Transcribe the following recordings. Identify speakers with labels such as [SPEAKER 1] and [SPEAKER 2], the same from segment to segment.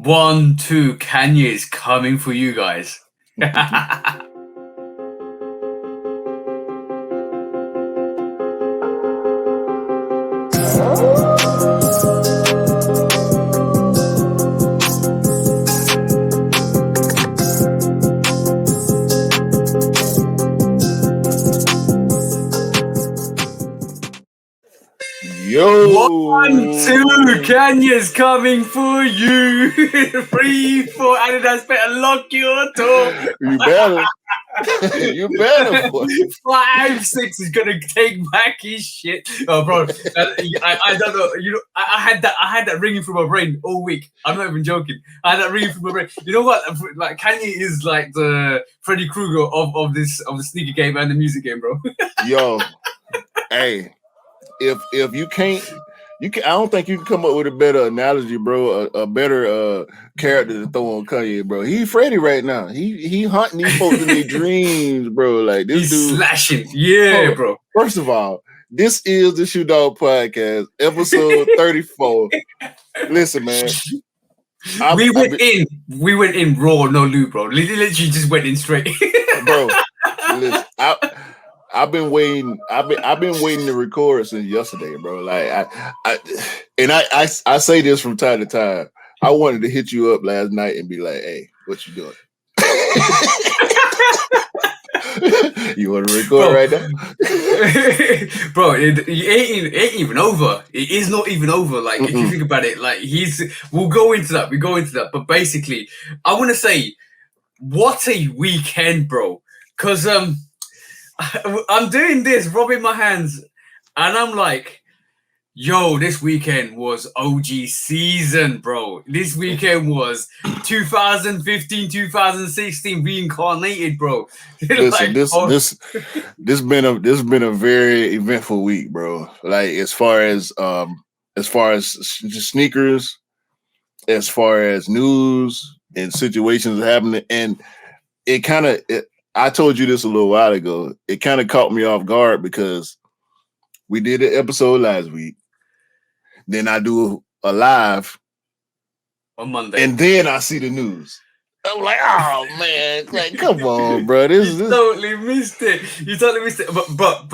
[SPEAKER 1] 1, 2, Kanye is coming for you guys.
[SPEAKER 2] Yo!
[SPEAKER 1] 1, 2, Kanye's coming for you. 3, 4, Adidas better lock your door.
[SPEAKER 2] You better. You better, boy.
[SPEAKER 1] 5, 6 is gonna take back his shit. Oh, bro, I don't know. You know, I had that ringing through my brain all week. I'm not even joking. I had that ringing through my brain. You know what? Like Kanye is like the Freddy Krueger of the sneaker game and the music game, bro.
[SPEAKER 2] Yo, hey, if you can't, I don't think you can come up with a better analogy, bro. A better character to throw on Kanye, bro. He Freddy right now. He hunting these folks in their dreams, bro. Like this
[SPEAKER 1] He's
[SPEAKER 2] dude
[SPEAKER 1] slashing. Yeah, bro.
[SPEAKER 2] First of all, this is the Shoe Dog Podcast, episode 34. Listen, man.
[SPEAKER 1] We went in raw, no lube, bro. Literally just went in straight.
[SPEAKER 2] Bro, listen, I've been waiting. I've been waiting to record since yesterday, bro. Like I say this from time to time. I wanted to hit you up last night and be like, "Hey, what you doing? You want to record right now?"
[SPEAKER 1] Bro, it ain't even over. It is not even over. Like if you think about it, like we'll go into that. We go into that, but basically, I want to say, what a weekend, bro. Because I'm doing this, rubbing my hands, and I'm like, yo, this weekend was OG season, bro. This weekend was 2015, 2016 reincarnated, bro.
[SPEAKER 2] Listen, this been a very eventful week, bro. Like as far as sneakers, as far as news and situations happening, and it kind of I told you this a little while ago. It kind of caught me off guard because we did an episode last week. Then I do a live
[SPEAKER 1] on Monday,
[SPEAKER 2] and then I see the news. I'm like, oh man, like come on, bro. This
[SPEAKER 1] totally missed it. You totally missed it. But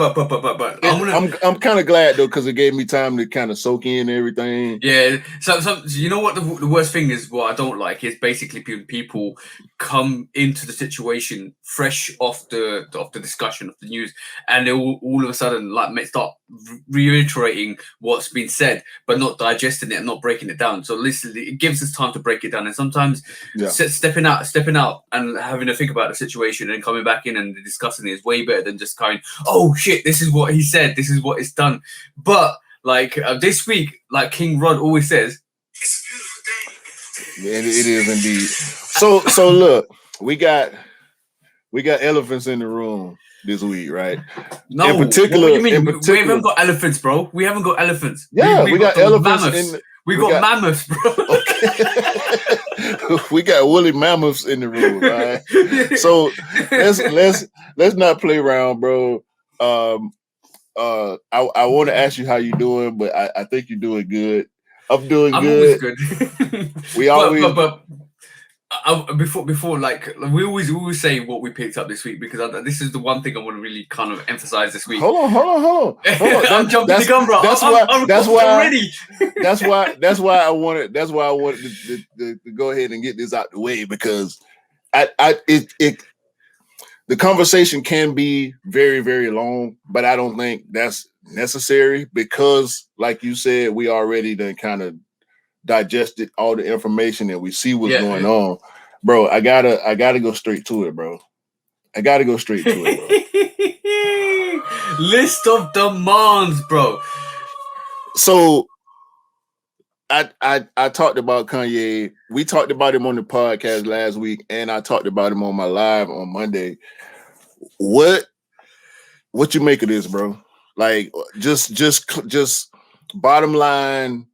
[SPEAKER 2] I'm kind of glad though because it gave me time to kind of soak in everything.
[SPEAKER 1] Yeah. So you know what the worst thing is? What I don't like is basically people come into the situation fresh off the discussion of the news, and they all of a sudden like start reiterating what's been said, but not digesting it and not breaking it down. So listen, it gives us time to break it down, and sometimes stepping out and having to think about the situation and coming back in and discussing it is way better than just going, oh shit, this is what he said, this is what it's done. But like this week, like King Rod always says,
[SPEAKER 2] it's a beautiful day. It is indeed. So look, we got elephants in the room this week, right?
[SPEAKER 1] No, in particular, what do you mean? We haven't got elephants, bro. We haven't got elephants.
[SPEAKER 2] Yeah, we got elephants.
[SPEAKER 1] Mammoths. We got mammoths, bro.
[SPEAKER 2] Okay. We got woolly mammoths in the room, right? So let's not play around, bro. I want to ask you how you doing, but I think you're doing good. I'm doing good.
[SPEAKER 1] Always good.
[SPEAKER 2] We always
[SPEAKER 1] before like we always say what we picked up this week because this is the one thing I want to really kind of emphasize this week.
[SPEAKER 2] Hold on.
[SPEAKER 1] I'm jumping the gun, bro.
[SPEAKER 2] That's why I wanted to go ahead and get this out the way because the conversation can be very, very long, but I don't think that's necessary because, like you said, we already done kind of digested all the information and we see what's going on. Bro, I gotta go straight to it, bro.
[SPEAKER 1] List of demands, bro.
[SPEAKER 2] So I talked about Kanye. We talked about him on the podcast last week, and I talked about him on my live on Monday. What you make of this, bro? Like, just bottom line.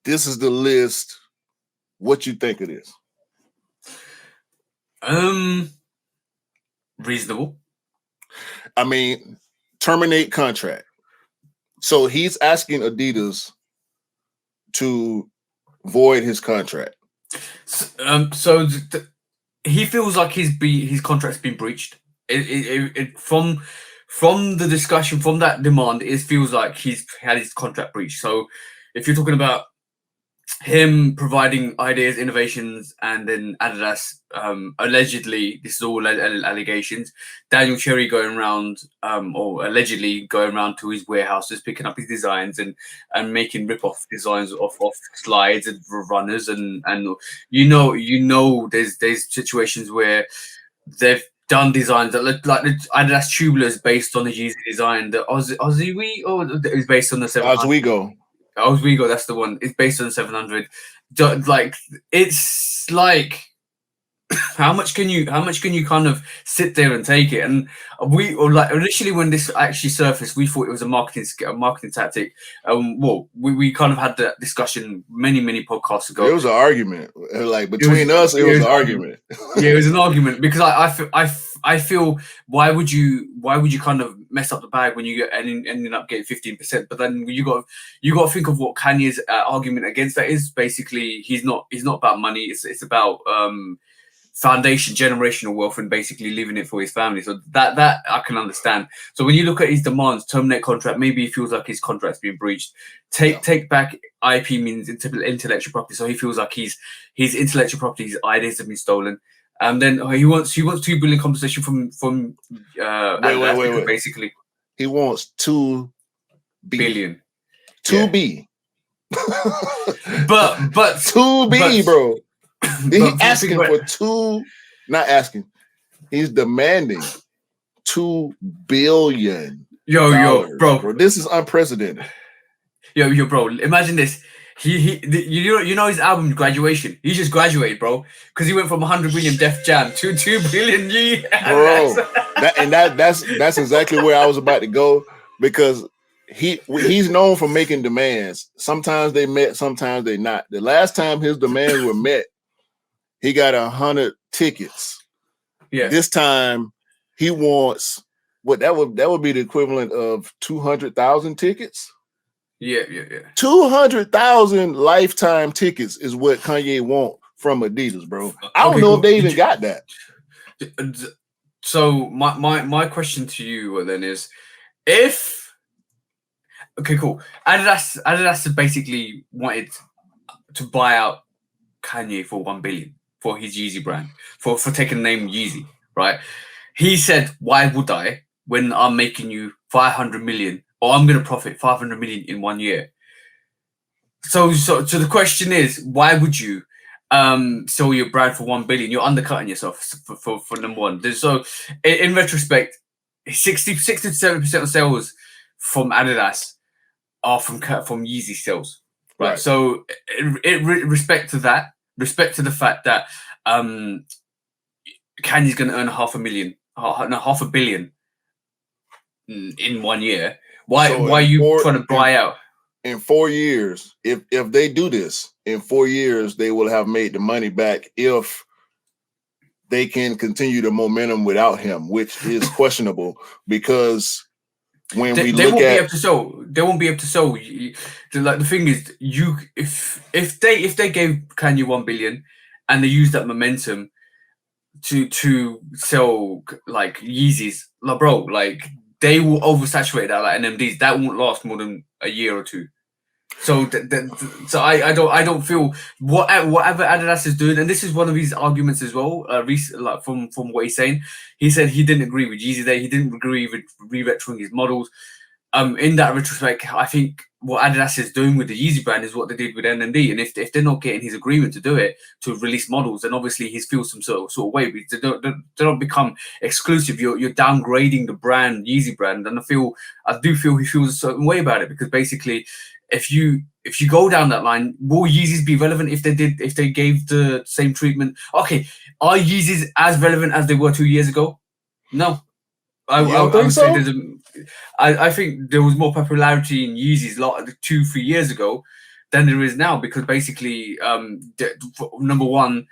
[SPEAKER 2] This is the list. What you think of this?
[SPEAKER 1] Reasonable.
[SPEAKER 2] I mean, terminate contract. So he's asking Adidas to void his contract.
[SPEAKER 1] So he feels like his contract's been breached. From the discussion, from that demand, it feels like he's had his contract breached. So if you're talking about him providing ideas, innovations, and then Adidas allegedly, this is all allegations. Daniel Cherry going around, or allegedly going around to his warehouses, picking up his designs and making rip-off designs off slides and runners, and there's situations where they've done designs that look like Adidas tubulars based on the Yeezy design. The Aussie Wee, or is based on the 700.
[SPEAKER 2] Oswego.
[SPEAKER 1] Oswego, that's the one. It's based on 700. Like, it's like, how much can you kind of sit there and take it? And initially when this actually surfaced, we thought it was a marketing tactic. We kind of had that discussion many podcasts ago.
[SPEAKER 2] It was an argument, like between us. It was an argument.
[SPEAKER 1] Yeah, it was an argument because I feel why would you kind of mess up the bag when you get ending up getting 15%? But then you got to think of what Kanye's argument against that is. Basically, he's not about money. It's about foundation, generational wealth, and basically leaving it for his family. So that I can understand. So when you look at his demands, terminate contract, maybe he feels like his contract's been breached. Take back IP means intellectual property. So he feels like his intellectual property, his ideas have been stolen. And then he wants $2 billion compensation from
[SPEAKER 2] wait.
[SPEAKER 1] Basically,
[SPEAKER 2] he wants $2
[SPEAKER 1] billion.
[SPEAKER 2] 2B.
[SPEAKER 1] but
[SPEAKER 2] 2B, bro. He's asking for not asking. He's demanding $2 billion.
[SPEAKER 1] Yo, bro.
[SPEAKER 2] This is unprecedented.
[SPEAKER 1] Yo, bro. Imagine this. You know his album Graduation. He just graduated, bro, because he went from 100 million Def Jam to 2 billion.
[SPEAKER 2] Bro, that's exactly where I was about to go, because he's known for making demands. Sometimes they met, sometimes they not. The last time his demands were met, he got 100 tickets.
[SPEAKER 1] Yeah.
[SPEAKER 2] This time he wants what that would be the equivalent of 200,000 tickets.
[SPEAKER 1] Yeah.
[SPEAKER 2] 200,000 lifetime tickets is what Kanye want from Adidas, bro. I don't know if they even got that.
[SPEAKER 1] So my question to you then is, if cool, Adidas basically wanted to buy out Kanye for $1 billion for his Yeezy brand, for taking the name Yeezy, right? He said, "Why would I when I'm making you 500 million, or I'm going to profit 500 million in 1 year?" So the question is, why would you sell your brand for $1 billion? You're undercutting yourself for number one. So in retrospect, 60 to 70% of sales from Adidas are from Yeezy sales, right? So respect to that, respect to the fact that Kanye's going to earn $500 million in 1 year. Why are you trying to buy out?
[SPEAKER 2] In 4 years, if they do this, in 4 years, they will have made the money back if they can continue the momentum without him, which is questionable, because when they won't be able to sell.
[SPEAKER 1] They won't be able to sell. Like, the thing is, if they gave Kanye $1 billion and they use that momentum to sell like Yeezys, like, bro, like, they will oversaturate that, like NMDs. That won't last more than a year or two. So I don't feel whatever Adidas is doing, and this is one of his arguments as well. Like from what he's saying, he said he didn't agree with Yeezy there. He didn't agree with re-retroing his models. In that retrospect, I think what Adidas is doing with the Yeezy brand is what they did with NMD. And if they're not getting his agreement to do it, to release models, then obviously he feels some sort of way. They don't become exclusive. You're downgrading the brand, Yeezy brand. And I do feel he feels a certain way about it, because basically, if you go down that line, will Yeezys be relevant if they gave the same treatment? Okay, are Yeezys as relevant as they were 2 years ago? No. I would say I think there was more popularity in Yeezys 2-3 years ago than there is now, because basically, number one,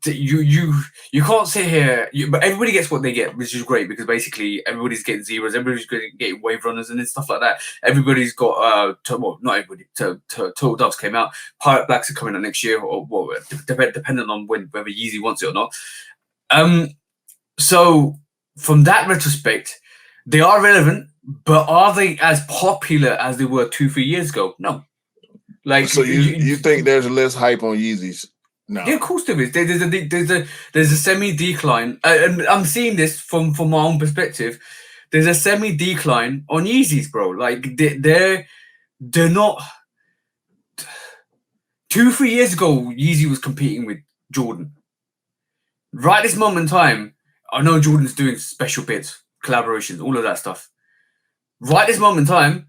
[SPEAKER 1] you can't sit here, but everybody gets what they get, which is great because basically everybody's getting zeros, everybody's getting wave runners and stuff like that. Everybody's got not everybody. Total Doves came out. Pirate Blacks are coming out next year, or depending on whether Yeezy wants it or not. So from that retrospect, they are relevant, but are they as popular as they were 2-3 years ago? No. Like,
[SPEAKER 2] so you think there's less hype on Yeezys? No.
[SPEAKER 1] Yeah, of course there is. There's a semi decline, and I'm seeing this from my own perspective. There's a semi decline on Yeezys, bro. Like they're not. 2-3 years ago, Yeezy was competing with Jordan. Right this moment in time, I know Jordan's doing special bits, collaborations, all of that stuff. Right this moment in time,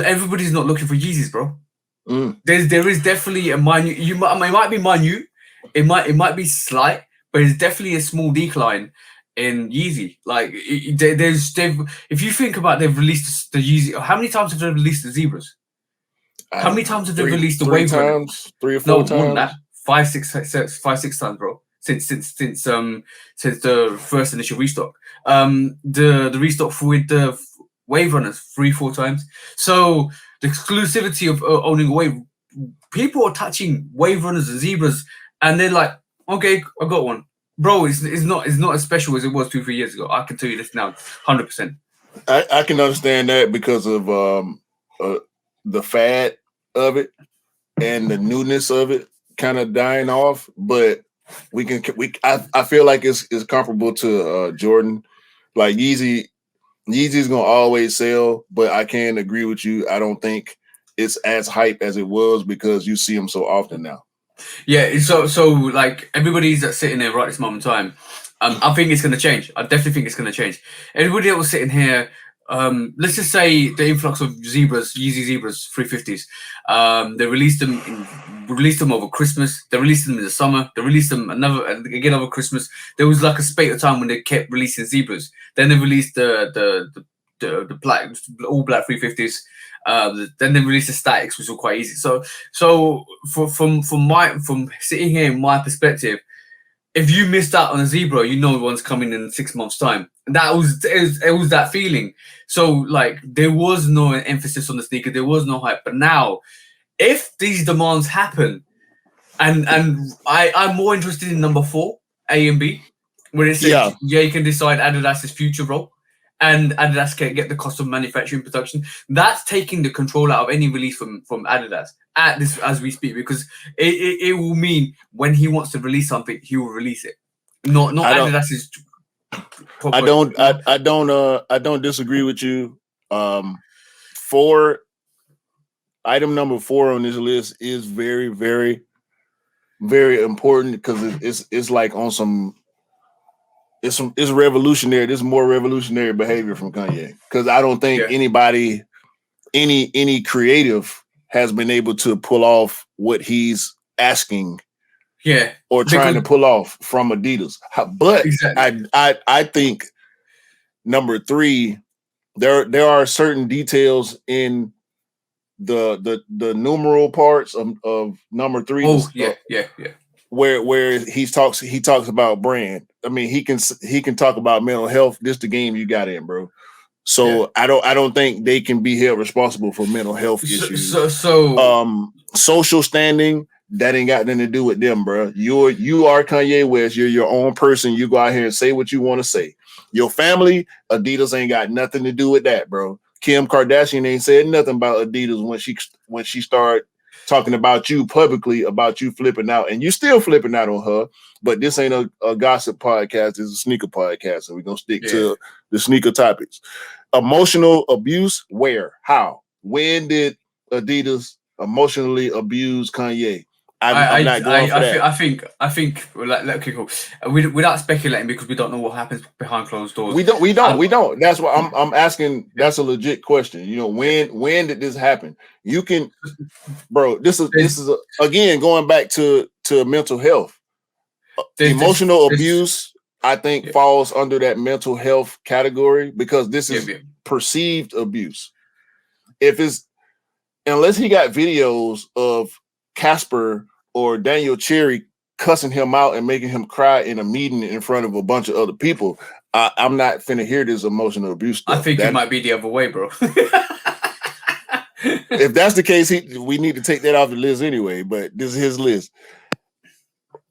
[SPEAKER 1] everybody's not looking for Yeezys, bro. There is definitely a minute. It might be minute. It might be slight, but it's definitely a small decline in Yeezy. Like if you think about, they've released the Yeezy. How many times have they released the Zebras? How many times have they released the Wave Runner?
[SPEAKER 2] 3 or 4 times.
[SPEAKER 1] More than that. 5-6 times, bro. Since the first initial restock. The restock with the Wave Runners 3-4 times. So the exclusivity of owning a wave, people are touching Wave Runners and Zebras, and they're like, okay, I got one, bro. It's not as special as it was 2-3 years ago. I can tell you this now, 100%.
[SPEAKER 2] I can understand that because of the fad of it and the newness of it kind of dying off, but I feel like it's comparable to Jordan. Like Yeezy's gonna always sell, but I can agree with you. I don't think it's as hype as it was because you see them so often now.
[SPEAKER 1] Yeah, so like everybody's that's sitting there right this moment in time. I think it's going to change. I definitely think it's going to change. Everybody that was sitting here, let's just say the influx of Yeezy Zebras 350s. They released them over Christmas. They released them in the summer. They released them again over Christmas. There was like a spate of time when they kept releasing Zebras. Then they released the black, all black 350s. Then they released the statics, which were quite easy. So from sitting here in my perspective, if you missed out on a Zebra, you know one's coming in 6 months' time. And it was that feeling. So like there was no emphasis on the sneaker, there was no hype. But now, if these demands happen, and I'm more interested in number 4, A and B, where it says you can decide Adidas's future role, and Adidas can get the cost of manufacturing production. That's taking the control out of any release from Adidas at this as we speak, because it will mean when he wants to release something, he will release it. Not Adidas's.
[SPEAKER 2] I don't disagree with you. Item number 4 on this list is very, very, very important because it's like on some. It's revolutionary. This is more revolutionary behavior from Kanye because I don't think anybody, any creative has been able to pull off what he's asking, or trying to pull off from Adidas. But exactly. I think number 3, there are certain details in the numeral parts of number 3.
[SPEAKER 1] Oh yeah.
[SPEAKER 2] Where he talks about brand. I mean, he can talk about mental health. This the game you got in, bro. So I don't think they can be held responsible for mental health issues. Social standing, that ain't got nothing to do with them, bro. You are Kanye West. You're your own person. You go out here and say what you want to say. Your family, Adidas ain't got nothing to do with that, bro. Kim Kardashian ain't said nothing about Adidas when she started talking about you publicly, about you flipping out, and you still flipping out on her. But this ain't a gossip podcast. It's a sneaker podcast, and we're gonna stick to the sneaker topics. Emotional abuse, where? How? When did Adidas emotionally abuse Kanye? I'm not going for that.
[SPEAKER 1] I think. Okay, cool. Without speculating, because we don't know what happens behind closed doors.
[SPEAKER 2] We don't. That's why I'm asking. That's a legit question. You know, when did this happen? You can, bro. This is again going back to mental health. Emotional abuse, I think, falls under that mental health category because this is perceived abuse. Unless he got videos of Casper or Daniel Cherry cussing him out and making him cry in a meeting in front of a bunch of other people. I'm not finna hear this emotional abuse stuff.
[SPEAKER 1] I think it might be the other way, bro.
[SPEAKER 2] If that's the case, we need to take that off the list anyway. But this is his list.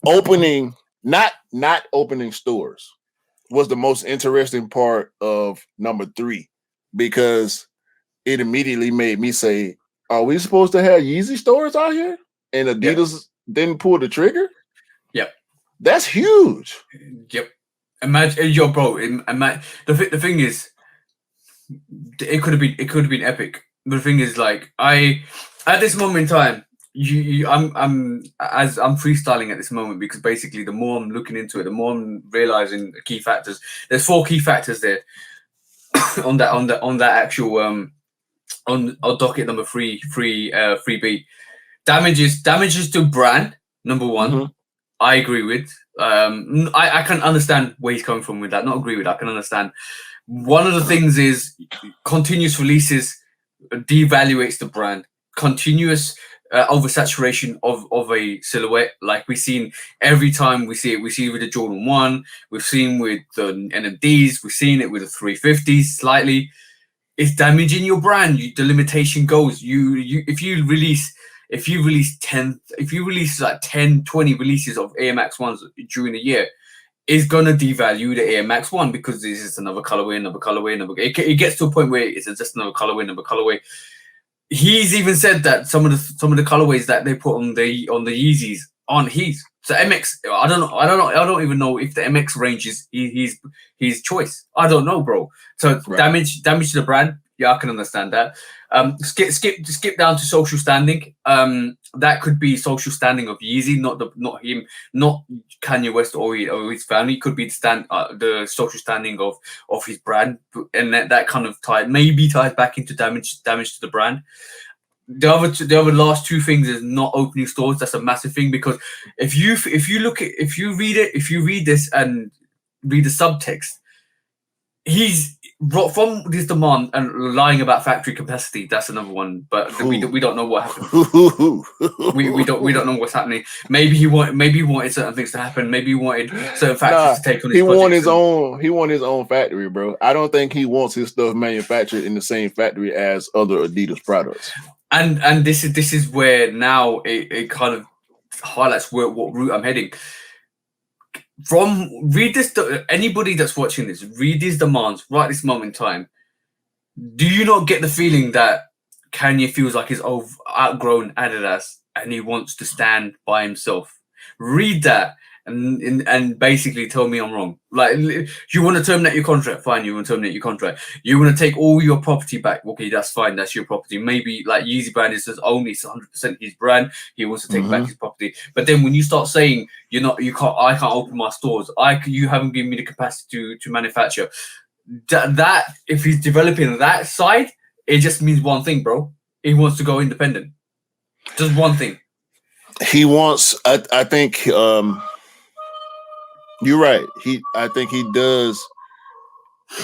[SPEAKER 2] Opening, not opening stores, was the most interesting part of number 3, because it immediately made me say, "Are we supposed to have Yeezy stores out here?" And Adidas didn't pull the trigger.
[SPEAKER 1] Yep,
[SPEAKER 2] that's huge.
[SPEAKER 1] Yep. Imagine, yo, bro. The thing is, it could have been epic. But the thing is, like, at this moment in time, I'm freestyling at this moment, because basically the more I'm looking into it, the more I'm realizing the key factors. There's 4 key factors there on that actual on docket number 3B. Damages to brand, number 1.
[SPEAKER 2] Mm-hmm.
[SPEAKER 1] I agree with. I can understand where he's coming from with that. Not agree with. I can understand. One of the things is continuous releases devaluates the brand. Continuous oversaturation of a silhouette, like we've seen every time we see it. We see it with the Jordan 1. We've seen with the NMDs. We've seen it with the 350s slightly. It's damaging your brand. The limitation goes. If you release like 10, 20 releases of Air Max 1s during the year, it's gonna devalue the Air Max 1, because this is another colorway. It gets to a point where it's just another colorway. He's even said that some of the colorways that they put on the Yeezys aren't his. So MX, I don't even know if the MX range is his choice. I don't know, bro. So
[SPEAKER 2] right.
[SPEAKER 1] damage to the brand. Yeah, I can understand that. Skip down to social standing. That could be social standing of Yeezy, not him, not Kanye West or his family. Could be the social standing of his brand, and that kind of ties back into damage to the brand. The other last 2 things is not opening stores. That's a massive thing, because if you read this and read the subtext, he's brought from this demand and lying about factory capacity. That's another one, but we don't know what happened. we don't know what's happening. Maybe he wanted certain things to happen. Maybe he wanted certain factories to take on his projects.
[SPEAKER 2] He wanted his own factory, bro. I don't think he wants his stuff manufactured in the same factory as other Adidas products.
[SPEAKER 1] And this is where now it kind of highlights what route I'm heading. Read this. Anybody that's watching this, read these demands right this moment in time. Do you not get the feeling that Kanye feels like he's outgrown Adidas and he wants to stand by himself? Read that and basically tell me I'm wrong. Like, you want to terminate your contract, fine. You want to terminate your contract. You want to take all your property back, okay, that's fine. That's your property. Maybe like Yeezy brand is only 100% his brand. He wants to take back his property. But then when you start saying I can't open my stores. You haven't given me the capacity to manufacture. That if he's developing that side, it just means one thing, bro. He wants to go independent. Just one thing.
[SPEAKER 2] He wants. I think. You're right. I think he does.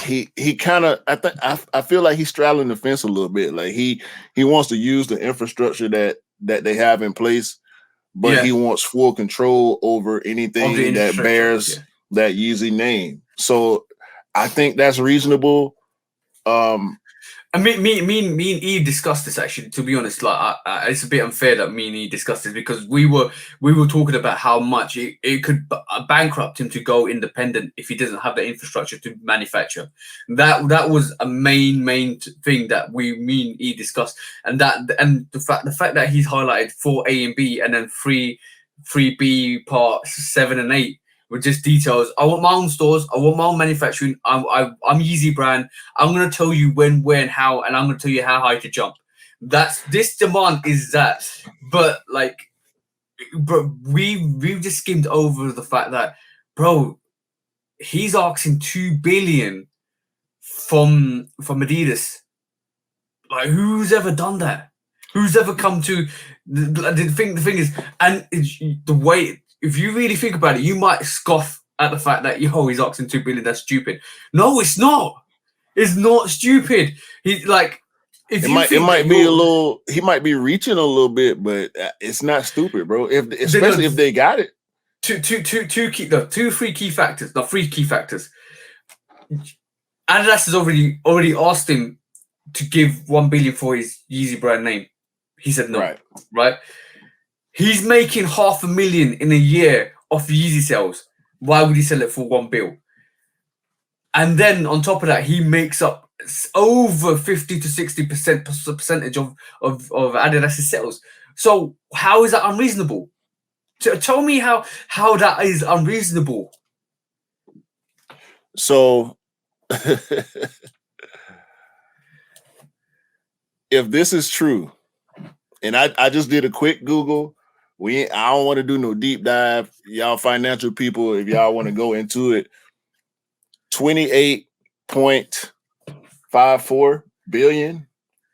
[SPEAKER 2] He kind of. I feel like he's straddling the fence a little bit. Like he wants to use the infrastructure that they have in place, but he wants full control over anything that bears that Yeezy name. So I think that's reasonable.
[SPEAKER 1] I mean, me and E discussed this, actually. To be honest, like it's a bit unfair that me and E discussed this, because we were talking about how much it could bankrupt him to go independent if he doesn't have the infrastructure to manufacture. That was a main thing that me and E discussed, and the fact that he's highlighted 4A and B and then 3B parts 7 and 8. With just details. I want my own stores. I want my own manufacturing. I'm Yeezy brand. I'm gonna tell you when, where, and how, and I'm gonna tell you how high to jump. This demand is that. But like, bro, we've just skimmed over the fact that, bro, he's asking $2 billion from Adidas. Like, who's ever done that? Who's ever come to the thing is, and the way. If you really think about it, you might scoff at the fact that he's asking $2 billion. That's stupid. No, it's not. It's not stupid. He's like,
[SPEAKER 2] he might be reaching a little bit, but it's not stupid, bro. Especially if they got it.
[SPEAKER 1] three key factors, not three key factors. Adidas has already asked him to give 1 billion for his Yeezy brand name. He said no. Right? He's making $500,000 in a year off Yeezy sales. Why would he sell it for 1 bill? And then on top of that, he makes up over 50 to 60% percentage of Adidas' sales. So how is that unreasonable? Tell me how that is unreasonable.
[SPEAKER 2] So if this is true, and I just did a quick Google, I don't want to do no deep dive. Y'all financial people, if y'all want to go into it, 28.54 billion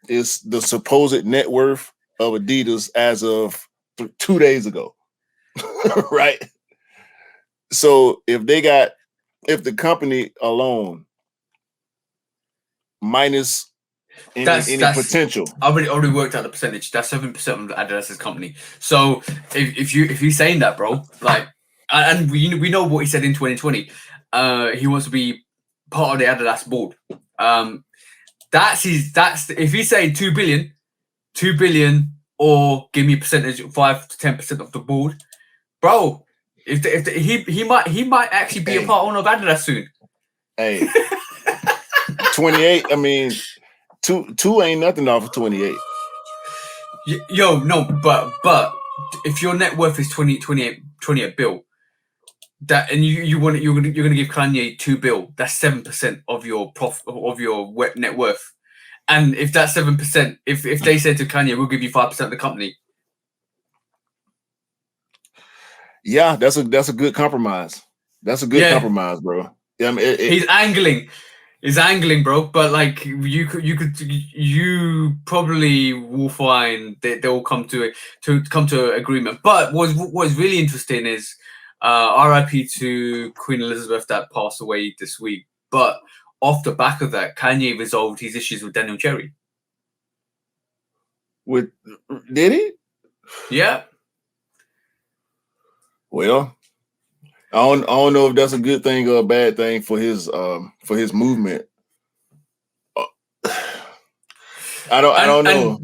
[SPEAKER 2] is the supposed net worth of Adidas as of 2 days ago. Right? So if the company alone minus any potential.
[SPEAKER 1] I already worked out the percentage. That's 7% of Adidas' company. So if he's saying that, bro, like, and we know what he said in 2020. He wants to be part of the Adidas board. That's if he's saying 2 billion, or give me a percentage, 5 to 10% of the board, bro. He might actually be a part owner of Adidas soon.
[SPEAKER 2] Hey, 28. I mean, two ain't nothing off of 28.
[SPEAKER 1] Yo, no, but if your net worth is 28 bill, that and you're gonna give Kanye 2 bill, that's 7% of your of your net worth. And if that's 7%, if they said to Kanye, we'll give you 5% of the company.
[SPEAKER 2] Yeah, that's a good compromise. That's a good compromise, bro. I mean,
[SPEAKER 1] he's angling. He's angling, bro. But like you probably will find that they'll come to agreement. But what's really interesting is RIP to Queen Elizabeth that passed away this week. But off the back of that, Kanye resolved his issues with Daniel Cherry.
[SPEAKER 2] Did he?
[SPEAKER 1] Yeah.
[SPEAKER 2] Well, I don't know if that's a good thing or a bad thing for his movement. I don't know.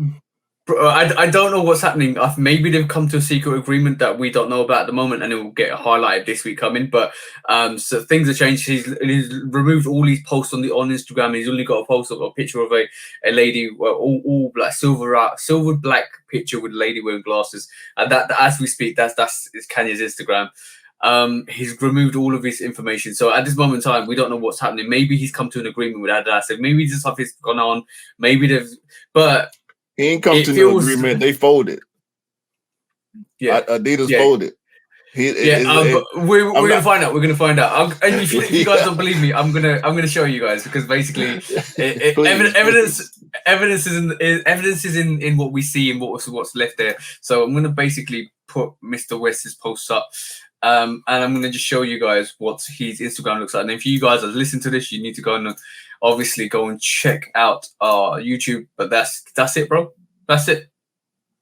[SPEAKER 1] I don't know what's happening. Maybe they've come to a secret agreement that we don't know about at the moment, and it will get highlighted this week coming. But so things have changed. He's removed all his posts on Instagram. He's only got a post of a picture of a lady, all black, silver black picture with a lady wearing glasses. And that as we speak, that's Kanye's Instagram. He's removed all of his information. So at this moment in time, we don't know what's happening. Maybe he's come to an agreement with Adidas. Maybe this stuff has gone on. Maybe but
[SPEAKER 2] he ain't come to no agreement. They folded.
[SPEAKER 1] Yeah,
[SPEAKER 2] Adidas folded.
[SPEAKER 1] We're gonna find out. We're gonna find out. And if you guys don't believe me, I'm gonna show you guys, because basically, evidence is in what we see and what's left there. So I'm gonna basically put Mr. West's posts up. And I'm going to just show you guys what his Instagram looks like. And if you guys are listening to this, you need to go and obviously go and check out our YouTube. But that's it, bro. That's it.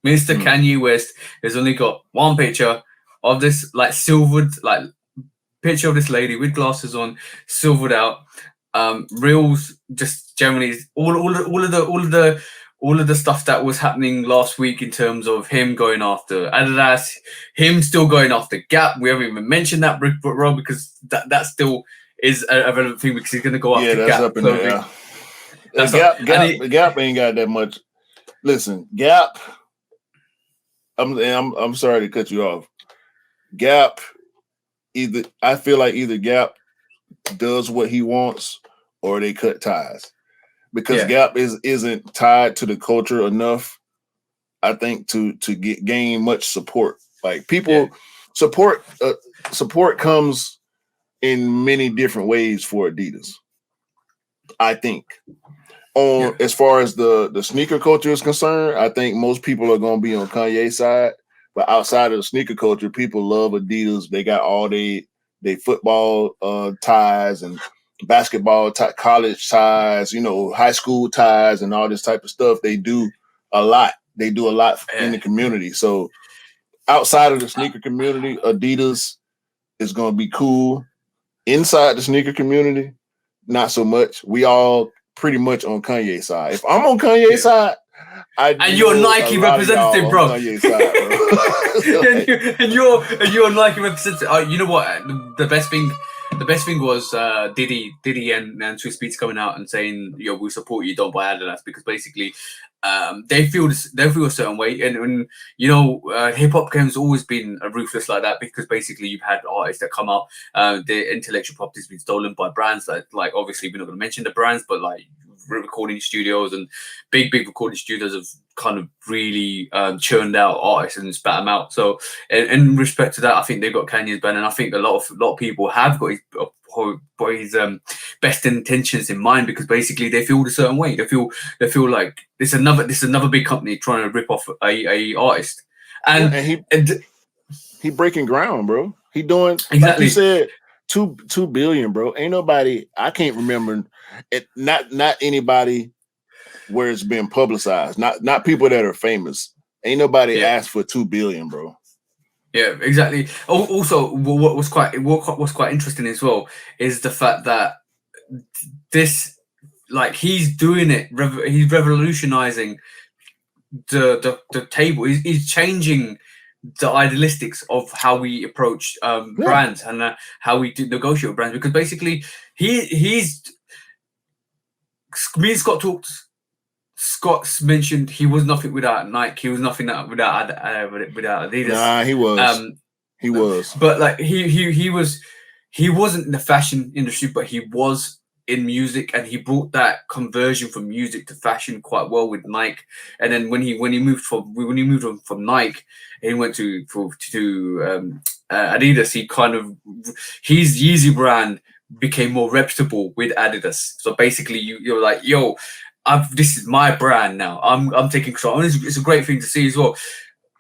[SPEAKER 1] Mr. Kanye West has only got one picture of this like silvered picture of this lady with glasses on, silvered out. Reels just generally all of the stuff that was happening last week in terms of him going after Adidas, him still going after Gap. We haven't even mentioned that, bro, because that still is a relevant thing, because he's going to go after
[SPEAKER 2] Gap.
[SPEAKER 1] Up in there.
[SPEAKER 2] Gap ain't got that much. Listen, Gap. I'm sorry to cut you off. Gap. I feel like either Gap does what he wants or they cut ties. Because Gap isn't tied to the culture enough, I think, to gain much support. Like people support comes in many different ways for Adidas. I think as far as the sneaker culture is concerned, I think most people are going to be on Kanye's side. But outside of the sneaker culture, people love Adidas. They got all they football ties and basketball college ties, high school ties and all this type of stuff. They do a lot. They do a lot in the community. So outside of the sneaker community, Adidas is gonna be cool. Inside the sneaker community, not so much. We all pretty much on Kanye's side. If I'm on Kanye's side,
[SPEAKER 1] and you're a Nike representative, bro.
[SPEAKER 2] Side, bro.
[SPEAKER 1] and you're a Nike representative. You know what? The best thing was Diddy and Swiss Beats coming out and saying, "Yo, we support you. Don't buy Adidas," because basically, they feel a certain way, and you know, hip hop game's always been ruthless like that, because basically you've had artists that come up, their intellectual property's been stolen by brands like obviously we're not going to mention the brands, but like recording studios and big recording studios have kind of really churned out artists and spat them out. So in respect to that, I think they've got Kanye's ban, and I think a lot of people have got his best intentions in mind, because basically they feel a certain way. They feel like this is another big company trying to rip off a artist, and
[SPEAKER 2] he breaking ground, bro. He doing
[SPEAKER 1] exactly,
[SPEAKER 2] like you said, 2 billion, bro. Ain't nobody, I can't remember it. Not anybody where it's been publicized. Not people that are famous. Ain't nobody asked for 2 billion, bro.
[SPEAKER 1] Yeah, exactly. Also, what was quite interesting as well is the fact that this, like, he's doing it. He's revolutionizing the table. He's changing the idealistics of how we approach brands and how we do negotiate with brands, because basically he's me and Scott talked. Scott's mentioned he was nothing without Nike. He was nothing without Adidas.
[SPEAKER 2] Nah, he was. He was.
[SPEAKER 1] But like he wasn't in the fashion industry, but he was in music, and he brought that conversion from music to fashion quite well with Nike. And then when he moved on from Nike, and he went to Adidas, he kind of, his Yeezy brand became more reputable with Adidas. So basically, you're like, yo, this is my brand now. I'm taking control. And it's a great thing to see as well.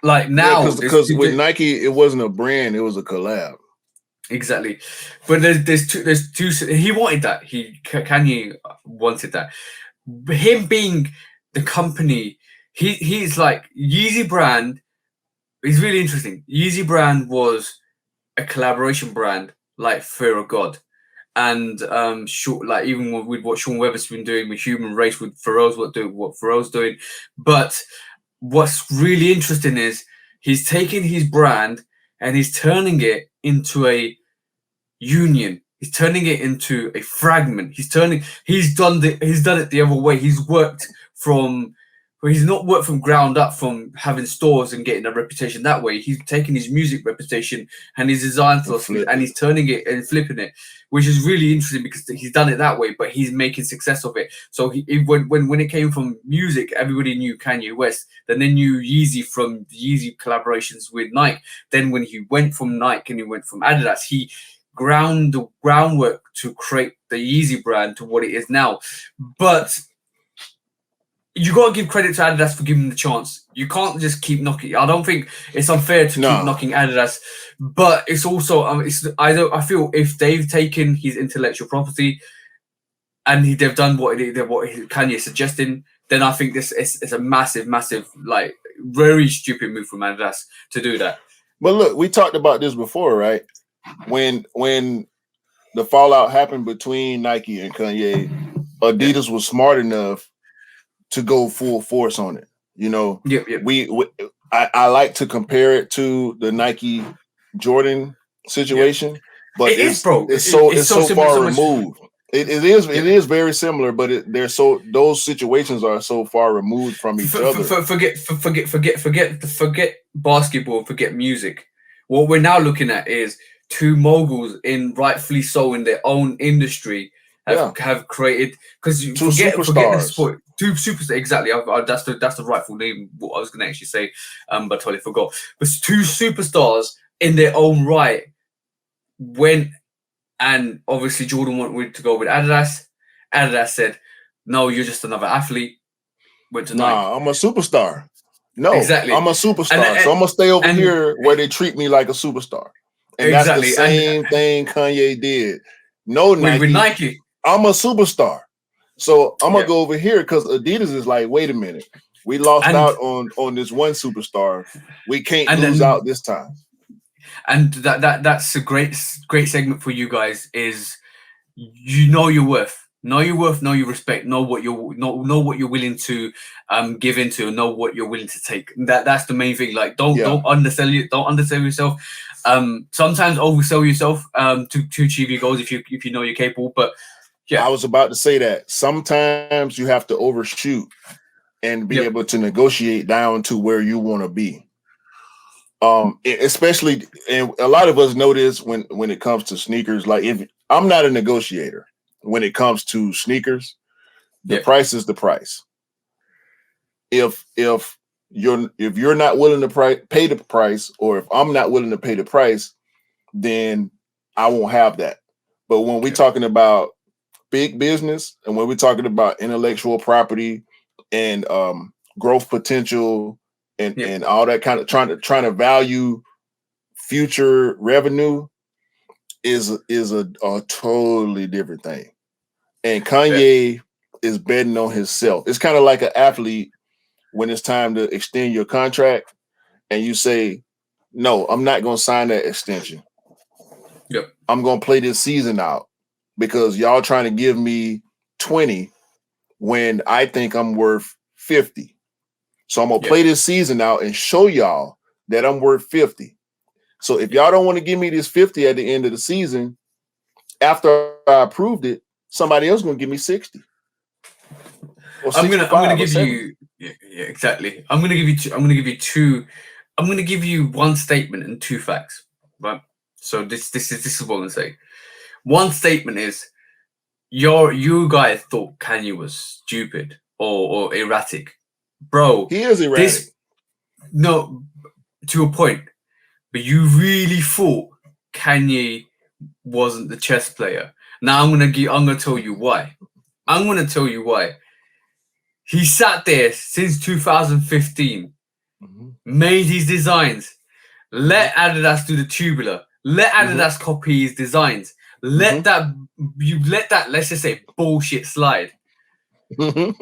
[SPEAKER 1] Like now,
[SPEAKER 2] because with Nike, it wasn't a brand; it was a collab.
[SPEAKER 1] Exactly, but there's two. He wanted that. Kanye wanted that. Him being the company, he's like Yeezy brand. It's really interesting. Yeezy brand was a collaboration brand, like Fear of God. And like even with what Sean Weber's been doing with Human Race, with Pharrell's what Pharrell's doing. But what's really interesting is he's taking his brand and he's turning it into a union. He's turning it into a fragment. He's done it the other way. He's not worked from ground up, from having stores and getting a reputation that way. He's taking his music reputation and his design philosophy and he's turning it and flipping it, which is really interesting because he's done it that way, but he's making success of it. So when it came from music, everybody knew Kanye West. Then they knew Yeezy from the Yeezy collaborations with Nike. Then when he went from Nike and he went from Adidas, he ground the groundwork to create the Yeezy brand to what it is now. But you got to give credit to Adidas for giving him the chance. You can't just keep knocking. I don't think it's unfair to keep knocking Adidas, but it's also I feel if they've taken his intellectual property and they've done what Kanye is suggesting, then I think this is a massive, like very stupid move from Adidas to do that.
[SPEAKER 2] But look, we talked about this before, right? When the fallout happened between Nike and Kanye, Adidas was smart enough to go full force on it. You know, I like to compare it to the Nike Jordan situation, but it's so far removed. It is very similar, but those situations are so far removed from each other.
[SPEAKER 1] Forget basketball, forget music. What we're now looking at is two moguls, rightfully so, in their own industry have created, because you forget the sport. Two superstars, exactly. That's the rightful name. What I was going to actually say, but I totally forgot. But two superstars in their own right went, and obviously Jordan wanted to go with Adidas. Adidas said, "No, you're just another athlete." Went to Nike.
[SPEAKER 2] I'm a superstar. No,
[SPEAKER 1] exactly.
[SPEAKER 2] I'm a superstar, so I'm gonna stay over here where they treat me like a superstar. And that's the same thing Kanye did. No, Nike.
[SPEAKER 1] With Nike,
[SPEAKER 2] I'm a superstar. So I'm gonna go over here because Adidas is like, wait a minute, we lost out on this one superstar. We can't lose out this time.
[SPEAKER 1] And that's a great segment for you guys. Is you know your worth, know your worth, know your respect, know what you're willing to give into, and know what you're willing to take. That's the main thing. Like don't undersell yourself. Sometimes oversell yourself to achieve your goals if you know you're capable. But yeah,
[SPEAKER 2] I was about to say that sometimes you have to overshoot and be able to negotiate down to where you want to be. Especially, and a lot of us know this when it comes to sneakers. Like, if I'm not a negotiator when it comes to sneakers, the price is the price. If you're not willing to pay the price, or if I'm not willing to pay the price, then I won't have that. But when we're talking about big business, and when we're talking about intellectual property and growth potential and all that kind of trying to value future revenue is a totally different thing. And Kanye is betting on himself. It's kind of like an athlete when it's time to extend your contract and you say, no, I'm not going to sign that extension. I'm going to play this season out because y'all trying to give me 20 when I think I'm worth 50. So I'm going to play this season out and show y'all that I'm worth 50. So if y'all don't want to give me this 50 at the end of the season, after I approved it, somebody else is going to give me 60.
[SPEAKER 1] I'm gonna give you exactly. I'm gonna give you one statement and two facts, right? So this is what I'm gonna say. One statement is you guys thought Kanye was stupid or erratic, bro.
[SPEAKER 2] He is erratic.
[SPEAKER 1] No, to a point, but you really thought Kanye wasn't the chess player. Now I'm gonna tell you why. I'm gonna tell you why. He sat there since 2015, made his designs, let Adidas do the tubular, let Adidas copy his designs, let that let's just say bullshit slide. And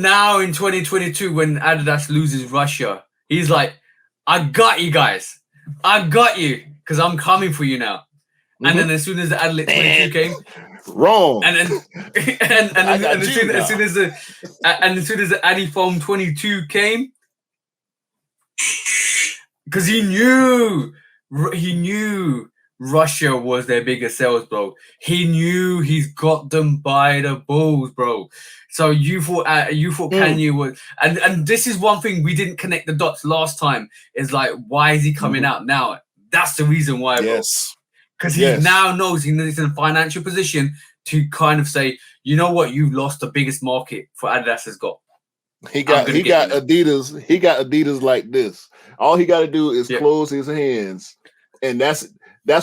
[SPEAKER 1] now in 2022, when Adidas loses Russia, he's like, I got you guys. I got you because I'm coming for you now. And then as soon as the Adlit 22 came,
[SPEAKER 2] wrong.
[SPEAKER 1] And then as soon as the Addy Foam 22 came, because he knew Russia was their biggest sales, bro. He knew he's got them by the balls, bro. So you thought Kanye was, and this is one thing we didn't connect the dots last time. Is like, why is he coming out now? That's the reason why, bro. Because he now knows he's in a financial position to kind of say, you know what, you've lost the biggest market for Adidas has got.
[SPEAKER 2] He got Adidas. He got Adidas like this. All he got to do is close his hands, and that's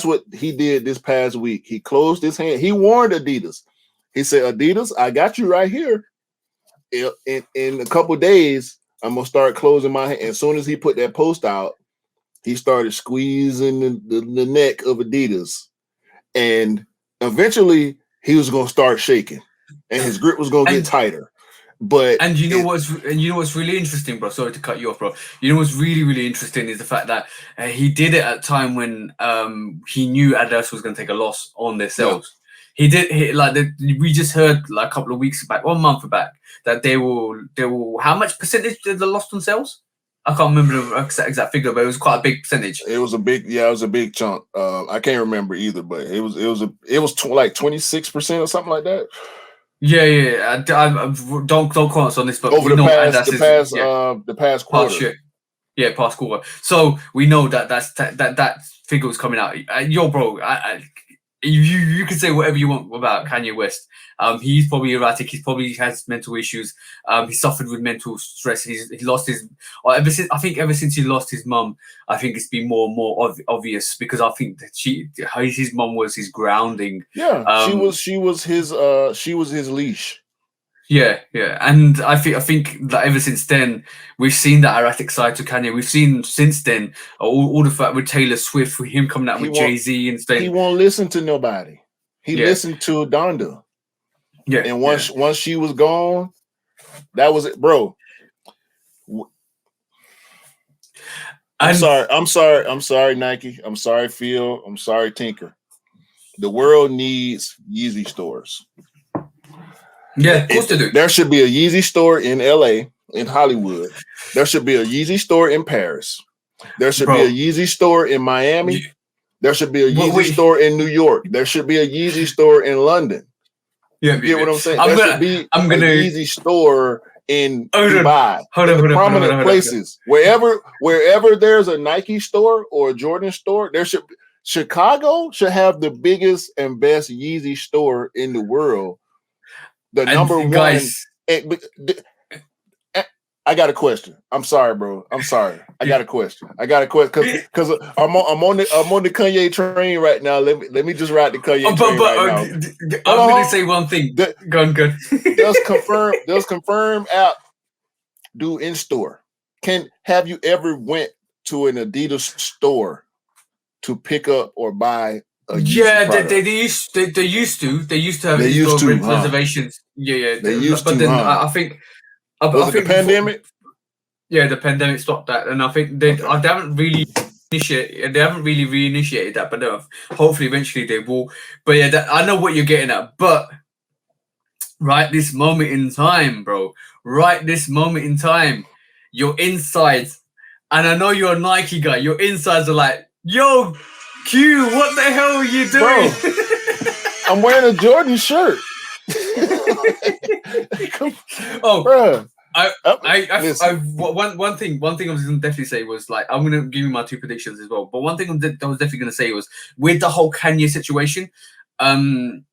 [SPEAKER 2] what he did this past week. He closed his hand. He warned Adidas. He said, "Adidas, I got you right here. In a couple of days, I'm gonna start closing my hand." As soon as he put that post out, he started squeezing the neck of Adidas, and eventually he was gonna start shaking, and his grip was gonna get tighter. But
[SPEAKER 1] you know what's really interesting, bro? Sorry to cut you off, bro. You know what's really, really interesting is the fact that he did it at a time when he knew Adidas was going to take a loss on their sales. He did we just heard like a couple of weeks back, 1 month back, that they will how much percentage did they lost on sales? I can't remember the exact figure, but it was quite a big percentage.
[SPEAKER 2] It was a big chunk. I can't remember either, but it was like 26% or something like that.
[SPEAKER 1] Yeah. Don't quote us on this, but
[SPEAKER 2] over the past quarter.
[SPEAKER 1] Past quarter. So we know that figure was coming out. Bro, you can say whatever you want about Kanye West. He's probably erratic. He probably has mental issues. He suffered with mental stress. He lost his. Ever since he lost his mum, I think it's been more and more obvious because I think that his mum was his grounding.
[SPEAKER 2] Yeah, she was his leash.
[SPEAKER 1] Yeah, and I think that ever since then we've seen that erratic side to Kanye. We've seen since then all the fact with Taylor Swift, for him coming out with Jay-Z and saying
[SPEAKER 2] he won't listen to nobody. He listened to Donda.
[SPEAKER 1] Yeah,
[SPEAKER 2] and once she was gone, that was it, bro. I'm sorry, Nike. I'm sorry, Phil. I'm sorry, Tinker. The world needs Yeezy stores.
[SPEAKER 1] Yeah, of course they do.
[SPEAKER 2] There should be a Yeezy store in LA, in Hollywood. There should be a Yeezy store in Paris. There should be a Yeezy store in Miami. There should be a Yeezy store in New York. There should be a Yeezy store in London. You get what I'm saying? There should be a Yeezy store in Dubai. Prominent places. Wherever there's a Nike store or a Jordan store, Chicago should have the biggest and best Yeezy store in the world. The number one. I got a question. I'm sorry, bro. I'm sorry. I got a question because I'm on the Kanye train right now. Let me just ride the Kanye train right now.
[SPEAKER 1] I'm gonna say one thing. Go on.
[SPEAKER 2] Does confirm app do in store? Have you ever went to an Adidas store to pick up or buy a Yeezy product?
[SPEAKER 1] They used to have reservations. Yeah.
[SPEAKER 2] They used to.
[SPEAKER 1] Then I think.
[SPEAKER 2] Was it the pandemic?
[SPEAKER 1] The pandemic stopped that, and I think they haven't really reinitiated that, but hopefully eventually they will. But yeah, I know what you're getting at. But right this moment in time, bro, your insides, and I know you're a Nike guy, your insides are like, yo, Q, what the hell are you doing?
[SPEAKER 2] Bro, I'm wearing a Jordan shirt.
[SPEAKER 1] Bro. One thing I was gonna definitely say was like, I'm gonna give you my two predictions as well. But one thing I was definitely gonna say was with the whole Kanye situation, him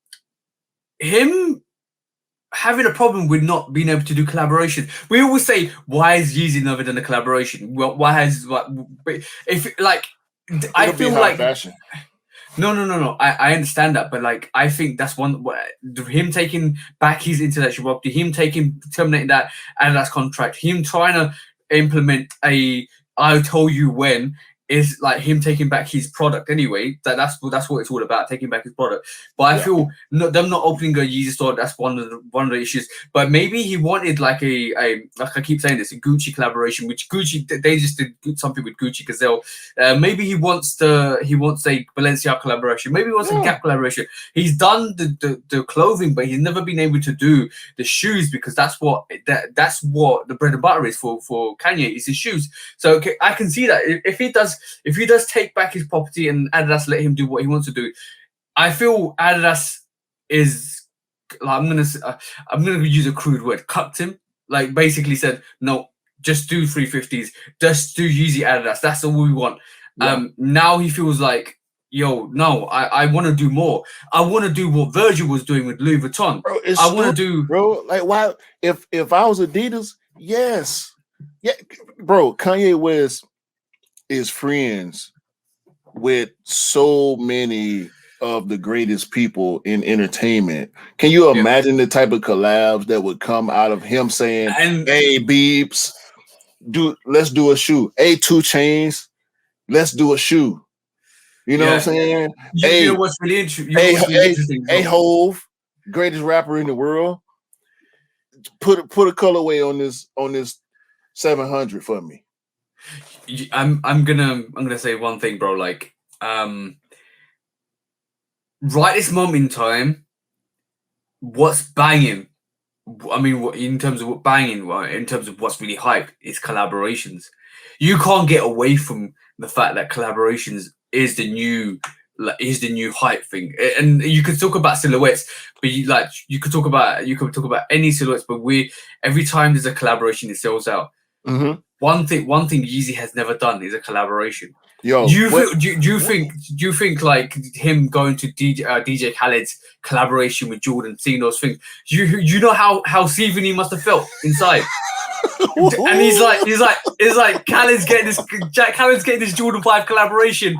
[SPEAKER 1] having a problem with not being able to do collaboration. We always say, why is Yeezy never done a collaboration? Well, why has if like I feel like fashion. No. I understand that, but like I think that's him taking back his intellectual property, him terminating that Adidas contract, him trying to implement "I'll tell you when" is like him taking back his product anyway. That's what it's all about, taking back his product. But I feel them not opening a Yeezy store. That's one of the issues. But maybe he wanted like like I keep saying this, a Gucci collaboration, which Gucci they just did something with Gucci Gazelle. Maybe he wants a Balenciaga collaboration. Maybe he wants a Gap collaboration. He's done the clothing, but he's never been able to do the shoes because that's what the bread and butter is for Kanye is his shoes. So I can see that if he does take back his property and Adidas let him do what he wants to do, I feel Adidas is like I'm gonna use a crude word, cucked him. Like basically said, no, just do 350s, just do Yeezy Adidas. That's all we want. Yeah. Now he feels like, yo, no, I want to do more. I want to do what Virgil was doing with Louis Vuitton.
[SPEAKER 2] Bro, I want to do, bro. Like why? If I was Adidas, yes, yeah, bro. Kanye West is friends with so many of the greatest people in entertainment. Can you imagine the type of collabs that would come out of him saying, "Hey, Beeps, let's do a shoe. Hey, 2 Chainz, let's do a shoe." You know what I'm saying?
[SPEAKER 1] You know what's really interesting?
[SPEAKER 2] Hey, Hove, greatest rapper in the world. Put a colorway on this 700 for me.
[SPEAKER 1] I'm gonna say one thing, bro. Like, right this moment in time, what's banging? I mean, in terms of what's really hype is collaborations. You can't get away from the fact that collaborations is the new hype thing. And you could talk about silhouettes, but you could talk about any silhouettes. But every time there's a collaboration, it sells out.
[SPEAKER 2] Mm-hmm.
[SPEAKER 1] One thing Yeezy has never done is a collaboration.
[SPEAKER 2] Yo,
[SPEAKER 1] do you think like him going to DJ Khaled's collaboration with Jordan, seeing those things? You know how Steven he must have felt inside. And he's like Khaled's getting this Jordan 5 collaboration,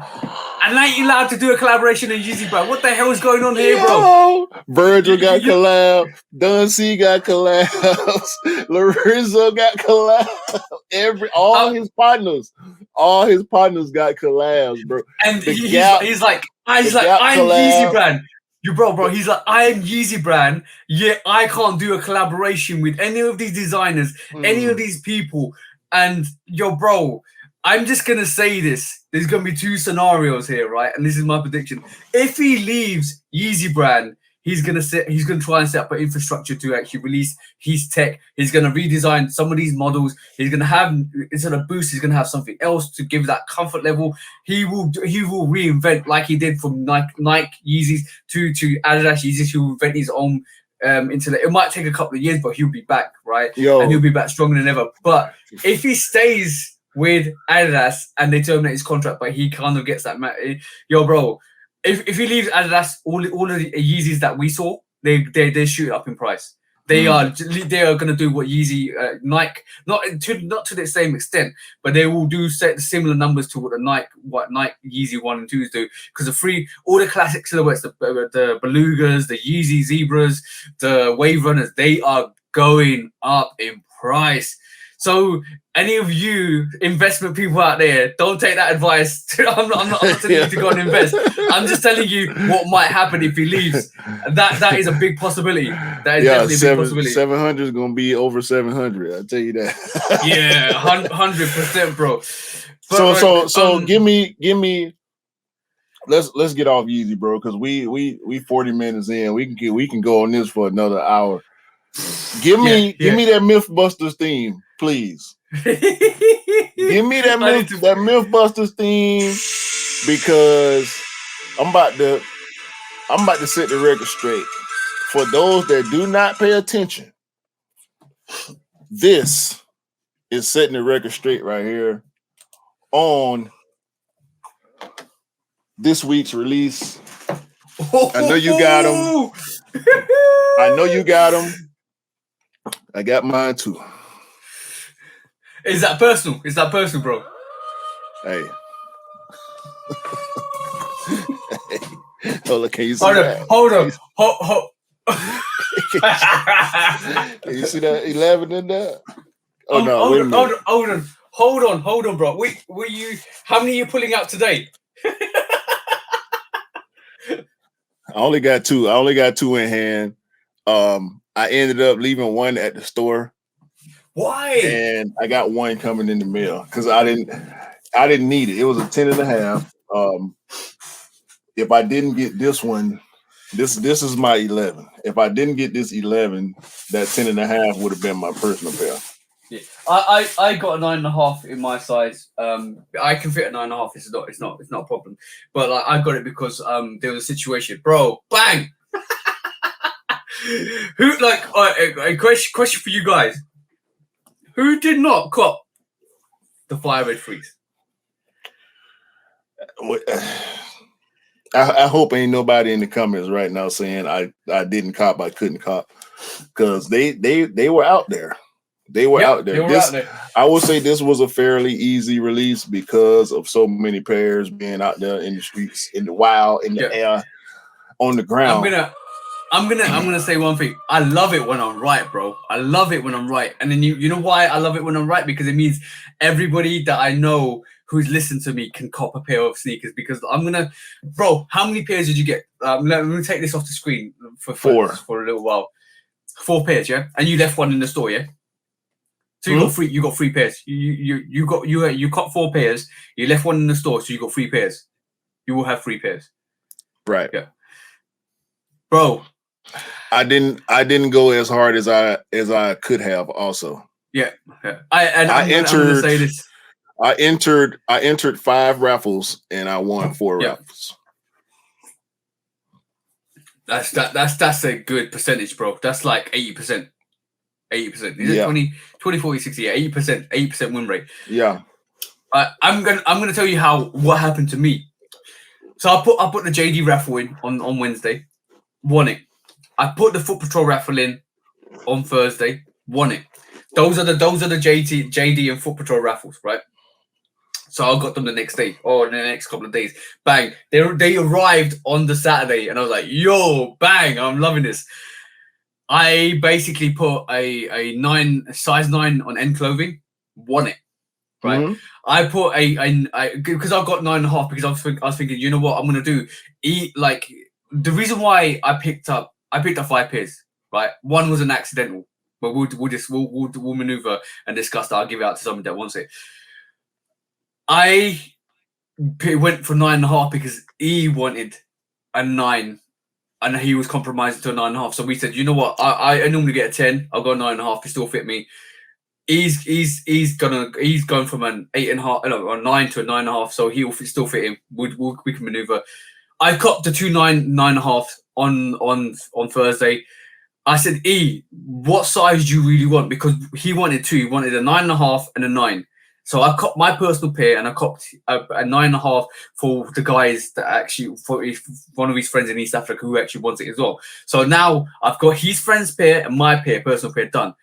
[SPEAKER 1] and ain't you allowed to do a collaboration in Yeezy, bro? What the hell is going on here, bro?
[SPEAKER 2] Virgil got collab, Don C got collabs, Lorenzo got collabs. All his partners got collabs, bro.
[SPEAKER 1] And he's like, I'm Yeezy brand. Bro, he's like, I am Yeezy brand, yet I can't do a collaboration with any of these designers, any of these people. And yo, bro, I'm just gonna say this. There's gonna be two scenarios here, right? And this is my prediction. If he leaves Yeezy brand, he's gonna try and set up an infrastructure to actually release his tech. He's gonna redesign some of these models. He's gonna have, instead of Boost, he's gonna have something else to give that comfort level. He will reinvent, like he did from Nike Yeezys to Adidas Yeezys. He will invent his own intellect. It might take a couple of years, but he'll be back, right? And he'll be back stronger than ever. But if he stays with Adidas and they terminate his contract, but he kind of gets that. Bro, if he leaves Adidas, all of the Yeezys that we saw, they shoot up in price. They are going to do what Yeezy, Nike, not to the same extent, but they will do similar numbers to what Nike Yeezy 1 and 2s do, because all the classic silhouettes, the Belugas, the Yeezy Zebras, the Wave Runners, they are going up in price. So any of you investment people out there, don't take that advice. I'm not telling you to go and invest. I'm just telling you what might happen if he leaves. That is a big possibility. That is definitely a big possibility.
[SPEAKER 2] 700 is gonna be over 700. I'll tell you that.
[SPEAKER 1] Yeah, 100%, bro.
[SPEAKER 2] But so give me. Let's get off Yeezy, bro, because we 40 minutes in. We can go on this for another hour. Give me that Mythbusters theme, please. Give me that Mythbusters theme, because I'm about to set the record straight. For those that do not pay attention, this is setting the record straight right here on this week's release. I know you got them. I got mine too.
[SPEAKER 1] Is that personal, bro?
[SPEAKER 2] Hey. Hold on, can you see that?
[SPEAKER 1] Hold on.
[SPEAKER 2] Can you see that 11 in there? Oh no!
[SPEAKER 1] Hold on, bro. Were you? How many are you pulling out today?
[SPEAKER 2] I only got two in hand. I ended up leaving one at the store.
[SPEAKER 1] Why?
[SPEAKER 2] And I got one coming in the mail because I didn't need it. It was a 10.5. If I didn't get this one, this is my 11. If I didn't get this 11, that 10.5 would have been my personal pair.
[SPEAKER 1] Yeah, I got a 9.5 in my size. I can fit a 9.5. It's not a problem. But like, I got it because there was a situation, bro. Bang. Who a question for you guys? Who did not cop the Fire Red Freeze?
[SPEAKER 2] I hope ain't nobody in the comments right now saying I didn't cop, I couldn't cop, because they were out there. They were out there. I would say this was a fairly easy release because of so many pairs being out there in the streets, in the wild, in the air, on the ground.
[SPEAKER 1] I'm gonna say one thing. I love it when I'm right, bro. I love it when I'm right. And then you know why I love it when I'm right? Because it means everybody that I know who's listened to me can cop a pair of sneakers. Because bro, how many pairs did you get? Let me take this off the screen for
[SPEAKER 2] 4
[SPEAKER 1] for a little while. 4 pairs, yeah? And you left one in the store, yeah? So you got 3 pairs. You caught 4 pairs, you left one in the store, so you got 3 pairs. You will have 3 pairs.
[SPEAKER 2] Right.
[SPEAKER 1] Yeah. Bro.
[SPEAKER 2] I didn't go as hard as I could have also.
[SPEAKER 1] Yeah. I'm gonna say this.
[SPEAKER 2] I entered 5 raffles and I won 4 raffles.
[SPEAKER 1] That's a good percentage, bro. That's like 80%. 80%. Is it 20, 40, 60? 80% win rate.
[SPEAKER 2] Yeah.
[SPEAKER 1] I'm gonna tell you what happened to me. So I put the JD raffle in on Wednesday, won it. I put the Foot Patrol raffle in on Thursday, won it. Those are the JD and Foot Patrol raffles, right? So I got them the next day or the next couple of days. Bang! They arrived on the Saturday, and I was like, "Yo, bang! I'm loving this." I basically put a size 9 on End Clothing, won it. Right. Mm-hmm. I put because I got 9.5 because I was thinking, you know what I'm gonna do? The reason why I picked up 5 pairs, right? One was an accidental, but we'll maneuver and discuss that. I'll give it out to someone that wants it. I went for 9.5 because he wanted a 9, and he was compromising to a 9.5. So we said, you know what? I normally get a 10. I'll go 9.5. He still fit me. He's going from an 8.5, no, a 9 to a 9.5. So he'll still fit him. We can maneuver. I copped the 9.5 on Thursday. I said, what size do you really want? Because he wanted 2. He wanted a 9.5 and a 9. So I copped my personal pair, and I copped a 9.5 for the guys that actually, for one of his friends in East Africa who actually wants it as well. So now I've got his friend's pair and my pair, personal pair, done.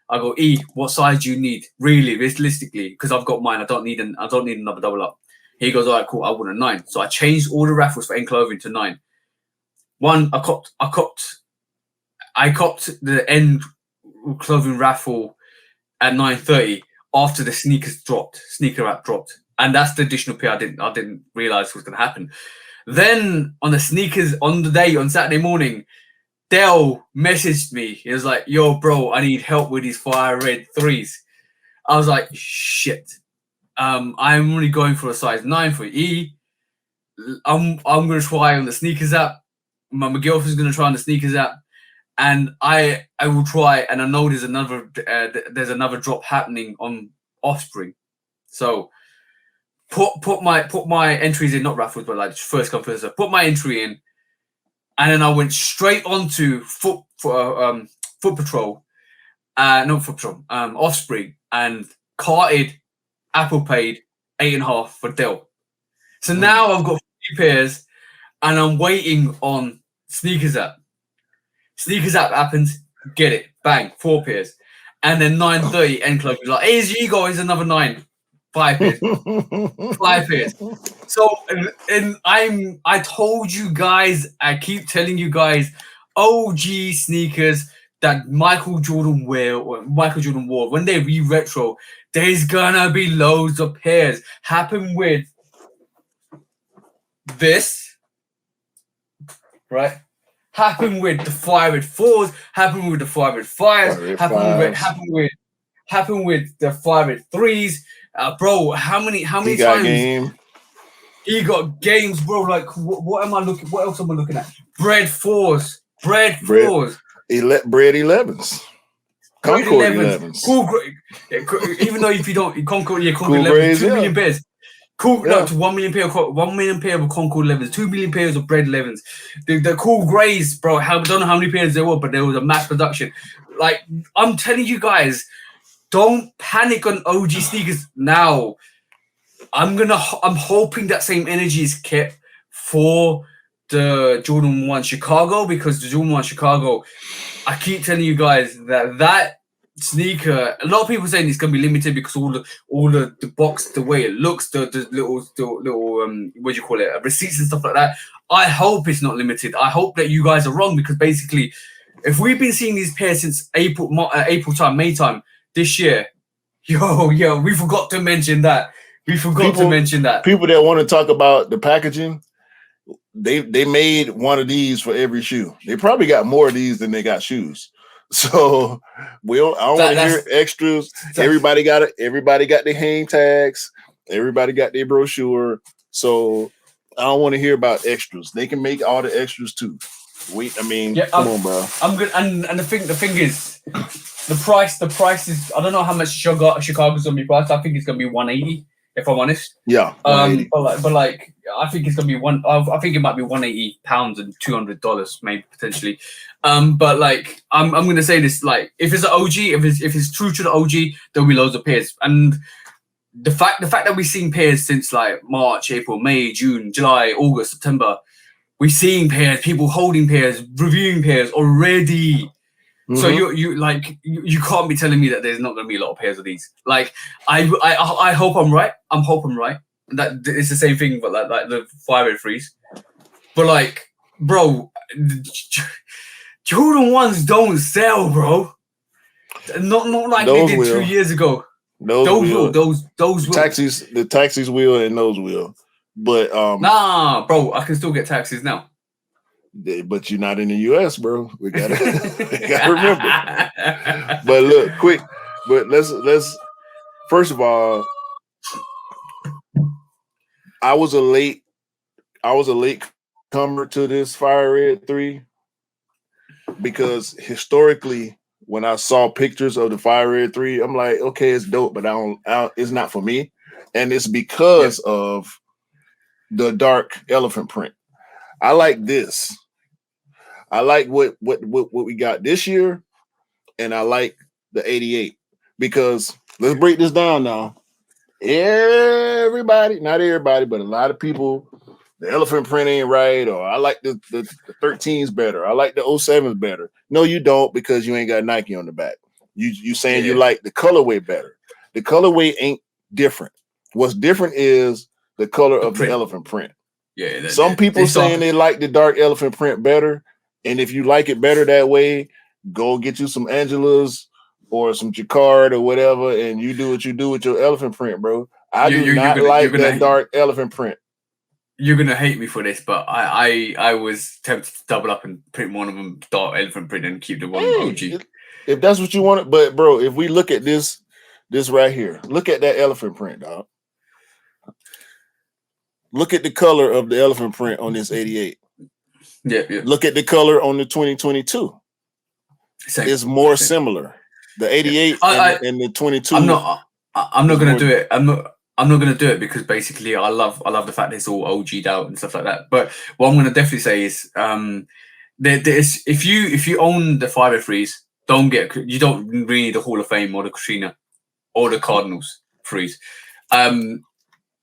[SPEAKER 1] I go, what size do you need? Really, realistically, because I've got mine. I don't need another double up. He goes, all right, cool. I want a 9. So I changed all the raffles for End Clothing to 9. One, I copped the End Clothing raffle at 9:30 after the sneaker app dropped, and that's the additional pair I didn't realize was going to happen. Then on the sneakers on Saturday morning, Dell messaged me. He was like, "Yo, bro, I need help with these fire red 3s." I was like, "Shit, I'm only going for a size 9 for E. I'm gonna try on the sneakers app. My girlfriend's gonna try on the sneakers app." And I will try, and I know there's another drop happening on Offspring, so put my entries in, not raffles, but like first come first serve. Put my entry in, and then I went straight onto Foot Patrol, Offspring, and carted, Apple paid 8.5 for Dell. So now I've got 3 pairs, and I'm waiting on Sneakers app. Sneakers app happens, get it, bang, 4 pairs, and then 9:30 End Club is like, "Hey, here you go, here's another 9, 5 pairs, 5 pairs." So, and I told you guys, I keep telling you guys, OG sneakers that Michael Jordan wore when they re-retro, there's gonna be loads of pairs. Happen with this, right? Happen with the 5-4s, happen with the 5-5s, happen with the 5-3s. Bro, how many times he got games, bro? Like, what am I looking? What else am I looking at? Bread 4s. Bread 11s.
[SPEAKER 2] Concord 11s.
[SPEAKER 1] Cool. Even though if you don't Concord 11s, 2 million pairs. Cool, no, to 1 million pair of Concord 11s, 2 million pairs of Bread 11s. The cool grays, bro. I don't know how many pairs there were, but there was a mass production. Like, I'm telling you guys, don't panic on OG sneakers now. I'm hoping that same energy is kept for the Jordan 1 Chicago, because the Jordan 1 Chicago, I keep telling you guys that sneaker, a lot of people saying it's gonna be limited because all the box, the way it looks, the little what do you call it, receipts and stuff like that. I hope it's not limited. I hope that you guys are wrong, because basically, if we've been seeing these pairs since April time, May time this year, we forgot to mention that. People
[SPEAKER 2] that want to talk about the packaging, they made one of these for every shoe. They probably got more of these than they got shoes. So I don't want to hear extras. Everybody got it. Everybody got their hang tags. Everybody got their brochure. So I don't want to hear about extras. They can make all the extras too. Come on, bro.
[SPEAKER 1] I'm good. And the thing is, the price is, I don't know how much Chicago's gonna be priced. I think it's gonna be 180, if I'm honest.
[SPEAKER 2] Yeah.
[SPEAKER 1] But like I think it's gonna be I think it might be £180 and $200 maybe potentially. But like I'm gonna say this, like if it's an OG, if it's true to the OG, there'll be loads of pairs. And the fact that we've seen pairs since like March, April, May, June, July, August, September, we've seen pairs, people holding pairs, reviewing pairs already. Mm-hmm. So you can't be telling me that there's not going to be a lot of pairs of these. Like I hope I'm right. I'm hoping right. That it's the same thing, but like the 5-3s. But like, bro, Jordan 1s don't sell, bro. Not like those they did 2 years ago. Those will.
[SPEAKER 2] The taxis will, and those will. But
[SPEAKER 1] nah, bro, I can still get taxis now.
[SPEAKER 2] But you're not in the US, bro. We gotta remember. But look, quick. But let's first of all, I was a late comer to this Fire Red 3 because historically, when I saw pictures of the Fire Red 3, I'm like, okay, it's dope, but I don't it's not for me. And it's because of the dark elephant print. I like this. I like what we got this year, and I like the 88 because let's break this down now. Everybody, not everybody, but a lot of people, the elephant print ain't right, or I like the 13s better. I like the 07s better. No, you don't, because you ain't got Nike on the back. You saying you like the colorway better. The colorway ain't different. What's different is the color of the elephant print.
[SPEAKER 1] Yeah.
[SPEAKER 2] Some people saying they like the dark elephant print better. And if you like it better that way, go get you some Angelas or some Jacquard or whatever, and you do what you do with your elephant print, bro. I do not like that dark elephant print.
[SPEAKER 1] You're gonna hate me for this, but I was tempted to double up and print one of them dark elephant print and keep the one OG.
[SPEAKER 2] If that's what you want, but bro, if we look at this right here, look at that elephant print, dog. Look at the color of the elephant print on this 88.
[SPEAKER 1] Yeah.
[SPEAKER 2] Look at the color on the 2022. It's more similar. The 88 and the 22.
[SPEAKER 1] I'm not gonna do it. I'm not gonna do it because basically I love the fact that it's all OG'd out and stuff like that. But what I'm gonna definitely say is there's if you own the 503s, you don't really need the Hall of Fame or the Katrina or the Cardinals threes.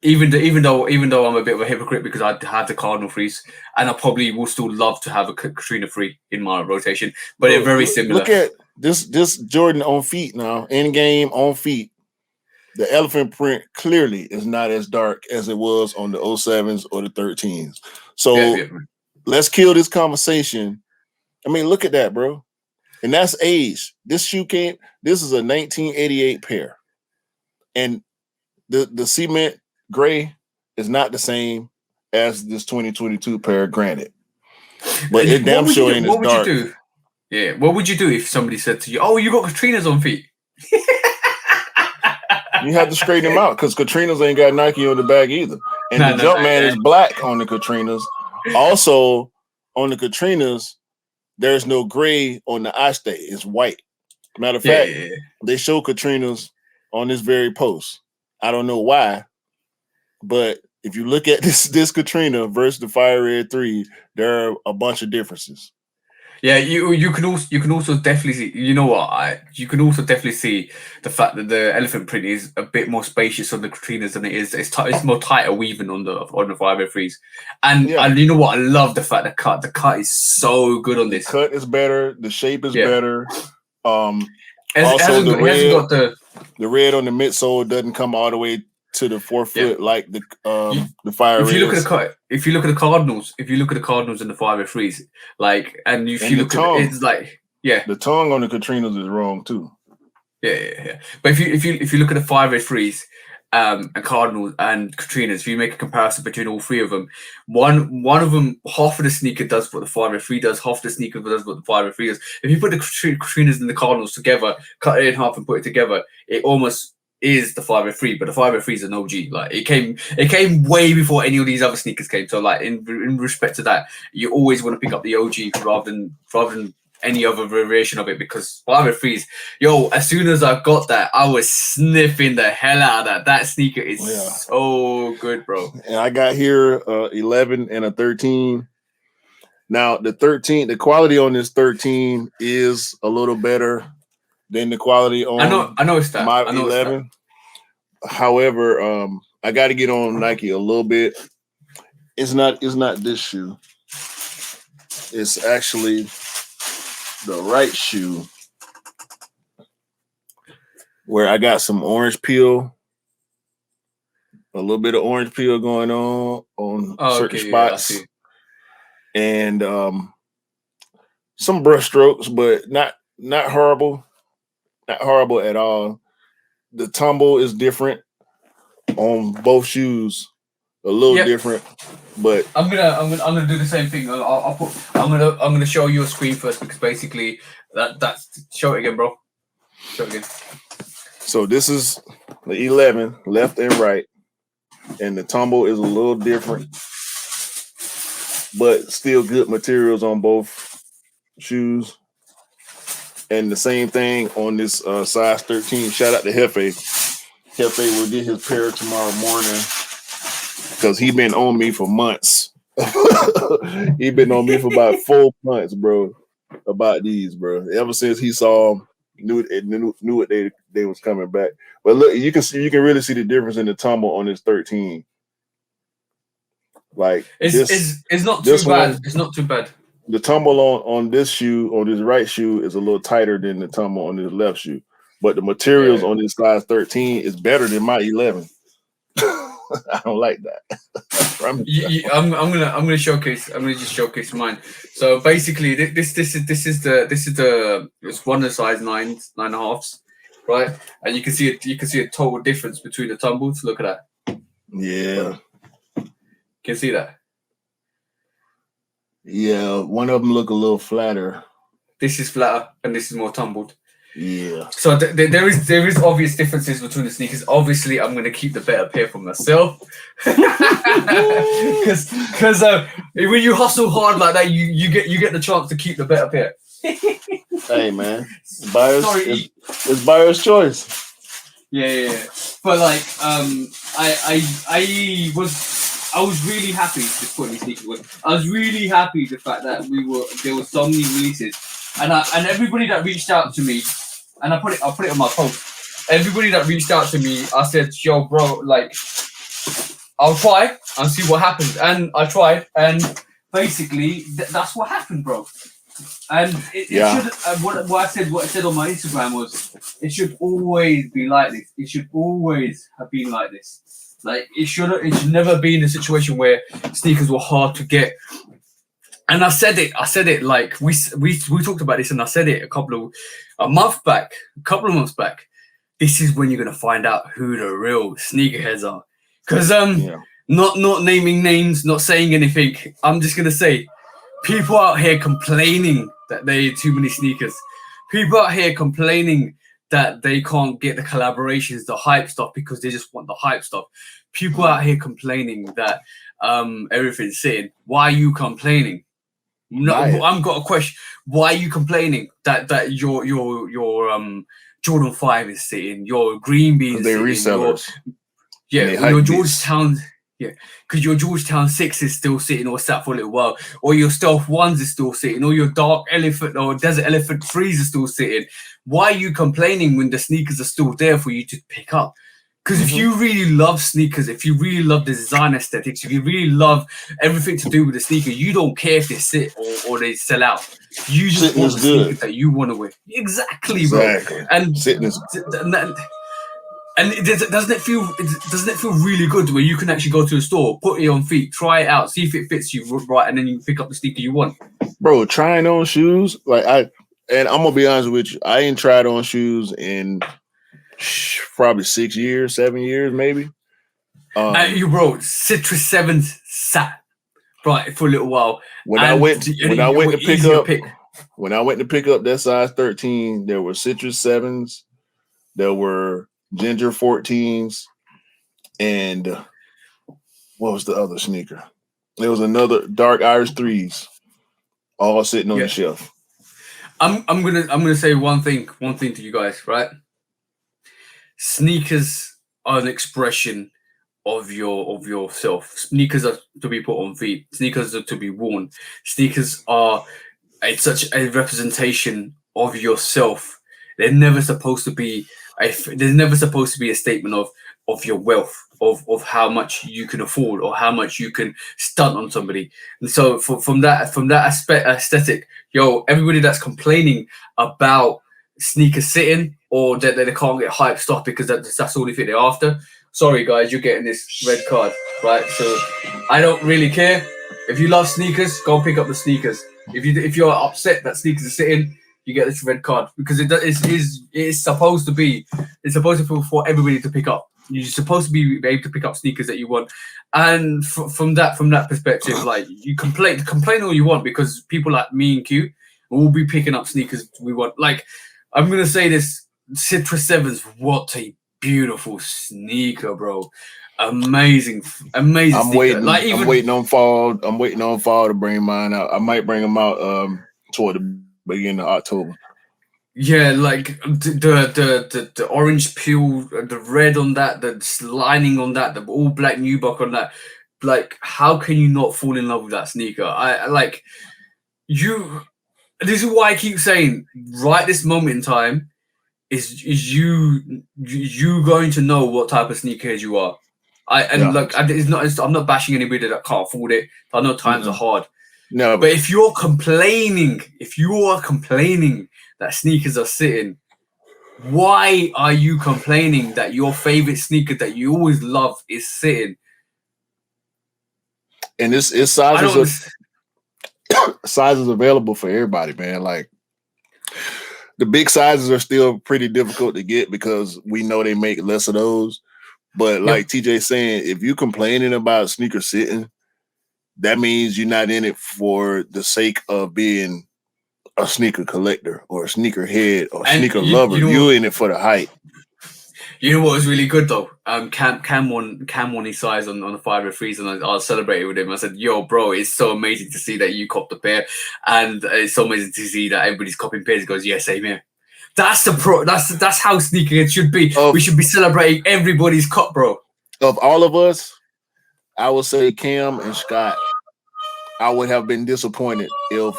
[SPEAKER 1] Even though I'm a bit of a hypocrite because I have the Cardinal threes, and I probably will still love to have a Katrina 3 in my rotation, but they're very similar.
[SPEAKER 2] Look at this Jordan on feet now, in game on feet. The elephant print clearly is not as dark as it was on the 07s or the 13s. So let's kill this conversation. I mean, look at that, bro. And that's age. This shoe this is a 1988 pair. And the cement gray is not the same as this 2022 pair, granted. But it damn sure ain't as dark.
[SPEAKER 1] What would you do? Yeah, what would you do if somebody said to you, "Oh, you got Katrinas on feet"?
[SPEAKER 2] You have to straighten them out because Katrinas ain't got Nike on the back either. And the Jumpman is black on the Katrinas. Also, on the Katrinas, there's no gray on the I Stay. It's white. Matter of fact, they show Katrinas on this very post. I don't know why, but if you look at this Katrina versus the Fire Red 3, there are a bunch of differences.
[SPEAKER 1] Yeah, you can also definitely see. You know what? You can also definitely see the fact that the elephant print is a bit more spacious on the Katrinas than it is. It's more tighter weaving on the 503s, and you know what? I love the fact the cut is so good on this.
[SPEAKER 2] The cut is better. The shape is better.
[SPEAKER 1] Also, the
[SPEAKER 2] red on the midsole doesn't come all the way to the 4-foot like the Fire Reds.
[SPEAKER 1] If you look at the Cardinals, and the 503s,
[SPEAKER 2] the tongue on the Katrinas is wrong too.
[SPEAKER 1] Yeah. But if you look at the 503s, and Cardinals and Katrinas, if you make a comparison between all three of them, one of them, half of the sneaker does what the 503 does, half the sneaker does what the 503 does. If you put the Katrinas and the Cardinals together, cut it in half and put it together, it almost is the 503, but the 503 is an OG. Like it came way before any of these other sneakers came. So like in respect to that, you always want to pick up the OG rather than any other variation of it, because 503s, as soon as I got that, I was sniffing the hell out of that. That sneaker is so good, bro.
[SPEAKER 2] And I got here 11 and a 13. Now the 13, the quality on this 13 is a little better than the quality on
[SPEAKER 1] I know it's that.
[SPEAKER 2] My 11. However, I got to get on Nike a little bit. It's not this shoe. It's actually the right shoe where I got some orange peel, a little bit of orange peel going on certain spots, and some brush strokes, but not horrible. Not horrible at all. The tumble is different on both shoes, a little different. But
[SPEAKER 1] I'm gonna do the same thing. I'm gonna show you a screen first, because basically that's show it again, bro. Show it again.
[SPEAKER 2] So this is the 11, left and right. and the tumble is a little different, but still good materials on both shoes. And the same thing on this size 13. Shout out to Hefe. Hefe will get his pair tomorrow morning because he been on me for months. He been on me for about 4 months, bro, about these, bro. Ever since he saw them, knew what they was coming back. But look, you can really see the difference in the tumble on this 13. Like
[SPEAKER 1] it's not too bad. It's not too bad.
[SPEAKER 2] The tumble on this shoe, on this right shoe, is a little tighter than the tumble on this left shoe. But the materials on this size 13 is better than my 11. I don't like that.
[SPEAKER 1] I'm gonna showcase. I'm gonna just showcase mine. So basically, this is it's one of the size 9.5s, right? And you can see a total difference between the tumbles. Look at that.
[SPEAKER 2] Yeah,
[SPEAKER 1] can you see that?
[SPEAKER 2] Yeah, one of them look a little flatter.
[SPEAKER 1] This is flatter, and this is more tumbled.
[SPEAKER 2] Yeah.
[SPEAKER 1] So there is obvious differences between the sneakers. Obviously, I'm going to keep the better pair for myself, because when you hustle hard like that, you get the chance to keep the better pair.
[SPEAKER 2] Hey man, it's buyer's choice.
[SPEAKER 1] Yeah. But like, I was really happy to put these sneakers with. I was really happy the fact that there were so many releases, and everybody that reached out to me, and I'll put it on my post. Everybody that reached out to me, I said, "Yo, bro, like, I'll try and see what happens." And I tried, and basically that's what happened, bro. And it should. What I said on my Instagram was, it should always be like this. It should always have been like this. Like it should never be in a situation where sneakers were hard to get. And I said it like we talked about this, and I said it a couple of months back. This is when you're gonna find out who the real sneakerheads are. Because not naming names, not saying anything. I'm just gonna say, people out here complaining that they have too many sneakers. People out here complaining that they can't get the collaborations, the hype stuff, because they just want the hype stuff. People out here complaining that everything's sitting. Why are you complaining? No, I've got a question. Why are you complaining that your Jordan 5 is sitting, your Green Bean is sitting,
[SPEAKER 2] resellers.
[SPEAKER 1] Your Georgetown, because your Georgetown 6 is still sitting or sat for a little while, or your Stealth 1s is still sitting, or your Dark Elephant or Desert Elephant 3s are still sitting. Why are you complaining when the sneakers are still there for you to pick up? Because if you really love sneakers, if you really love the design aesthetics, if you really love everything to do with the sneaker, you don't care if they sit or they sell out. You just want the sneakers that you want to wear. Exactly, bro. And doesn't it feel really good where you can actually go to a store, put it on feet, try it out, see if it fits you right, and then you pick up the sneaker you want.
[SPEAKER 2] Bro, trying on shoes, I'm gonna be honest with you, I ain't tried on shoes in probably 6 years, 7 years, maybe.
[SPEAKER 1] You bro, Citrus 7s sat right for a little while.
[SPEAKER 2] When I went to pick up that size 13, there were Citrus 7s, there were Ginger 14s, and what was the other sneaker? There was another Dark Irish 3s, all sitting on the shelf.
[SPEAKER 1] I'm gonna say one thing to you guys, right? Sneakers are an expression of yourself. Sneakers are to be put on feet. Sneakers are to be worn. Sneakers are such a representation of yourself. They're never supposed to be a statement of your wealth, of how much you can afford or how much you can stunt on somebody. And so from that aesthetic, everybody that's complaining about sneakers sitting or that they can't get hype stuff because that's all they think they're after. Sorry guys, you're getting this red card, right? So I don't really care. If you love sneakers, go and pick up the sneakers. If you're upset that sneakers are sitting, you get this red card because it's supposed to be for everybody to pick up. You're supposed to be able to pick up sneakers that you want, and from that perspective, like you complain all you want because people like me and Q will be picking up sneakers we want. Like I'm gonna say this, Citrus 7s, what a beautiful sneaker, bro. Amazing sneaker. Like even
[SPEAKER 2] I'm waiting on fall. I'm waiting on fall to bring mine out. I might bring them out toward the beginning of October.
[SPEAKER 1] yeah, like the orange peel, the red on that, the lining on that, the all black nubuck on that. Like, how can you not fall in love with that sneaker? I like you. This is why I keep saying, right this moment in time, is you going to know what type of sneakerhead you are.
[SPEAKER 2] Yeah.
[SPEAKER 1] I'm not bashing anybody that can't afford it. I know times are hard.
[SPEAKER 2] No,
[SPEAKER 1] But if you are complaining that sneakers are sitting, why are you complaining that your favorite sneaker that you always love is sitting?
[SPEAKER 2] and it's
[SPEAKER 1] I don't
[SPEAKER 2] sizes sizes available for everybody, man. Like the big sizes are still pretty difficult to get because we know they make less of those. But like TJ saying, if you complaining about sneaker sitting, that means you're not in it for the sake of being a sneaker collector or a sneaker head or sneaker lover. You're in it for the hype.
[SPEAKER 1] You know what was really good though? Cam won his size on the 503s, and I celebrated with him. I said, "Yo, bro, it's so amazing to see that you copped a pair, and it's so amazing to see that everybody's copying pairs." He goes, "Yeah, same here." That's that's how sneakerhead should be. We should be celebrating everybody's cop, bro.
[SPEAKER 2] Of all of us, I would say Cam and Scott. I would have been disappointed if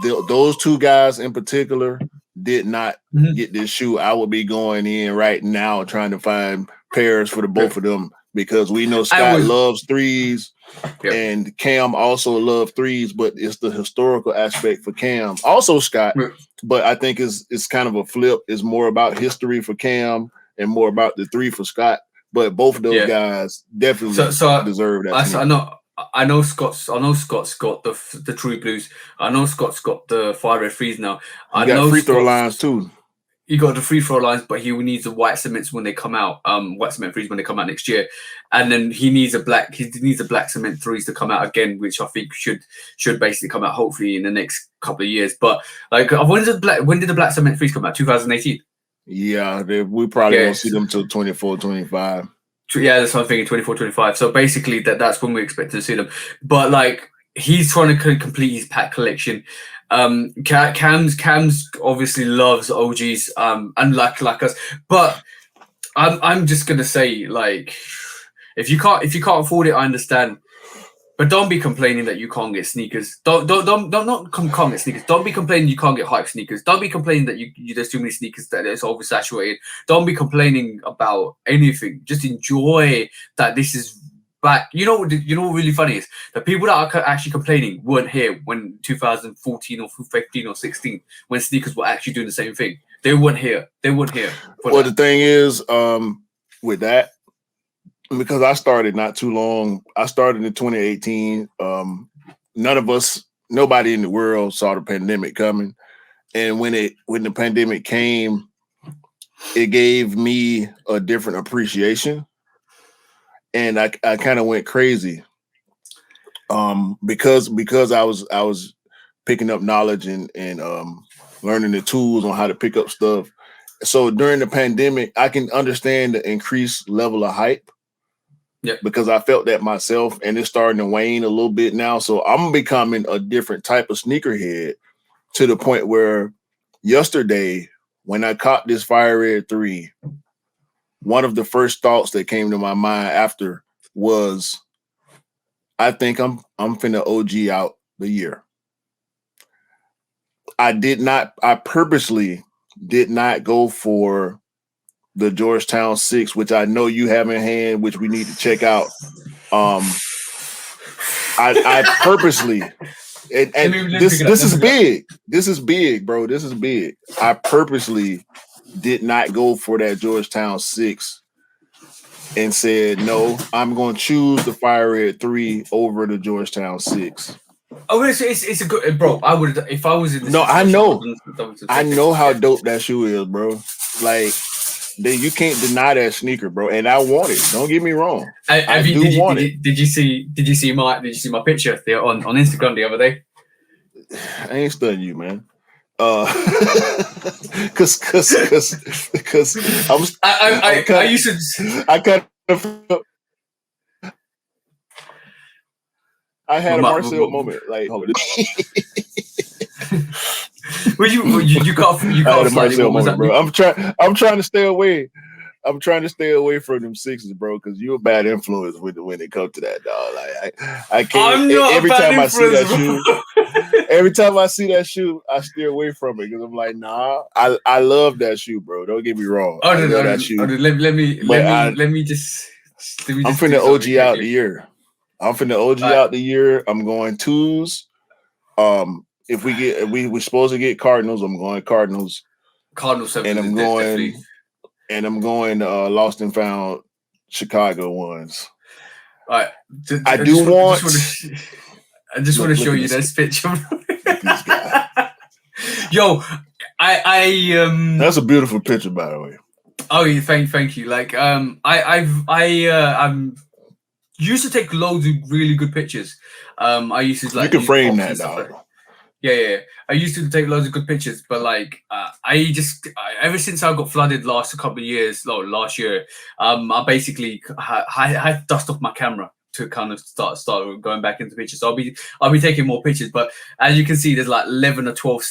[SPEAKER 2] those two guys in particular did not get this shoe. I would be going in right now trying to find pairs for the both of them because we know Scott loves threes and Cam also loves threes, but it's the historical aspect for Cam. Also Scott, but I think it's kind of a flip. It's more about history for Cam and more about the three for Scott. But both of those guys definitely deserve that.
[SPEAKER 1] I know Scott's got the True Blues. I know Scott's got the 503s now.
[SPEAKER 2] I know free throw lines too.
[SPEAKER 1] He got the free throw lines, but he needs the white cements when they come out. White cement threes when they come out next year, and then he needs a black cement threes to come out again, which I think should basically come out hopefully in the next couple of years. But like, when did the black cement threes come out? 2018.
[SPEAKER 2] Yeah, we probably won't see them till 24, 25.
[SPEAKER 1] Yeah, that's what I'm thinking, 24, 25. So basically that's when we expect to see them. But like, he's trying to complete his pack collection. Cam's obviously loves OGs, and like us. But I'm just gonna say, like, if you can't afford it, I understand. But don't be complaining that you can't get sneakers. Don't can't get sneakers. Don't be complaining you can't get hype sneakers. Don't be complaining that there's too many sneakers that it's oversaturated. Don't be complaining about anything. Just enjoy that this is back. You know what really funny is? The people that are actually complaining weren't here when 2014 or 15 or 16 when sneakers were actually doing the same thing. They weren't here.
[SPEAKER 2] Well, the thing is, with that, because I started not too long. I started in 2018. Nobody in the world saw the pandemic coming. And when the pandemic came, it gave me a different appreciation. And I kind of went crazy. Because I was picking up knowledge and learning the tools on how to pick up stuff. So during the pandemic, I can understand the increased level of hype.
[SPEAKER 1] Yeah,
[SPEAKER 2] because I felt that myself, and it's starting to wane a little bit now. So I'm becoming a different type of sneakerhead to the point where yesterday, when I caught this Fire Red 3, one of the first thoughts that came to my mind after was, I think I'm finna OG out the year. I purposely did not go for the Georgetown 6, which I know you have in hand, which we need to check out. I purposely, and this is big. This is big, bro. This is big. I purposely did not go for that Georgetown 6 and said, no, I'm going to choose the Fire Red 3 over the Georgetown 6.
[SPEAKER 1] Oh, it's a good, bro. I would, if I was in this.
[SPEAKER 2] No, I know how dope that shoe is, bro. Like, you can't deny that sneaker, bro. And I want it. Don't get me wrong.
[SPEAKER 1] Did you see my picture there on Instagram the other day?
[SPEAKER 2] I ain't studying you, man. Because
[SPEAKER 1] I used to.
[SPEAKER 2] I kind of I had a Marcel moment. Like, hold
[SPEAKER 1] Well, you can't
[SPEAKER 2] I had a
[SPEAKER 1] slightly.
[SPEAKER 2] Marcel
[SPEAKER 1] What was
[SPEAKER 2] moment,
[SPEAKER 1] that?
[SPEAKER 2] bro. I'm trying to stay away. I'm trying to stay away from them sixes, bro, because you're a bad influence when it comes to that, dog. Like I can't.
[SPEAKER 1] I'm not
[SPEAKER 2] Every
[SPEAKER 1] a bad
[SPEAKER 2] time I see that
[SPEAKER 1] influence,
[SPEAKER 2] shoe, every time I see that shoe, I steer away from it because I'm like, nah. I love that shoe, bro. Don't get me wrong. I love that shoe.
[SPEAKER 1] Let me just.
[SPEAKER 2] I'm finna OG out the year. I'm finna OG out the year. I'm going twos. If we're supposed to get Cardinals, I'm going Cardinals.
[SPEAKER 1] Cardinals,
[SPEAKER 2] and I'm going Lost and Found Chicago ones.
[SPEAKER 1] All right,
[SPEAKER 2] I
[SPEAKER 1] just want to show you this picture. Yo,
[SPEAKER 2] that's a beautiful picture, by the way.
[SPEAKER 1] Oh, yeah, thank you. Like, I'm used to take loads of really good pictures. I used to like
[SPEAKER 2] you can frame that, dog.
[SPEAKER 1] Yeah. I used to take loads of good pictures, but like, ever since I got flooded last last year, I basically had to dust off my camera to kind of start going back into pictures. So I'll be taking more pictures, but as you can see, there's like 11 or 12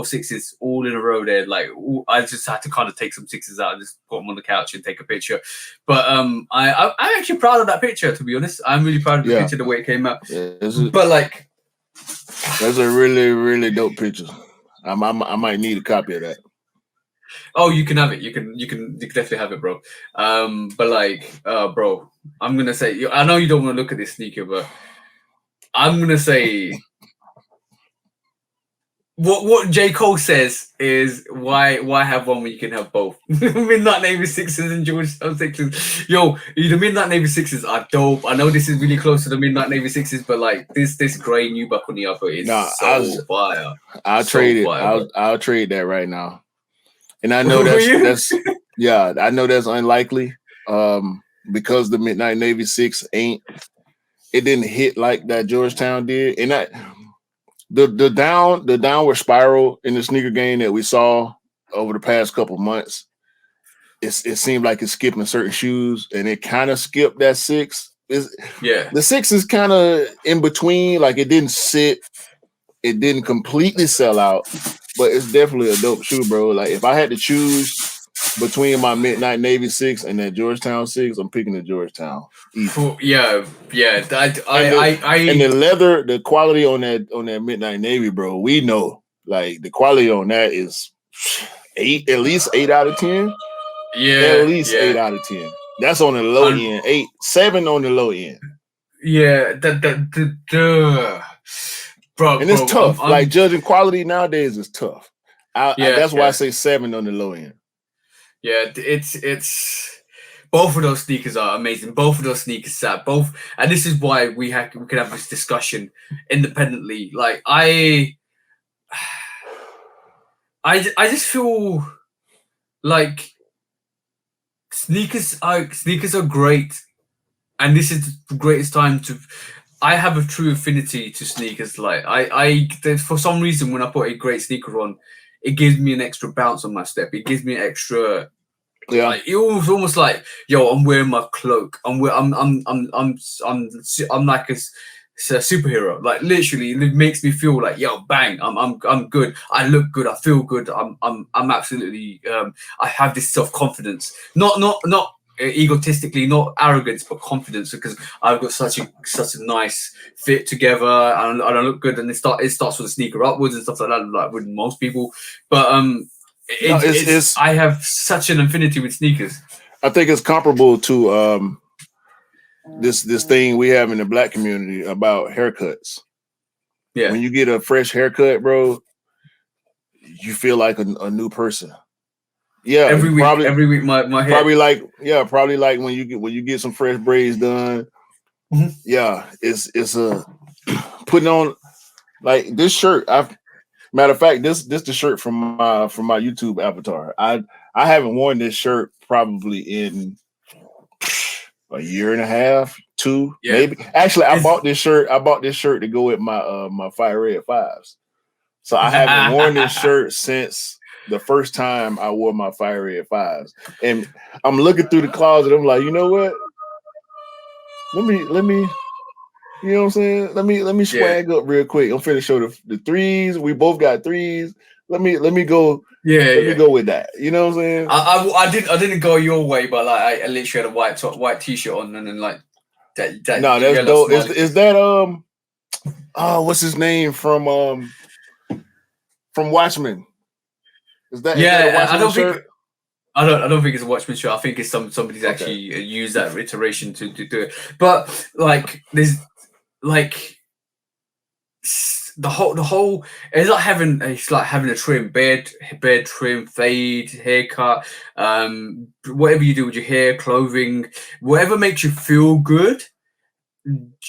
[SPEAKER 1] sixes all in a row there. Like, I just had to kind of take some sixes out and just put them on the couch and take a picture. But I'm actually proud of that picture, to be honest. I'm really proud of the picture, the way it came out. But like,
[SPEAKER 2] that's a really, really dope picture. I might need a copy of that.
[SPEAKER 1] Oh, you can have it. You can definitely have it, bro. But like, bro, I'm gonna say, I know you don't want to look at this sneaker, but I'm gonna say what J. Cole says is why have one when you can have both? Midnight Navy Sixes and Georgetown Sixes. Yo, the Midnight Navy Sixes are dope. I know this is really close to the Midnight Navy Sixes, but like this gray nubuck on the upper is fire.
[SPEAKER 2] I'll trade it. I'll trade that right now. And I know that's yeah, I know that's unlikely. Because the Midnight Navy 6 didn't hit like that Georgetown did. And the downward spiral in the sneaker game that we saw over the past couple months, it seemed like it's skipping certain shoes, and it kind of skipped that 6. The 6 is kind of in between, like it didn't sit, it didn't completely sell out, but it's definitely a dope shoe, bro. Like if I had to choose between my Midnight Navy 6 and that Georgetown 6, I'm picking the Georgetown.
[SPEAKER 1] Yeah.
[SPEAKER 2] And the leather, the quality on that Midnight Navy, bro, we know like the quality on that is at least 8 out of 10.
[SPEAKER 1] Yeah,
[SPEAKER 2] at least 8 out of 10. That's on the low end. 7 on the low end.
[SPEAKER 1] Yeah, bro.
[SPEAKER 2] And it's tough. Like judging quality nowadays is tough. That's why I say 7 on the low end.
[SPEAKER 1] Yeah, it's both of those sneakers are amazing. Both of those sneakers sat both, and this is why we can have this discussion independently. Like I just feel like sneakers are great, and this is the greatest time to. I have a true affinity to sneakers. Like for some reason, when I put a great sneaker on, it gives me an extra bounce on my step. It gives me an extra.
[SPEAKER 2] Yeah,
[SPEAKER 1] like, it was almost like, yo, I'm wearing my cloak. I'm like a superhero. Like literally, it makes me feel like, yo, bang, I'm good. I look good. I feel good. I'm absolutely. I have this self confidence. Not egotistically, not arrogance, but confidence, because I've got such a nice fit together, and I look good. And it starts with a sneaker upwards and stuff like that, like with most people. But I have such an affinity with sneakers.
[SPEAKER 2] I think it's comparable to this thing we have in the Black community about haircuts.
[SPEAKER 1] Yeah,
[SPEAKER 2] when you get a fresh haircut, bro, you feel like a new person. Yeah,
[SPEAKER 1] every week my hair.
[SPEAKER 2] Probably like when you get some fresh braids done.
[SPEAKER 1] Mm-hmm.
[SPEAKER 2] Yeah, it's a putting on like this shirt. Matter of fact, this the shirt from my YouTube avatar. I haven't worn this shirt probably in a year and a half, 2 maybe. Actually, I bought this shirt to go with my my Fire Red 5s. So I haven't worn this shirt since the first time I wore my Fire Red 5s. And I'm looking through the closet. I'm like, you know what? Let me, you know what I'm saying? Let me swag up real quick. I'm finna show the threes. We both got threes. Let me go. Let me go with that. You know what I'm saying?
[SPEAKER 1] I didn't go your way, but like I literally had a white t-shirt on and then like that
[SPEAKER 2] no, that's dope. Is that what's his name from Watchmen? Is that a Watchmen shirt?
[SPEAKER 1] I don't think it's a Watchmen shirt. I think it's somebody's actually used that iteration to do it. But like there's like the whole it's like having a trim, beard trim, fade, haircut, whatever you do with your hair, clothing, whatever makes you feel good,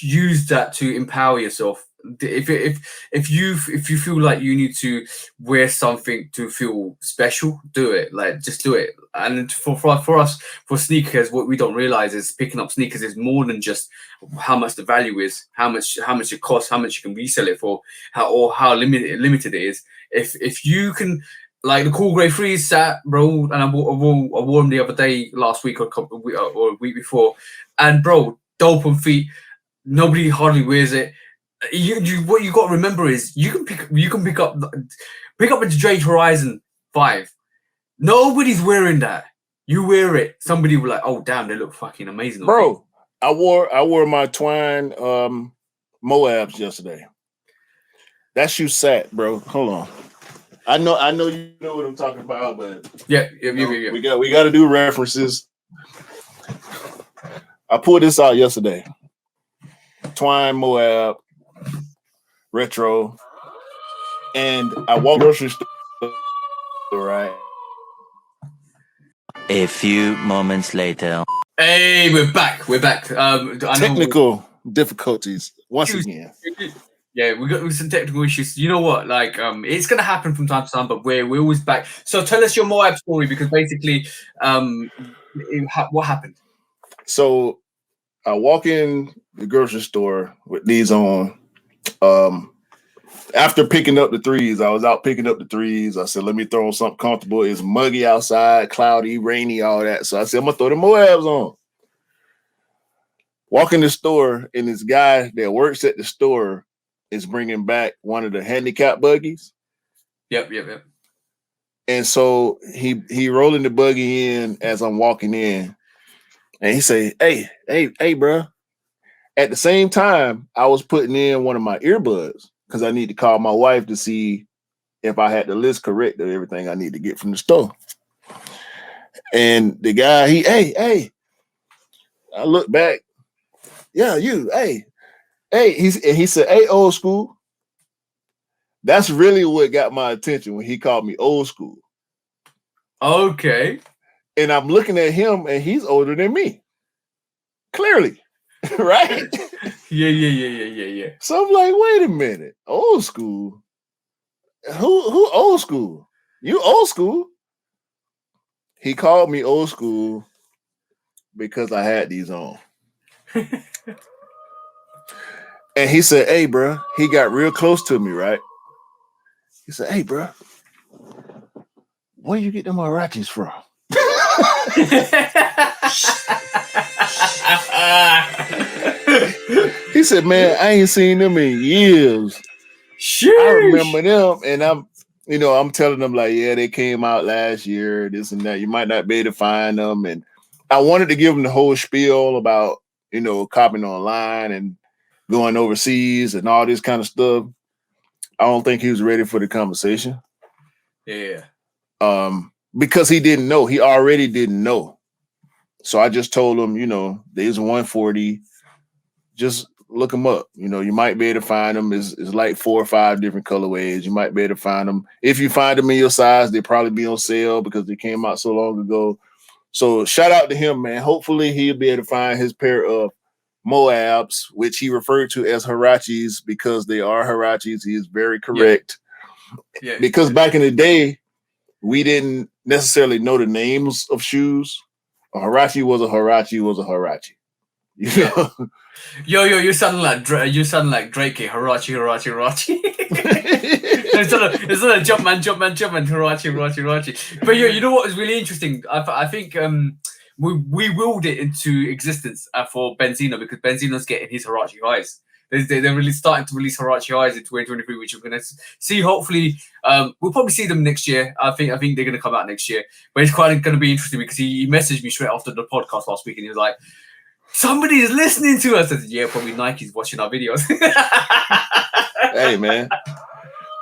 [SPEAKER 1] use that to empower yourself. If you feel like you need to wear something to feel special, do it. Like just do it. And for us, for sneakers, what we don't realize is picking up sneakers is more than just how much the value is, how much it costs, how much you can resell it for, how limited it is. If you can, like the cool grey freeze sat, bro, and I wore them the other day, last week or a week before, and bro, dope on feet. Nobody hardly wears it. What you got to remember is you can pick up a Jade Horizon 5. Nobody's wearing that. You wear it, somebody will like, oh damn, they look fucking amazing.
[SPEAKER 2] Bro, I wore my Twine Moabs yesterday. That shoe sat, bro. Hold on. I know you know what I'm talking about, but
[SPEAKER 1] yeah.
[SPEAKER 2] We got to do references. I pulled this out yesterday. Twine Moab retro, and I walked grocery store, right?
[SPEAKER 3] A few moments later.
[SPEAKER 1] Hey, we're back.
[SPEAKER 2] Technical difficulties once again.
[SPEAKER 1] Yeah, we got some technical issues. You know what? Like, it's gonna happen from time to time, but we're always back. So tell us your Moab story, because basically, what happened?
[SPEAKER 2] So I walk in the grocery store with these on. After picking up the threes, I was out picking up the threes. I said, let me throw on something comfortable. It's muggy outside, cloudy, rainy, all that. So I said, I'm going to throw the Moabs on. Walk in the store, and this guy that works at the store is bringing back one of the handicap buggies.
[SPEAKER 1] Yep.
[SPEAKER 2] And so he rolling the buggy in as I'm walking in. And he say, hey, bro. At the same time, I was putting in one of my earbuds because I need to call my wife to see if I had the list correct of everything I need to get from the store. And the guy, hey. I look back. Yeah, you, hey. He said, hey, old school. That's really what got my attention when he called me old school.
[SPEAKER 1] Okay.
[SPEAKER 2] And I'm looking at him, and he's older than me. Clearly. Right?
[SPEAKER 1] Yeah.
[SPEAKER 2] So I'm like, wait a minute. Old school? Who old school? You old school? He called me old school because I had these on. And he said, hey, bro. He got real close to me, right? He said, hey, bro. Where you get them Iraqis from? He said, man, I ain't seen them in years.
[SPEAKER 1] Sheesh.
[SPEAKER 2] I remember them, and I'm telling them like, yeah, they came out last year, this and that. You might not be able to find them. And I wanted to give him the whole spiel about, copying online and going overseas and all this kind of stuff. I don't think he was ready for the conversation.
[SPEAKER 1] Yeah.
[SPEAKER 2] Because he didn't know. He already didn't know. So I just told him, there's 140. Just look them up. You might be able to find them. It's like 4 or 5 different colorways. You might be able to find them. If you find them in your size, they'll probably be on sale because they came out so long ago. So shout out to him, man. Hopefully he'll be able to find his pair of Moabs, which he referred to as Hirachis because they are Hirachis. He is very correct.
[SPEAKER 1] Yeah.
[SPEAKER 2] Because back in the day, we didn't necessarily know the names of shoes. A Hirachi was a Hirachi was a Hirachi.
[SPEAKER 1] Yo, you're sounding like Drake. Hirachi. It's not a Jumpman, Hirachi. But you know what is really interesting? I think we willed it into existence for Benzino because Benzino's getting his Hirachi highs. They're really starting to release Hirachi highs in 2023, which we're going to see. Hopefully, we'll probably see them next year. I think they're going to come out next year. But it's quite going to be interesting because he messaged me straight after the podcast last week, and he was like, "Somebody is listening to us." I said, "Yeah, probably Nike's watching our videos."
[SPEAKER 2] Hey, man.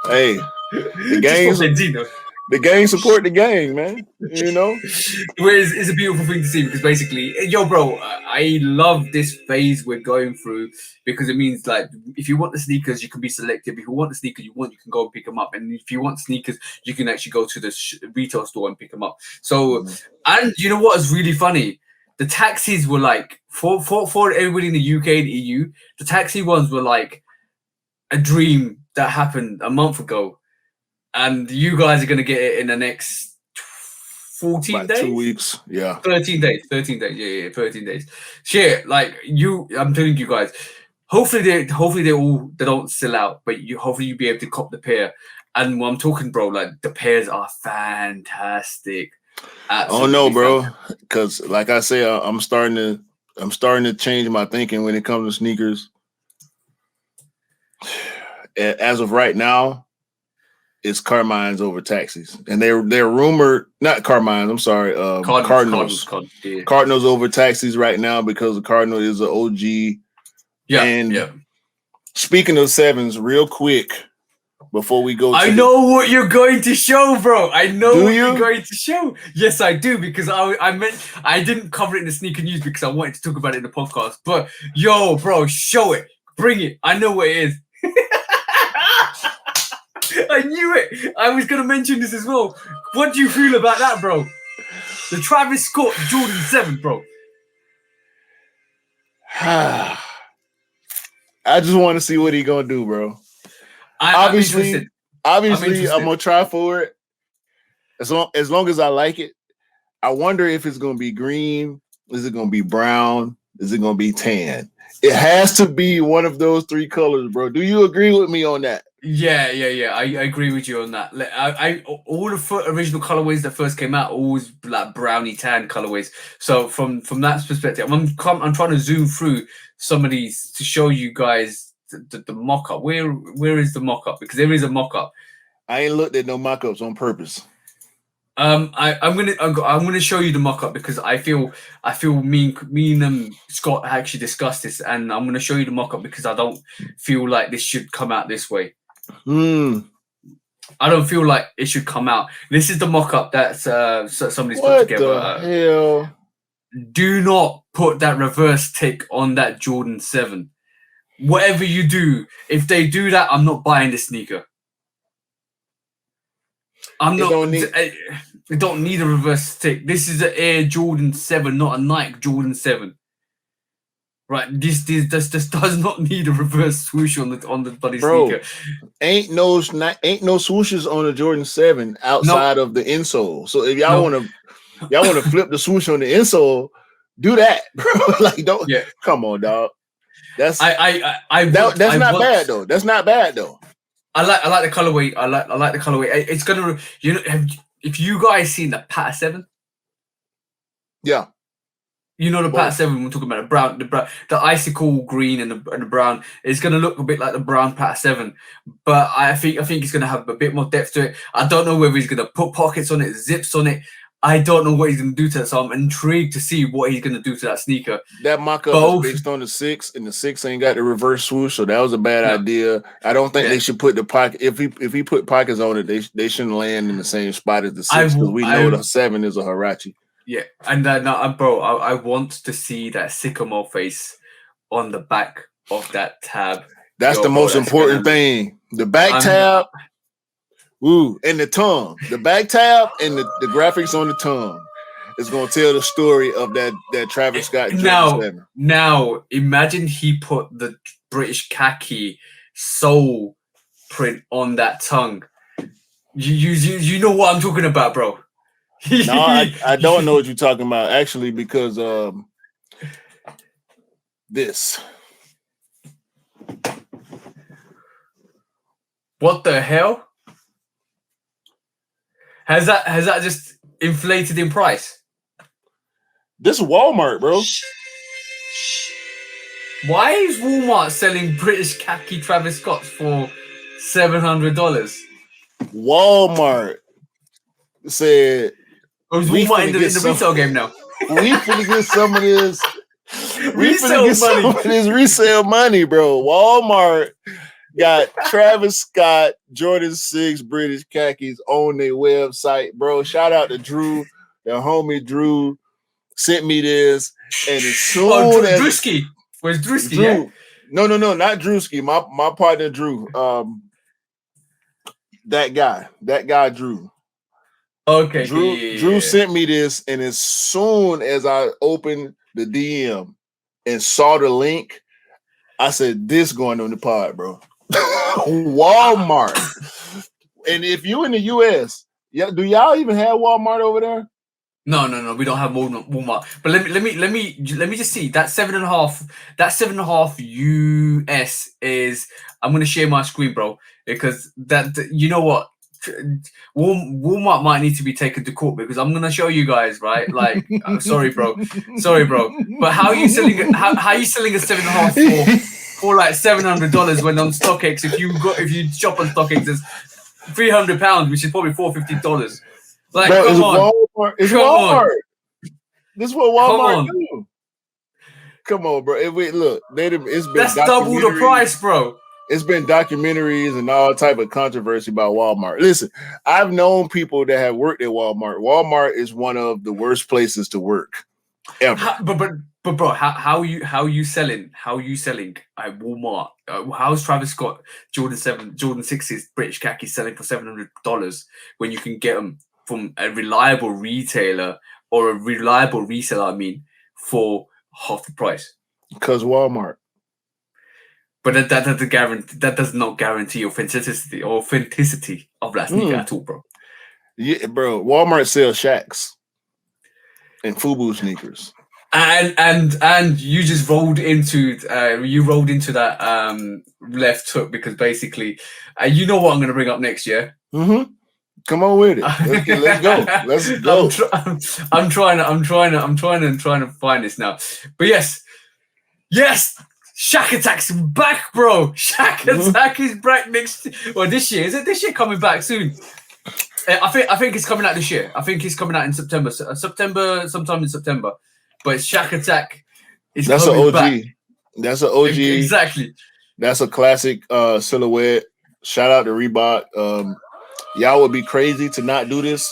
[SPEAKER 2] Hey, the gang support the gang, man. You know,
[SPEAKER 1] it's a beautiful thing to see because basically, bro, I love this phase we're going through because it means like if you want the sneakers, you can be selective. If you want the sneaker you want, you can go and pick them up. And if you want sneakers, you can actually go to the retail store and pick them up. So, and you know what is really funny? The taxis were like for everybody in the UK and EU. The taxi ones were like a dream that happened a month ago. And you guys are going to get it in the next 14 days?
[SPEAKER 2] 2 weeks. Yeah.
[SPEAKER 1] 13 days. 13 days. Yeah, 13 days. Shit, like I'm telling you guys, hopefully they don't sell out, but hopefully you'll be able to cop the pair. And when I'm talking, bro, like the pairs are fantastic.
[SPEAKER 2] Absolutely no, bro. Because like I say, I'm starting to change my thinking when it comes to sneakers. As of right now, it's Carmines over taxis, and they're rumored not Carmines. I'm sorry, Cardinals. Cardinals over taxis right now because the Cardinal is an OG. Yeah, and speaking of sevens, real quick before we go,
[SPEAKER 1] I know what you're going to show, bro. I know what you're going to show. Yes, I do because I didn't cover it in the sneaker news because I wanted to talk about it in the podcast. But bro, show it, bring it. I know what it is. I knew it. I was going to mention this as well. What do you feel about that, bro? The Travis Scott Jordan 7, bro.
[SPEAKER 2] I just want to see what he's going to do, bro. Obviously, I'm going to try for it. As long as I like it. I wonder if it's going to be green. Is it going to be brown? Is it going to be tan? It has to be one of those three colors, bro. Do you agree with me on that?
[SPEAKER 1] Yeah. I agree with you on that. All the original colorways that first came out, always like brownie tan colorways. So from that perspective, I'm trying to zoom through some of these to show you guys the mock-up. Where is the mock-up? Because there is a mock-up.
[SPEAKER 2] I ain't looked at no mock-ups on purpose.
[SPEAKER 1] I'm gonna show you the mock-up because I feel me and Scott actually discussed this, and I'm gonna show you the mock-up because I don't feel like this should come out this way. I don't feel like it should come out. This is the mock-up that somebody's put together.
[SPEAKER 2] What the hell?
[SPEAKER 1] Do not put that reverse tick on that Jordan 7. Whatever you do, if they do that, I'm not buying the sneaker. It don't need a reverse stick. This is an Air Jordan 7, not a Nike Jordan 7. Right? This does not need a reverse swoosh on the bloody sneaker.
[SPEAKER 2] Ain't no swooshes on the Jordan 7 outside of the insole. So if y'all want to flip the swoosh on the insole, do that, bro. Like come on, dog. That's not bad though. That's not bad though.
[SPEAKER 1] I like the colorway. I like the colorway. It's gonna, if you guys seen the Pat 7,
[SPEAKER 2] yeah,
[SPEAKER 1] you know the Pat 7. We're talking about the icicle green and the brown. It's gonna look a bit like the brown Pat 7, but I think it's gonna have a bit more depth to it. I don't know whether he's gonna put pockets on it, zips on it. I don't know what he's going to do to that, so I'm intrigued to see what he's going to do to that sneaker.
[SPEAKER 2] That mock-up is based on the 6, and the 6 ain't got the reverse swoosh, so that was a bad idea. I don't think they should put the pocket. If he put pockets on it, they shouldn't land in the same spot as the 6 because we know the 7 is a Hirachi.
[SPEAKER 1] Yeah, and bro, I want to see that sycamore face on the back of that tab.
[SPEAKER 2] That's the most important thing. The back tab. Ooh, and the tongue, the back tab, and the graphics on the tongue is going to tell the story of that Travis Scott.
[SPEAKER 1] Now, imagine he put the British khaki soul print on that tongue. You know what I'm talking about, bro?
[SPEAKER 2] No, I don't know what you're talking about actually because this.
[SPEAKER 1] What the hell? Has that just inflated in price?
[SPEAKER 2] This is Walmart, bro.
[SPEAKER 1] Why is Walmart selling British khaki Travis Scotts for $700?
[SPEAKER 2] Walmart said
[SPEAKER 1] Or is
[SPEAKER 2] we
[SPEAKER 1] Walmart in
[SPEAKER 2] finna get
[SPEAKER 1] the
[SPEAKER 2] some.
[SPEAKER 1] retail game now?
[SPEAKER 2] We finna get some of this. We finna
[SPEAKER 1] Resale
[SPEAKER 2] get some
[SPEAKER 1] money.
[SPEAKER 2] of this resale money, bro. Walmart got Travis Scott Jordan 6 British khakis on their website, bro. Shout out to Drew, the homie Drew sent me this, and as soon as
[SPEAKER 1] Drewski. Where's Drewski?
[SPEAKER 2] Drew,
[SPEAKER 1] Yeah?
[SPEAKER 2] no, not Drewski. My partner Drew. That guy Drew.
[SPEAKER 1] Okay.
[SPEAKER 2] Drew sent me this, and as soon as I opened the DM and saw the link, I said, "This going on the pod, bro." Walmart. And if you in the US, yeah, do y'all even have Walmart over there?
[SPEAKER 1] No, we don't have Walmart. But let me just see. That 7.5 US is. I'm gonna share my screen, bro, because that you know what. Walmart might need to be taken to court because I'm gonna show you guys, right? Like, sorry, bro, but how are you selling it? How are you selling a 7.5 for like $700 when on StockX? If you shop on StockX, it's £300, which is probably $450. Like,
[SPEAKER 2] bro,
[SPEAKER 1] come on,
[SPEAKER 2] Walmart. It's
[SPEAKER 1] come
[SPEAKER 2] Walmart.
[SPEAKER 1] on.
[SPEAKER 2] This is what Walmart do. Come on, bro. It's been
[SPEAKER 1] That's double the price, bro.
[SPEAKER 2] It's been documentaries and all type of controversy about Walmart. Listen, I've known people that have worked at Walmart. Walmart is one of the worst places to work ever.
[SPEAKER 1] But bro, how are you selling? How are you selling at Walmart? How's Travis Scott Jordan 6s British khaki selling for $700 when you can get them from a reliable retailer or a reliable reseller? I mean, for half the price.
[SPEAKER 2] Because Walmart.
[SPEAKER 1] But that does not guarantee authenticity of that sneaker at all, bro.
[SPEAKER 2] Yeah, bro. Walmart sells Shaqs and FUBU sneakers.
[SPEAKER 1] And you just rolled into that left hook because basically you know what I'm going to bring up next year.
[SPEAKER 2] Mm-hmm. Come on with it. Let's go. Let's go.
[SPEAKER 1] I'm trying to find this now. But yes, Shaq Attack's back, bro. Shaq Attack is back this year. Is it this year coming back soon? I think it's coming out this year. I think it's coming out in September. Sometime in September. But Shaq Attack is coming back.
[SPEAKER 2] That's an OG.
[SPEAKER 1] Exactly.
[SPEAKER 2] That's a classic silhouette. Shout out to Reebok. Y'all would be crazy to not do this.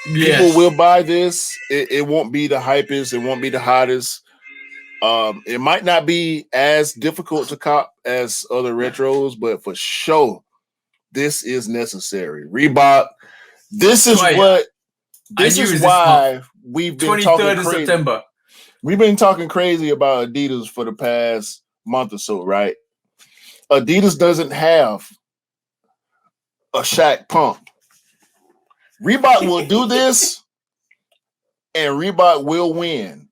[SPEAKER 1] Yes.
[SPEAKER 2] People will buy this. It won't be the hypest. It won't be the hottest. It might not be as difficult to cop as other retros, but for sure, this is necessary. Reebok. This is why we've been talking crazy.
[SPEAKER 1] September.
[SPEAKER 2] We've been talking crazy about Adidas for the past month or so, right? Adidas doesn't have a Shaq pump. Reebok will do this, and Reebok will win.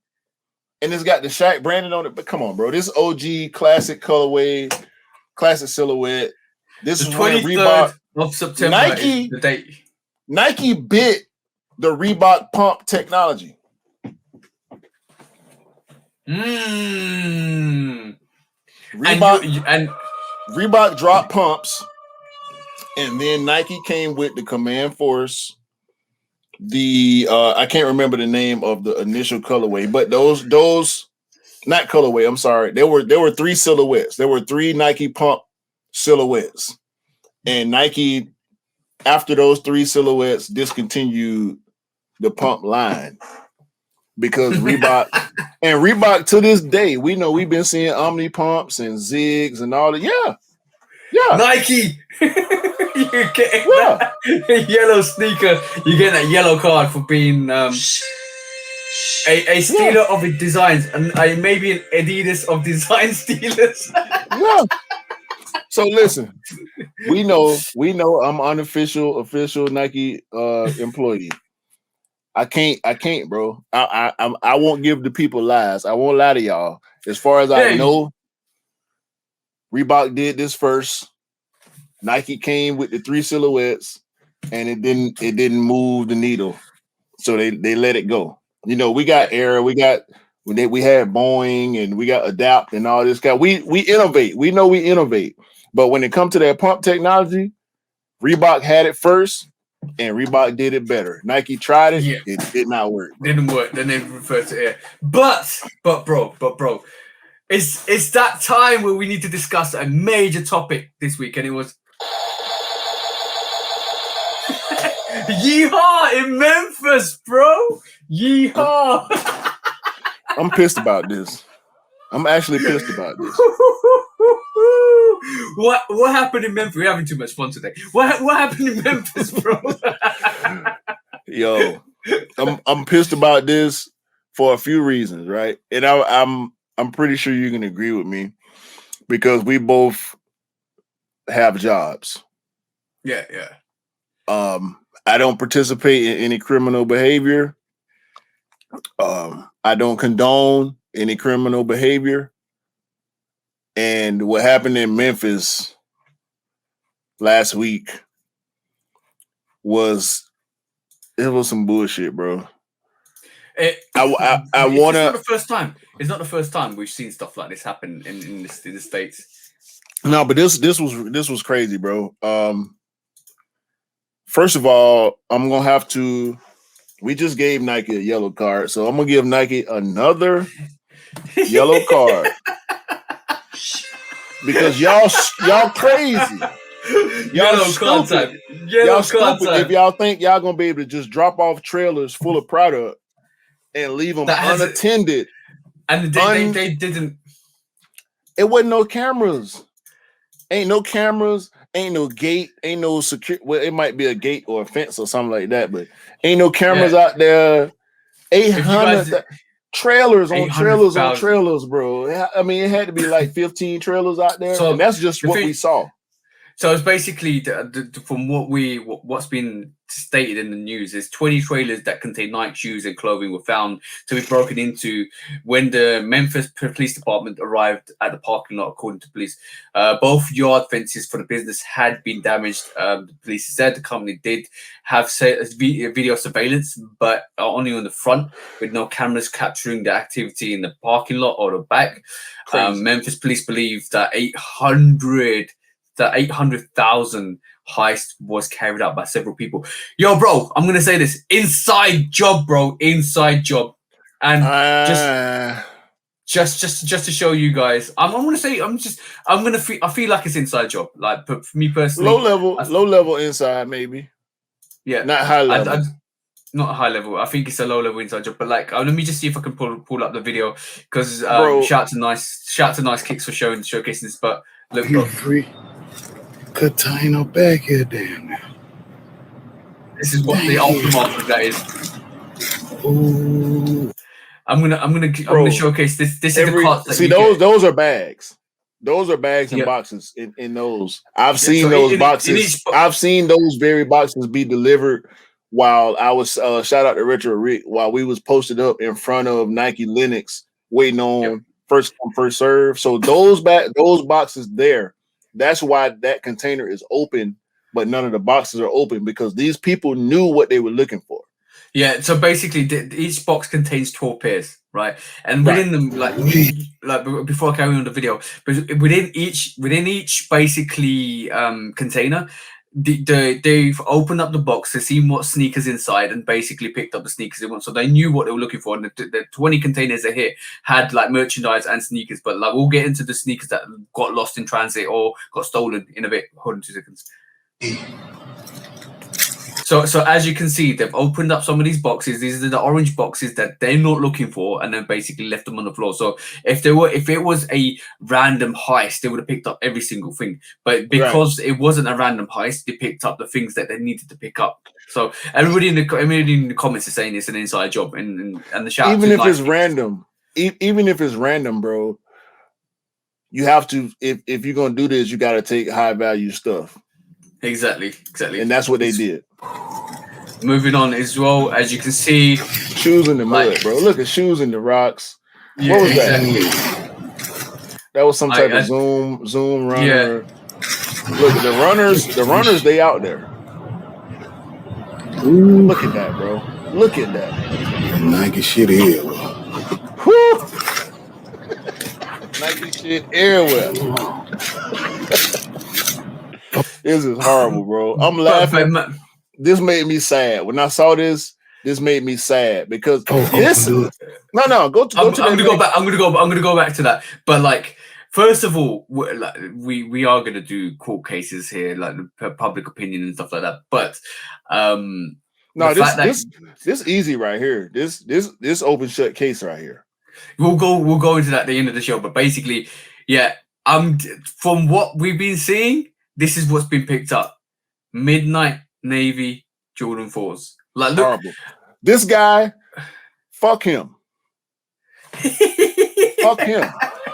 [SPEAKER 2] And it's got the Shaq branded on it. But come on, bro. This OG classic colorway, classic silhouette. This is when Reebok
[SPEAKER 1] of September is the date.
[SPEAKER 2] Nike bit the Reebok pump technology. Reebok dropped pumps, and then Nike came with the Command Force. I can't remember the name of the initial colorway, but those not colorway. I'm sorry. There were 3 silhouettes. There were 3 Nike pump silhouettes, and Nike, after those 3 silhouettes, discontinued the pump line because Reebok to this day, we know we've been seeing Omni pumps and Zigs and all that. Yeah.
[SPEAKER 1] Nike. You're getting that yellow sneaker. You're getting that yellow card for being a stealer of the designs and maybe an Adidas of design stealers.
[SPEAKER 2] Yeah. So listen, we know I'm unofficial Nike employee. I can't, bro. I won't give the people lies. I won't lie to y'all. As far as I know, Reebok did this first. Nike came with the 3 silhouettes. and it didn't move the needle, so they let it go. You know, we got Air, we had Boeing, and we got Adapt and all this guy. We innovate. We know we innovate, but when it comes to that pump technology, Reebok had it first, and Reebok did it better. Nike tried it; it did not work. Bro.
[SPEAKER 1] Didn't work. Then they referred to Air. But bro, it's that time where we need to discuss a major topic this week, and it was Yeehaw in Memphis, bro. Yeehaw.
[SPEAKER 2] I'm pissed about this. I'm actually pissed about this.
[SPEAKER 1] What happened in Memphis? We're having too much fun today. What happened in Memphis, bro?
[SPEAKER 2] Yo, I'm pissed about this for a few reasons, right? And I'm pretty sure you can agree with me because we both have jobs.
[SPEAKER 1] Yeah.
[SPEAKER 2] I don't participate in any criminal behavior. I don't condone any criminal behavior. And what happened in Memphis last week was some bullshit, bro.
[SPEAKER 1] It's not the first time. It's not the first time we've seen stuff like this happen in the States.
[SPEAKER 2] No, but this was crazy, bro. First of all, I'm gonna have to. We just gave Nike a yellow card, so I'm gonna give Nike another yellow card because y'all crazy. Y'all stupid. Y'all stupid if y'all think y'all gonna be able to just drop off trailers full of product and leave them unattended.
[SPEAKER 1] And they didn't.
[SPEAKER 2] It wasn't no cameras. Ain't no cameras. Ain't no gate. Ain't no security. Well, it might be a gate or a fence or something like that, but ain't no cameras out there. 800 trailers on trailers, bro. I mean, it had to be like 15 trailers out there, and that's just what we saw.
[SPEAKER 1] So it's basically from what's been stated in the news. There's 20 trailers that contain Nike shoes and clothing were found to be broken into when the Memphis Police Department arrived at the parking lot. According to police, both yard fences for the business had been damaged. The police said the company did have video surveillance, but only on the front with no cameras capturing the activity in the parking lot or the back. Memphis police believe that 800,000 heist was carried out by several people. Yo, bro, I'm gonna say this: inside job, bro, inside job, and just to show you guys, I feel like it's inside job. Like, but for me personally,
[SPEAKER 2] low level inside, maybe.
[SPEAKER 1] Yeah,
[SPEAKER 2] not high level.
[SPEAKER 1] Not high level. I think it's a low level inside job. But like, let me just see if I can pull up the video because shout to nice Kicks for showcasing this. But look, bro.
[SPEAKER 2] Could tie no back here, damn now.
[SPEAKER 1] This is what the aftermath of that is.
[SPEAKER 2] Ooh.
[SPEAKER 1] I'm gonna showcase this. This is the carts that
[SPEAKER 2] see those are bags. Those are bags and boxes in those. I've seen those boxes. I've seen those very boxes be delivered while I was shout out to Retro Rick while we was posted up in front of Nike Linux waiting on first come first serve. So those boxes there. That's why that container is open, but none of the boxes are open because these people knew what they were looking for.
[SPEAKER 1] Yeah, so basically, each box contains 12 pairs, right? And within them, like before I carry on the video, but within each basically container, they've opened up the box to see what sneakers inside and basically picked up the sneakers they want. So they knew what they were looking for. And the 20 containers they hit had like merchandise and sneakers. But like we'll get into the sneakers that got lost in transit or got stolen in a bit. Hold on 2 seconds. So as you can see, they've opened up some of these boxes. These are the orange boxes that they're not looking for, and then basically left them on the floor. So if it was a random heist, they would have picked up every single thing. But because it wasn't a random heist, they picked up the things that they needed to pick up. So everybody in the comments is saying it's an inside job, and the shout.
[SPEAKER 2] Even if it's random, even if it's random, bro, you have to. If you're gonna do this, you got to take high value stuff.
[SPEAKER 1] Exactly.
[SPEAKER 2] And that's what they did.
[SPEAKER 1] Moving on as well, as you can see.
[SPEAKER 2] Shoes in the mud, bro. Look at shoes in the rocks.
[SPEAKER 1] Yeah,
[SPEAKER 2] what was that? That was some type of zoom runner. Yeah. Look, the runners, they out there.
[SPEAKER 4] Ooh,
[SPEAKER 2] Look at that, bro. Look at that.
[SPEAKER 4] Nike shit here.
[SPEAKER 2] Whew. Nike shit everywhere. This is horrible, bro. I'm laughing. This made me sad. When I saw this made me sad because this. No, go to
[SPEAKER 1] I'm
[SPEAKER 2] that.
[SPEAKER 1] gonna go back. I'm gonna go back to that. But like, first of all, we are gonna do court cases here, like public opinion and stuff like that. But
[SPEAKER 2] no, this easy right here. This open shut case right here.
[SPEAKER 1] We'll go into that at the end of the show. But basically, yeah, from what we've been seeing, this is what's been picked up. Midnight Navy Jordan 4s. Like, look,
[SPEAKER 2] horrible. This guy, fuck him. Fuck him.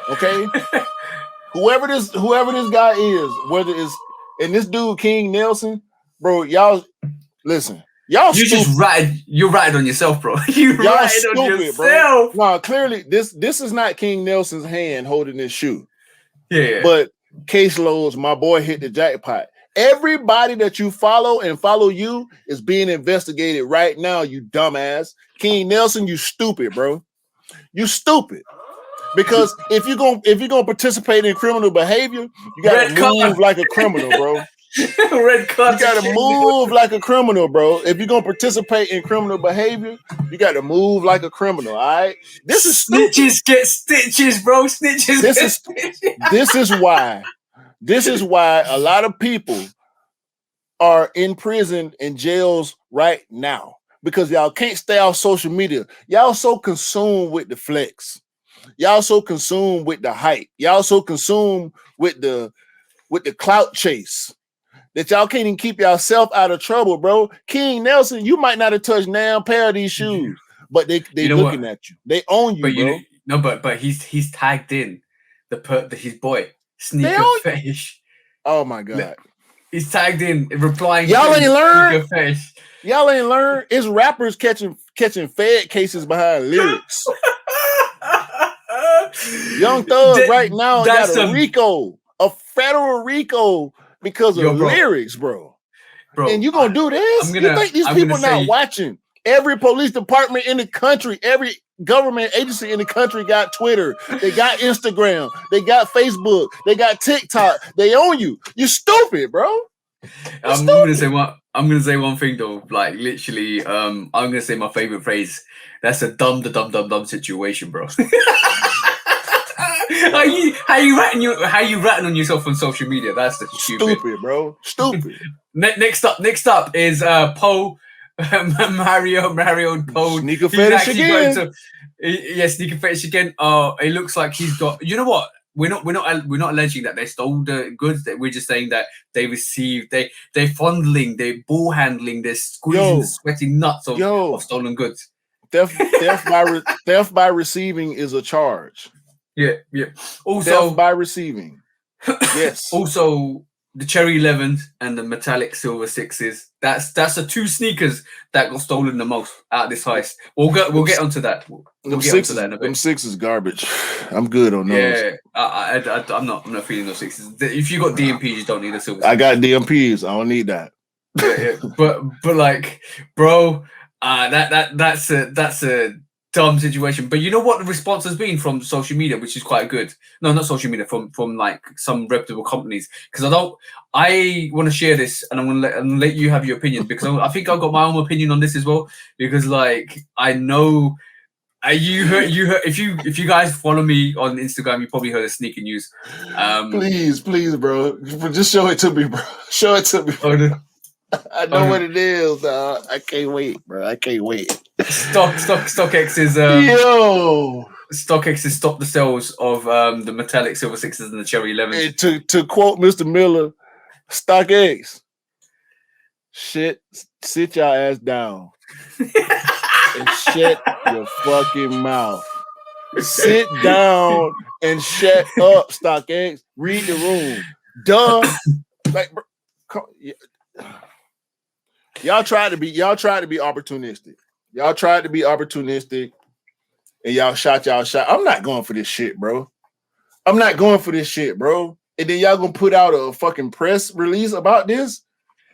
[SPEAKER 2] Okay. Whoever this guy is, whether it's and this dude King Nelson, bro, y'all listen. Y'all
[SPEAKER 1] you're ratted on yourself, bro. Y'all ratted on yourself.
[SPEAKER 2] Bro. No, clearly this is not King Nelson's hand holding this shoe.
[SPEAKER 1] Yeah.
[SPEAKER 2] But caseloads, my boy hit the jackpot. Everybody that you follow and follow you is being investigated right now, you dumbass. King Nelson, you stupid, bro. You stupid. Because if you're gonna participate in criminal behavior, you gotta move like a criminal, bro.
[SPEAKER 1] Red card.
[SPEAKER 2] You gotta move like a criminal, bro. If you're gonna participate in criminal behavior, you gotta move like a criminal. All right. This is
[SPEAKER 1] snitches stupid. Get stitches, bro. Snitches.
[SPEAKER 2] This is why a lot of people are in prison and jails right now because y'all can't stay off social media. Y'all so consumed with the flex. Y'all so consumed with the hype. Y'all so consumed with the clout chase that y'all can't even keep yourself out of trouble, bro. King Nelson, you might not have touched now pair of these shoes, but they looking at you. They own you, bro.
[SPEAKER 1] But he's tagged in his boy Sneaker Fetish.
[SPEAKER 2] Oh my god.
[SPEAKER 1] He's tagged in replying.
[SPEAKER 2] Y'all ain't learned. Y'all ain't learned. It's rappers catching Fed cases behind lyrics. Young Thug right now got a federal RICO because of lyrics, bro. And you gonna do this? You think these people not watching? Every police department in the country, every government agency in the country got Twitter. They got Instagram. They got Facebook. They got TikTok. They own you. You stupid, bro.
[SPEAKER 1] I'm gonna say one thing though. Like literally, I'm gonna say my favorite phrase. That's a dumb situation, bro. How you ratting on yourself on social media? That's the
[SPEAKER 2] stupid, bro. Stupid.
[SPEAKER 1] Next up is Poe. Mario Poe.
[SPEAKER 2] Sneaker fetish again.
[SPEAKER 1] Sneaker fetish again. It looks like he's got. You know what? We're not alleging that they stole the goods. That we're just saying that they received. They're fondling. They're ball handling. They're squeezing the sweaty nuts of stolen goods.
[SPEAKER 2] Theft by receiving is a charge.
[SPEAKER 1] Yeah. Also,
[SPEAKER 2] theft by receiving. Yes.
[SPEAKER 1] Also, the Cherry 11s and the metallic silver 6s. That's the two sneakers that got stolen the most out of this heist. We'll get onto that. We'll get onto that in a bit.
[SPEAKER 2] Them 6s garbage. I'm good on those.
[SPEAKER 1] Yeah, I'm not feeling those 6s. If you got DMPs, you don't need a silver.
[SPEAKER 2] I got DMPs. I don't need that.
[SPEAKER 1] Yeah. But like, bro, that's a dumb situation. But you know what the response has been from social media, which is quite good. No, not social media, from like some reputable companies. Because I want to share this, and I'm gonna let you have your opinions, because I think I've got my own opinion on this as well. Because like I know, you heard if you guys follow me on Instagram, you probably heard of sneaker news.
[SPEAKER 2] Please, bro, just show it to me, bro. Show it to me. I know what it is, dog. I can't wait, bro. I can't wait.
[SPEAKER 1] StockX is StockX has stopped the sales of the metallic silver 6s and the Cherry 11s.
[SPEAKER 2] And to quote Mr. Miller, StockX, sit your ass down and shut your fucking mouth. Sit down and shut up, StockX. Read the room. Duh. Like, bro, y'all tried to be opportunistic. Y'all tried to be opportunistic, and y'all shot. I'm not going for this shit, bro. I'm not going for this shit, bro. And then y'all gonna put out a fucking press release about this?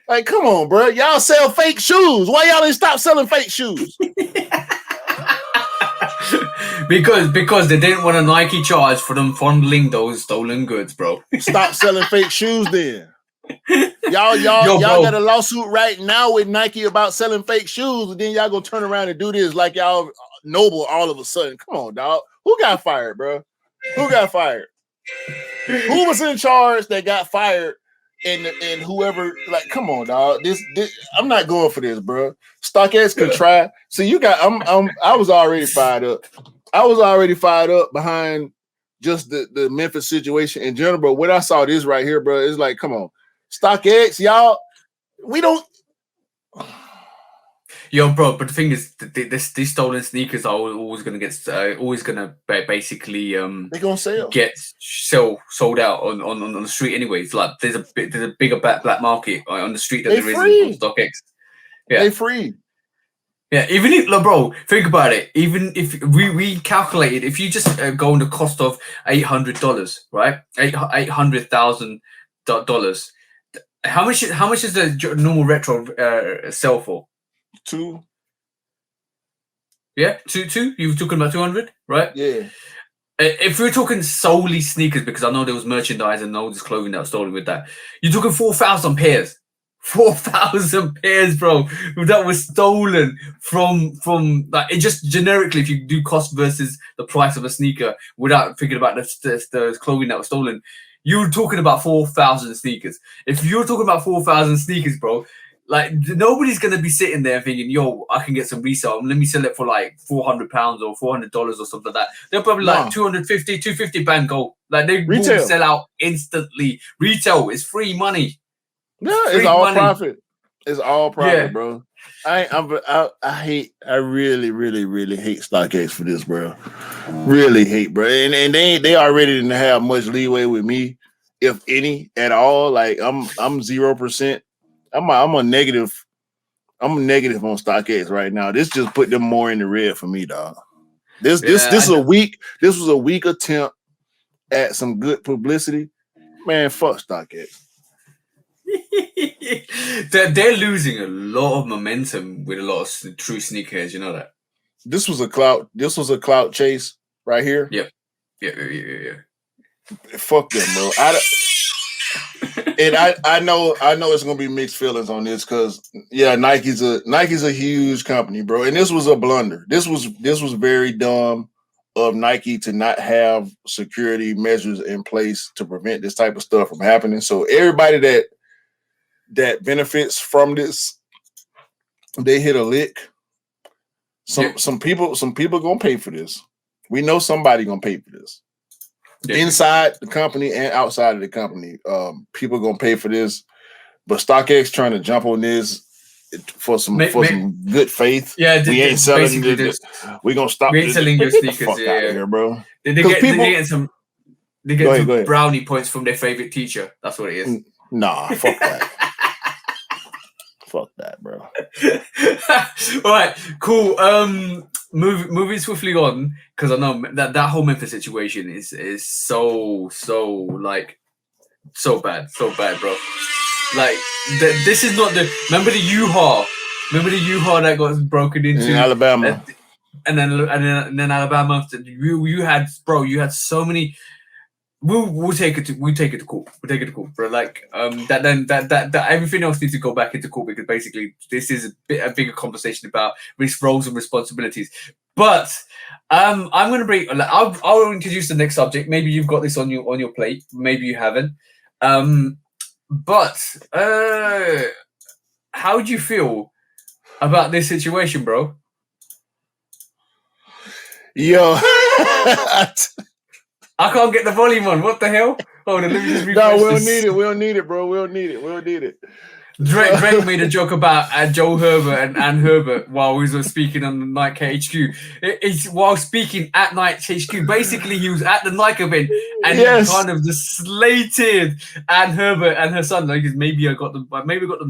[SPEAKER 2] Like, come on, bro. Y'all sell fake shoes. Why y'all didn't stop selling fake shoes?
[SPEAKER 1] because they didn't want a Nike charge for them fondling those stolen goods, bro.
[SPEAKER 2] Stop selling fake shoes then. Y'all
[SPEAKER 1] Yo, bro.
[SPEAKER 2] got a lawsuit right now with Nike about selling fake shoes, and then y'all gonna turn around and do this like y'all noble all of a sudden. Come on, dog. Who got fired, bro? Who got fired? Who was in charge that got fired? And whoever, like, come on, dog. This I'm not going for this, bro. StockX can try. So you got I was already fired up. I was already fired up behind just the Memphis situation in general. But when I saw this right here, bro, it's like, come on. StockX, y'all, we don't.
[SPEAKER 1] Yo, bro, but the thing is, these stolen sneakers are always gonna get, basically,
[SPEAKER 2] They're gonna sell.
[SPEAKER 1] get sold out on the street anyways. Like there's a bigger black market on the street than there is on StockX. Yeah,
[SPEAKER 2] They free.
[SPEAKER 1] Yeah, even if, like, bro, think about it. Even if we calculated, if you just go on the cost of $800, right? $800,000. How much is the normal retro sell for?
[SPEAKER 2] Two.
[SPEAKER 1] Yeah, two. You were talking about 200, right?
[SPEAKER 2] Yeah.
[SPEAKER 1] If we're talking solely sneakers, because I know there was merchandise and all this clothing that was stolen with that, you're talking 4,000 pairs. 4,000 pairs, bro, that was stolen from like, it just generically, if you do cost versus the price of a sneaker without thinking about the clothing that was stolen, you're talking about 4,000 sneakers. If you're talking about 4,000 sneakers, bro, like nobody's gonna be sitting there thinking, yo, I can get some resale. Let me sell it for like £400 or $400 or something like that. They're probably like 250, bang, go. Like they will sell out instantly. Retail is free money.
[SPEAKER 2] Yeah, it's all profit. It's all profit, bro. I really, really, really hate StockX for this, bro. Really hate, bro. And they already didn't have much leeway with me, if any, at all. Like I'm 0%. I'm a negative. I'm a negative on StockX right now. This just put them more in the red for me, dog. This was a weak attempt at some good publicity. Man, fuck StockX.
[SPEAKER 1] They're losing a lot of momentum with a lot of true sneakerheads. You know that. This was a
[SPEAKER 2] clout chase right here.
[SPEAKER 1] Yep. Yeah.
[SPEAKER 2] Fuck them, bro. I know it's gonna be mixed feelings on this because Nike's a huge company, bro. And this was a blunder. This was very dumb of Nike to not have security measures in place to prevent this type of stuff from happening. So everybody that benefits from this, they hit a lick. Some people gonna pay for this. We know somebody gonna pay for this. Inside the company and outside of the company, people gonna pay for this. But StockX trying to jump on this for some good faith.
[SPEAKER 1] Yeah,
[SPEAKER 2] we ain't selling this. We gonna stop.
[SPEAKER 1] We ain't selling your sneakers.
[SPEAKER 2] Fuck out of here, bro.
[SPEAKER 1] They get some brownie points from their favorite teacher. That's what it is.
[SPEAKER 2] Nah, fuck that. Fuck that, bro.
[SPEAKER 1] All right, cool. Moving swiftly on, because I know that whole Memphis situation is so bad, bro. Like this is not the. Remember the U-Haul that got broken into
[SPEAKER 2] in Alabama,
[SPEAKER 1] and then Alabama. You had so many. We'll take it to court. We'll take it to court, bro. Like that everything else needs to go back into court because basically this is a bigger conversation about roles and responsibilities. But I'm gonna bring. I'll introduce the next subject. Maybe you've got this on your plate. Maybe you haven't. But how do you feel about this situation, bro?
[SPEAKER 2] Yo.
[SPEAKER 1] I can't get the volume on. What the hell? Hold on, let me just refresh
[SPEAKER 2] No, we don't need it. We don't need it, bro. We don't need it.
[SPEAKER 1] Drake made a joke about Joe Herbert and Ann Herbert while he was speaking on the Nike HQ. While speaking at Nike HQ, basically he was at the Nike event and he kind of just slated Ann Herbert and her son. Like, maybe I got them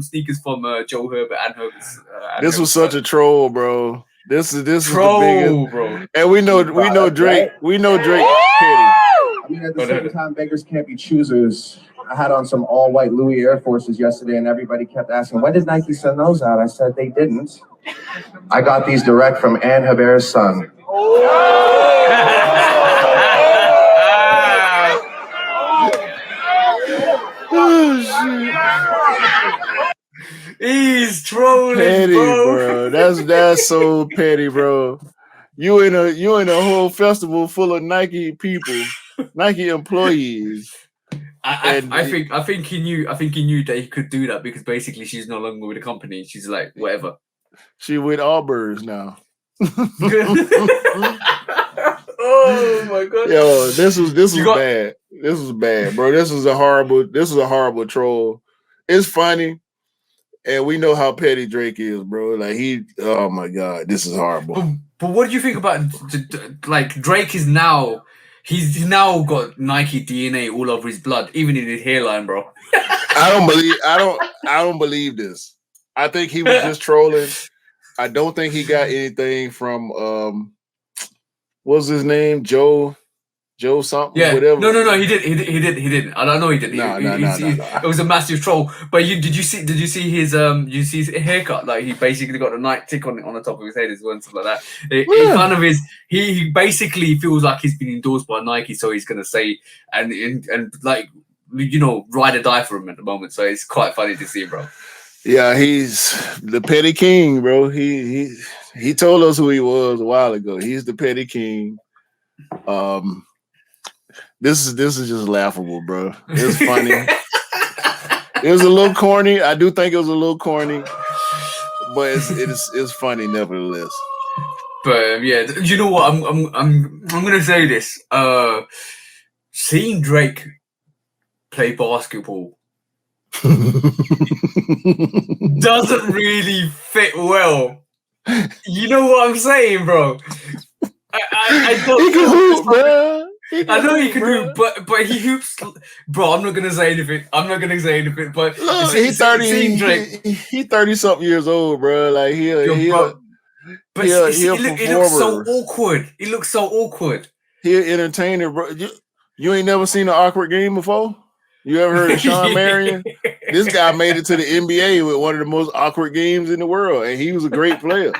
[SPEAKER 1] sneakers from Joe Herbert and Herbert's.
[SPEAKER 2] This was such a troll, bro. This is
[SPEAKER 1] troll,
[SPEAKER 2] the biggest,
[SPEAKER 1] bro.
[SPEAKER 2] And we know Drake. We know Drake petty.
[SPEAKER 5] I mean, at the same time, beggars can't be choosers. I had on some all white Louis Air Forces yesterday, and everybody kept asking, when did Nike send those out? I said they didn't. I got these direct from Ann Hebert's son.
[SPEAKER 2] Oh, shit.
[SPEAKER 1] He's trolling,
[SPEAKER 2] Petty,
[SPEAKER 1] bro.
[SPEAKER 2] That's so petty, bro. You in a whole festival full of Nike people, Nike employees.
[SPEAKER 1] I think he knew that he could do that because basically she's no longer with the company. She's like whatever.
[SPEAKER 2] She with Allbirds now.
[SPEAKER 1] Oh my god.
[SPEAKER 2] Yo, this was bad. This was bad, bro. This was a horrible troll. It's funny. And we know how petty Drake is, bro. Like oh my god, this is horrible.
[SPEAKER 1] But what do you think about like Drake is now? He's now got Nike DNA all over his blood, even in his hairline, bro.
[SPEAKER 2] I don't believe this. I think he was just trolling. I don't think he got anything from what's his name? Joe something, whatever.
[SPEAKER 1] No, he didn't. I don't know he didn't.
[SPEAKER 2] No.
[SPEAKER 1] It was a massive troll. But did you see his haircut? Like he basically got a Nike tick on the top of his head as well and stuff like that. It kind of is. He basically feels like he's been endorsed by Nike, so he's gonna say and like ride or die for him at the moment. So it's quite funny to see, bro.
[SPEAKER 2] Yeah, he's the petty king, bro. He told us who he was a while ago. He's the petty king. This is just laughable, bro. It's funny. It was a little corny. I do think it was a little corny, but it's funny nevertheless.
[SPEAKER 1] But yeah, you know what? I'm gonna say this. Seeing Drake play basketball doesn't really fit well. You know what I'm saying, bro? I don't.
[SPEAKER 2] He can hoop, bro.
[SPEAKER 1] I know he can hoop, but he hoops, bro. I'm not gonna say anything. But
[SPEAKER 2] look, he's 30. He 30 something years old, bro. Like he'll
[SPEAKER 1] it looks so awkward. It looks so awkward.
[SPEAKER 2] He'll entertain it, bro. You ain't never seen an awkward game before? You ever heard of Sean Marion? This guy made it to the NBA with one of the most awkward games in the world, and he was a great player.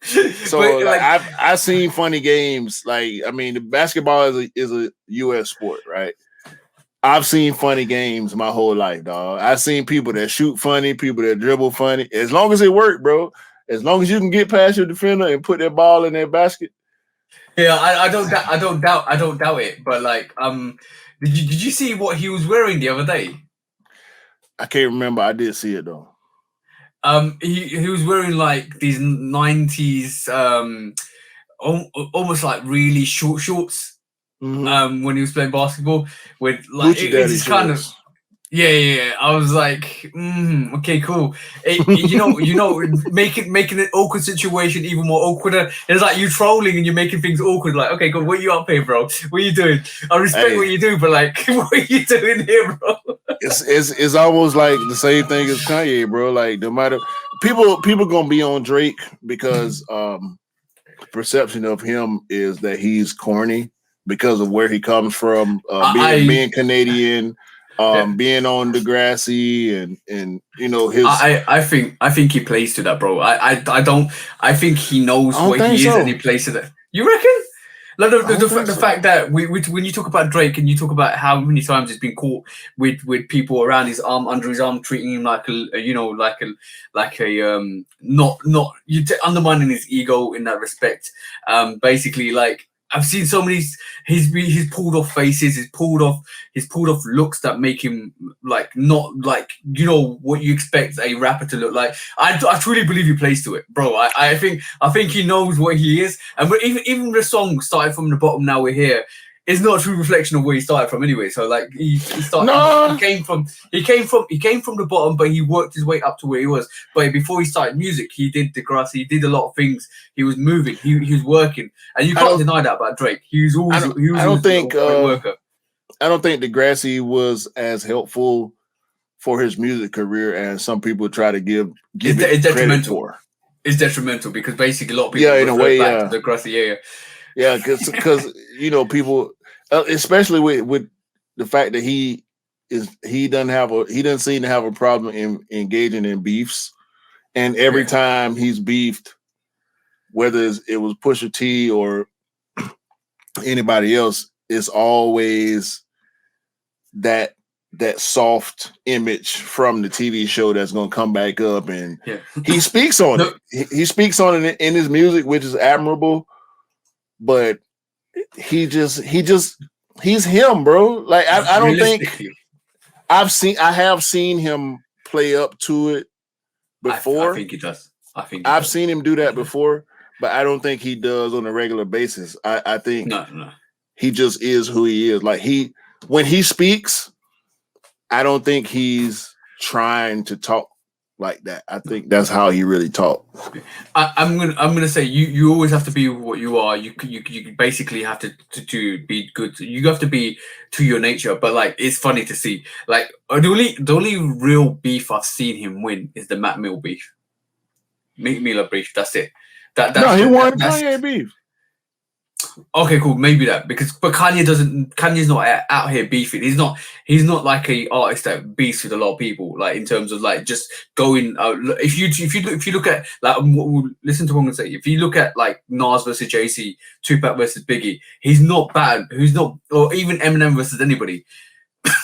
[SPEAKER 2] So I've seen funny games. Like, I mean, the basketball is a U.S. sport, right? I've seen funny games my whole life, dog. I've seen people that shoot funny, people that dribble funny. As long as it works, bro. As long as you can get past your defender and put that ball in that basket.
[SPEAKER 1] Yeah, I don't doubt it. But like, did you see what he was wearing the other day?
[SPEAKER 2] I can't remember. I did see it though.
[SPEAKER 1] He was wearing like these 90s, almost like really short shorts.
[SPEAKER 2] Mm-hmm.
[SPEAKER 1] When he was playing basketball, with like it's kind of. Yeah. I was like, okay, cool. Making an awkward situation even more awkwarder. It's like you trolling and you're making things awkward. Like, okay, cool. What are you up here, bro? What are you doing? I respect what you do, but like, what are you doing here, bro?
[SPEAKER 2] It's almost like the same thing as Kanye, bro. Like, no matter people gonna be on Drake because perception of him is that he's corny because of where he comes from, being Canadian. Being on Degrassi and his.
[SPEAKER 1] I think he plays to that, bro. I think he knows what he is and he plays to that. You reckon? Like the fact that when you talk about Drake and you talk about how many times he's been caught with people around his arm, under his arm, treating him like undermining his ego in that respect. Basically, like. I've seen so many. He's pulled off faces. He's pulled off looks that make him like not like what you expect a rapper to look like. I truly believe he plays to it, bro. I think he knows what he is. And even the song started from the bottom. Now we're here. Is not a true reflection of where he started from anyway. So like he came from the bottom, but he worked his way up to where he was. But before he started music, he did Degrassi, he did a lot of things. He was moving, he was working. And you can't deny that about Drake. He was always a worker.
[SPEAKER 2] I don't think Degrassi was as helpful for his music career as some people try to give it credit for.
[SPEAKER 1] It's detrimental because basically a lot of people
[SPEAKER 2] in a way,
[SPEAKER 1] back to Degrassi,
[SPEAKER 2] Yeah, because people, especially with the fact that he he doesn't seem to have a problem in engaging in beefs. And every time he's beefed, whether it was Pusha T or anybody else, it's always that soft image from the TV show that's going to come back up, and he speaks on it. He speaks on it in his music, which is admirable. But he's him, bro. Like I don't think I have seen him play up to it before.
[SPEAKER 1] I think he does.
[SPEAKER 2] I've seen him do that before, but I don't think he does on a regular basis. I think
[SPEAKER 1] no.
[SPEAKER 2] He just is who he is. Like when he speaks, I don't think he's trying to talk like that. I think that's how he really talk.
[SPEAKER 1] I'm gonna say you always have to be what you are. You basically have to be good. You have to be to your nature. But like, it's funny to see. Like the only real beef I've seen him win is the Matt Mill beef. Meek Miller beef. That's it.
[SPEAKER 2] He won Kanye beef.
[SPEAKER 1] Okay, cool. Maybe that but Kanye's not out here beefing. He's not like a artist that beefs with a lot of people. Like in terms of like just going. If you look at like listen to what I'm gonna say. If you look at like Nas versus Jay-Z, Tupac versus Biggie, he's not bad. Or even Eminem versus anybody.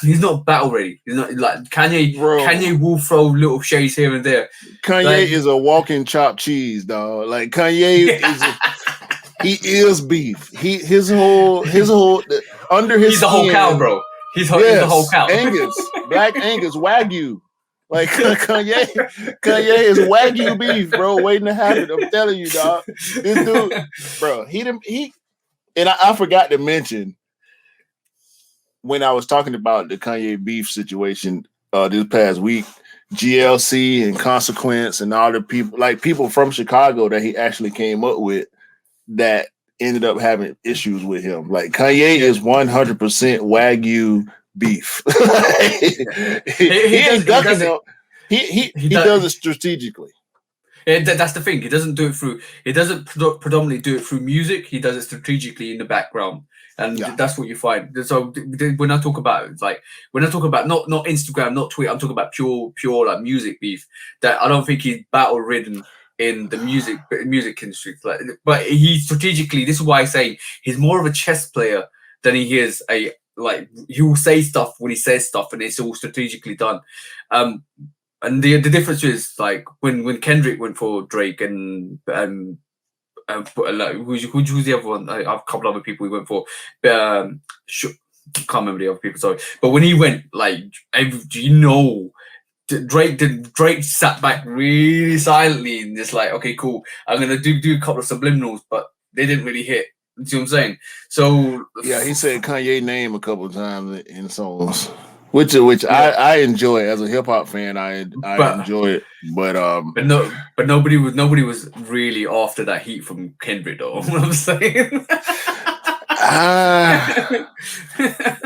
[SPEAKER 1] He's not battle ready. He's not like Kanye. Bro. Kanye will throw little shades here and there.
[SPEAKER 2] Kanye is a walking chopped cheese, dog. Like Kanye is. He is beef. His whole under his.
[SPEAKER 1] He's the whole cow, bro. He's the whole cow.
[SPEAKER 2] Angus, Black Angus, Wagyu. Like Kanye is Wagyu beef, bro. Waiting to happen. I'm telling you, dog. This dude, bro. He. And I forgot to mention when I was talking about the Kanye beef situation this past week, GLC and Consequence and all the people from Chicago that he actually came up with. That ended up having issues with him. Like Kanye is 100% Wagyu beef. He does it strategically.
[SPEAKER 1] That's the thing. He doesn't do it through. He doesn't predominantly do it through music. He does it strategically in the background, and that's what you find. So when I talk about not Instagram, not Twitter, I'm talking about pure like music beef. That I don't think he's battle ridden in the music industry, but he strategically. This is why I say he's more of a chess player than he is he will say stuff when he says stuff, and it's all strategically done. And the difference is like when Kendrick went for Drake and who was the other one? I have a couple other people he went for. Can't remember the other people. Sorry, but when he went Drake sat back really silently and just like, okay, cool. I'm gonna do a couple of subliminals, but they didn't really hit. You see what I'm saying? So
[SPEAKER 2] yeah, he said Kanye's name a couple of times in songs, which I enjoy as a hip hop fan. I enjoy it, but
[SPEAKER 1] nobody was really after that heat from Kendrick, though. What I'm saying.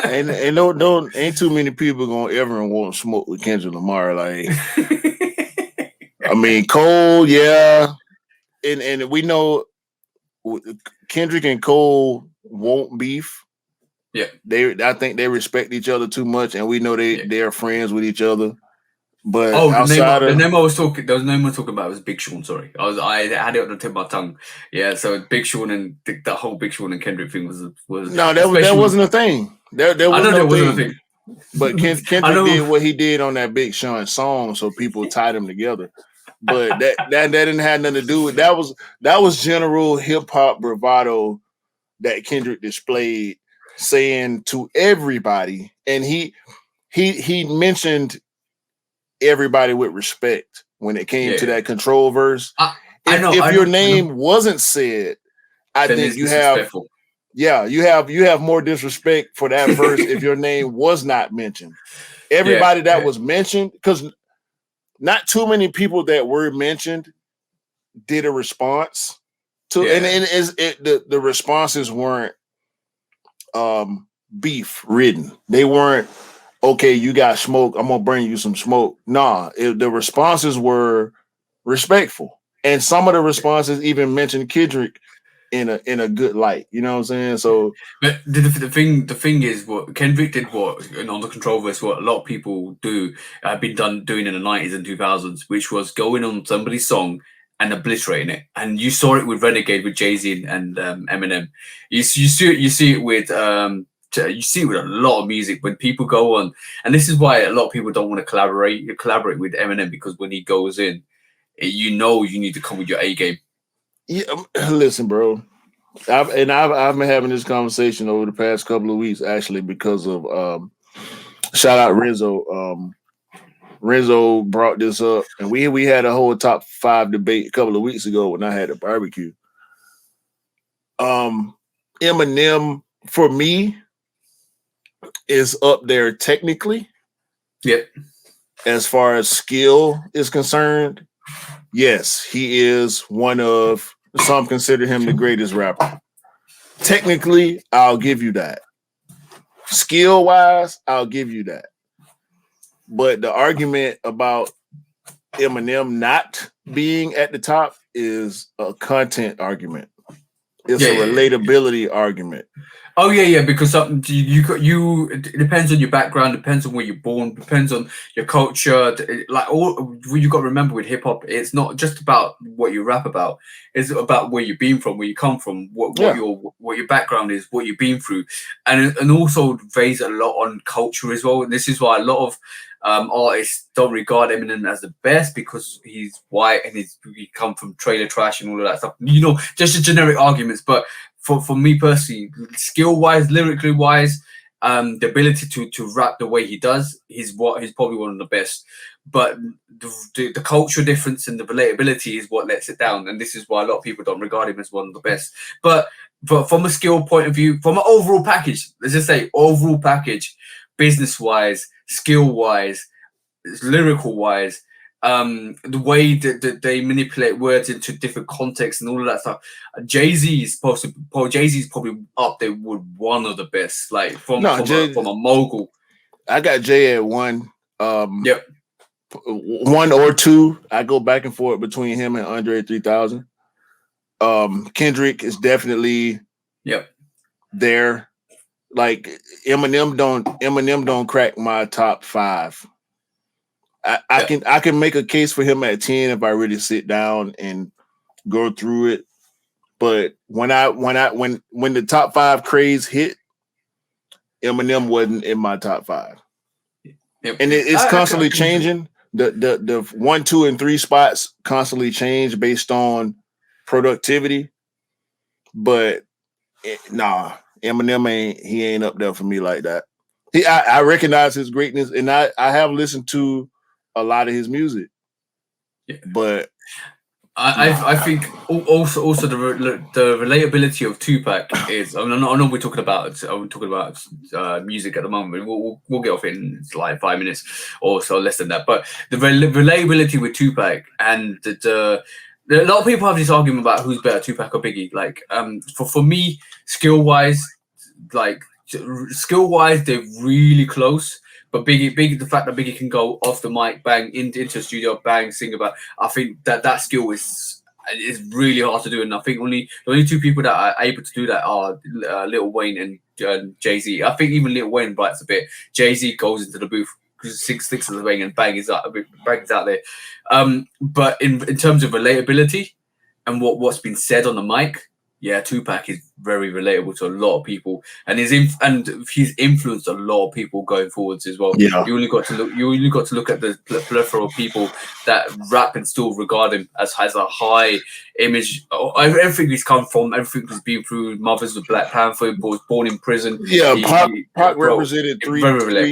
[SPEAKER 2] Ain't too many people gonna ever want to smoke with Kendrick Lamar. Like, I mean, Cole, yeah, and we know Kendrick and Cole won't beef.
[SPEAKER 1] Yeah,
[SPEAKER 2] I think they respect each other too much, and we know they're friends with each other. But
[SPEAKER 1] the name I was talking about was Big Sean. Sorry, I had it on the tip of my tongue. Yeah, so Big Sean and that whole Big Sean and Kendrick thing was
[SPEAKER 2] no, that wasn't a thing. There wasn't a thing. But Kendrick did what he did on that Big Sean song, so people tied them together. But that didn't have nothing to do with that was general hip hop bravado that Kendrick displayed, saying to everybody, and he mentioned everybody with respect when it came to that Control verse. If your name wasn't said, I think you have more disrespect for that verse if your name was not mentioned. Everybody that was mentioned, because not too many people that were mentioned did a response to, and the responses weren't beef ridden. They weren't, okay, you got smoke, I'm gonna bring you some smoke. Nah, the responses were respectful, and some of the responses even mentioned Kendrick in a good light. You know what I'm saying? So,
[SPEAKER 1] but the thing is, what Kendrick did, what and on the Control verse, what a lot of people have been doing in the 90s and 2000s, which was going on somebody's song and obliterating it. And you saw it with Renegade, with Jay-Z and Eminem. You see it with you see it with a lot of music when people go on, and this is why a lot of people don't want to collaborate with Eminem, because when he goes in, you need to come with your A game.
[SPEAKER 2] Yeah, listen, bro. I've been having this conversation over the past couple of weeks, actually, because of shout out Renzo. Renzo brought this up, and we had a whole top 5 debate a couple of weeks ago when I had a barbecue. Eminem, for me, is up there technically.
[SPEAKER 1] Yep.
[SPEAKER 2] As far as skill is concerned, yes, he is one of, some consider him the greatest rapper. Technically, I'll give you that. Skill-wise, I'll give you that. But the argument about Eminem not being at the top is a content argument. It's a relatability argument.
[SPEAKER 1] Oh yeah, because you it depends on your background, depends on where you're born, depends on your culture. Like all you got to remember with hip hop, it's not just about what you rap about. It's about where you've been from, where you come from, what your background is, what you've been through, and also weighs a lot on culture as well. And this is why a lot of artists don't regard Eminem as the best, because he's white and he come from trailer trash and all of that stuff. Just the generic arguments, but. For me personally, skill-wise, lyrically-wise, the ability to rap the way he does, he's probably one of the best. But the cultural difference and the relatability is what lets it down, and this is why a lot of people don't regard him as one of the best. But from a skill point of view, from an overall package, let's just say overall package, business-wise, skill-wise, lyrical-wise, the way that they manipulate words into different contexts and all of that stuff. Jay-Z is probably up there with one of the best, like from a mogul.
[SPEAKER 2] I got Jay at 1.
[SPEAKER 1] Yep.
[SPEAKER 2] 1 or 2. I go back and forth between him and Andre 3000. Kendrick is definitely there. Like Eminem don't crack my top 5. I can make a case for him at 10 if I really sit down and go through it. But when the top 5 craze hit, Eminem wasn't in my top 5. Yep. And it's constantly changing. The 1, 2, and 3 spots constantly change based on productivity. But Eminem ain't up there for me like that. I recognize his greatness, and I have listened to a lot of his music, but
[SPEAKER 1] I think also the relatability of Tupac is. I know we're talking about music at the moment. We'll get off in like 5 minutes or so, less than that. But the relatability with Tupac and a lot of people have this argument about who's better, Tupac or Biggie. Like for me, skill wise, they're really close. But Biggie, the fact that Biggie can go off the mic, bang into the studio, bang, sing about. I think that skill is really hard to do, and I think the only 2 people that are able to do that are Lil Wayne and Jay-Z. I think even Lil Wayne bites a bit. Jay-Z goes into the booth, sticks to the ring, and bang is out there. But in terms of relatability and what's been said on the mic, Tupac is very relatable to a lot of people, and he's influenced a lot of people going forwards as well.
[SPEAKER 2] Yeah.
[SPEAKER 1] You only got to look at the plethora of people that rap and still regard him as has a high image. Everything he's come from, everything he's been through. Mothers with Black Panther, was born in prison.
[SPEAKER 2] Yeah, Pac represented three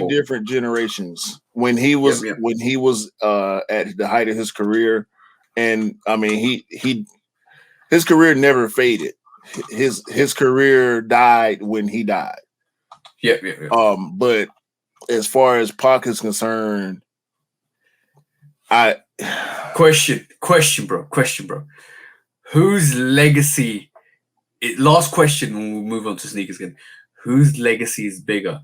[SPEAKER 2] different generations when he was at the height of his career, and I mean his career never faded. His career died when he died.
[SPEAKER 1] Yeah.
[SPEAKER 2] But as far as Pac is concerned,
[SPEAKER 1] question, bro. Whose legacy? Last question, and we'll move on to sneakers again. Whose legacy is bigger,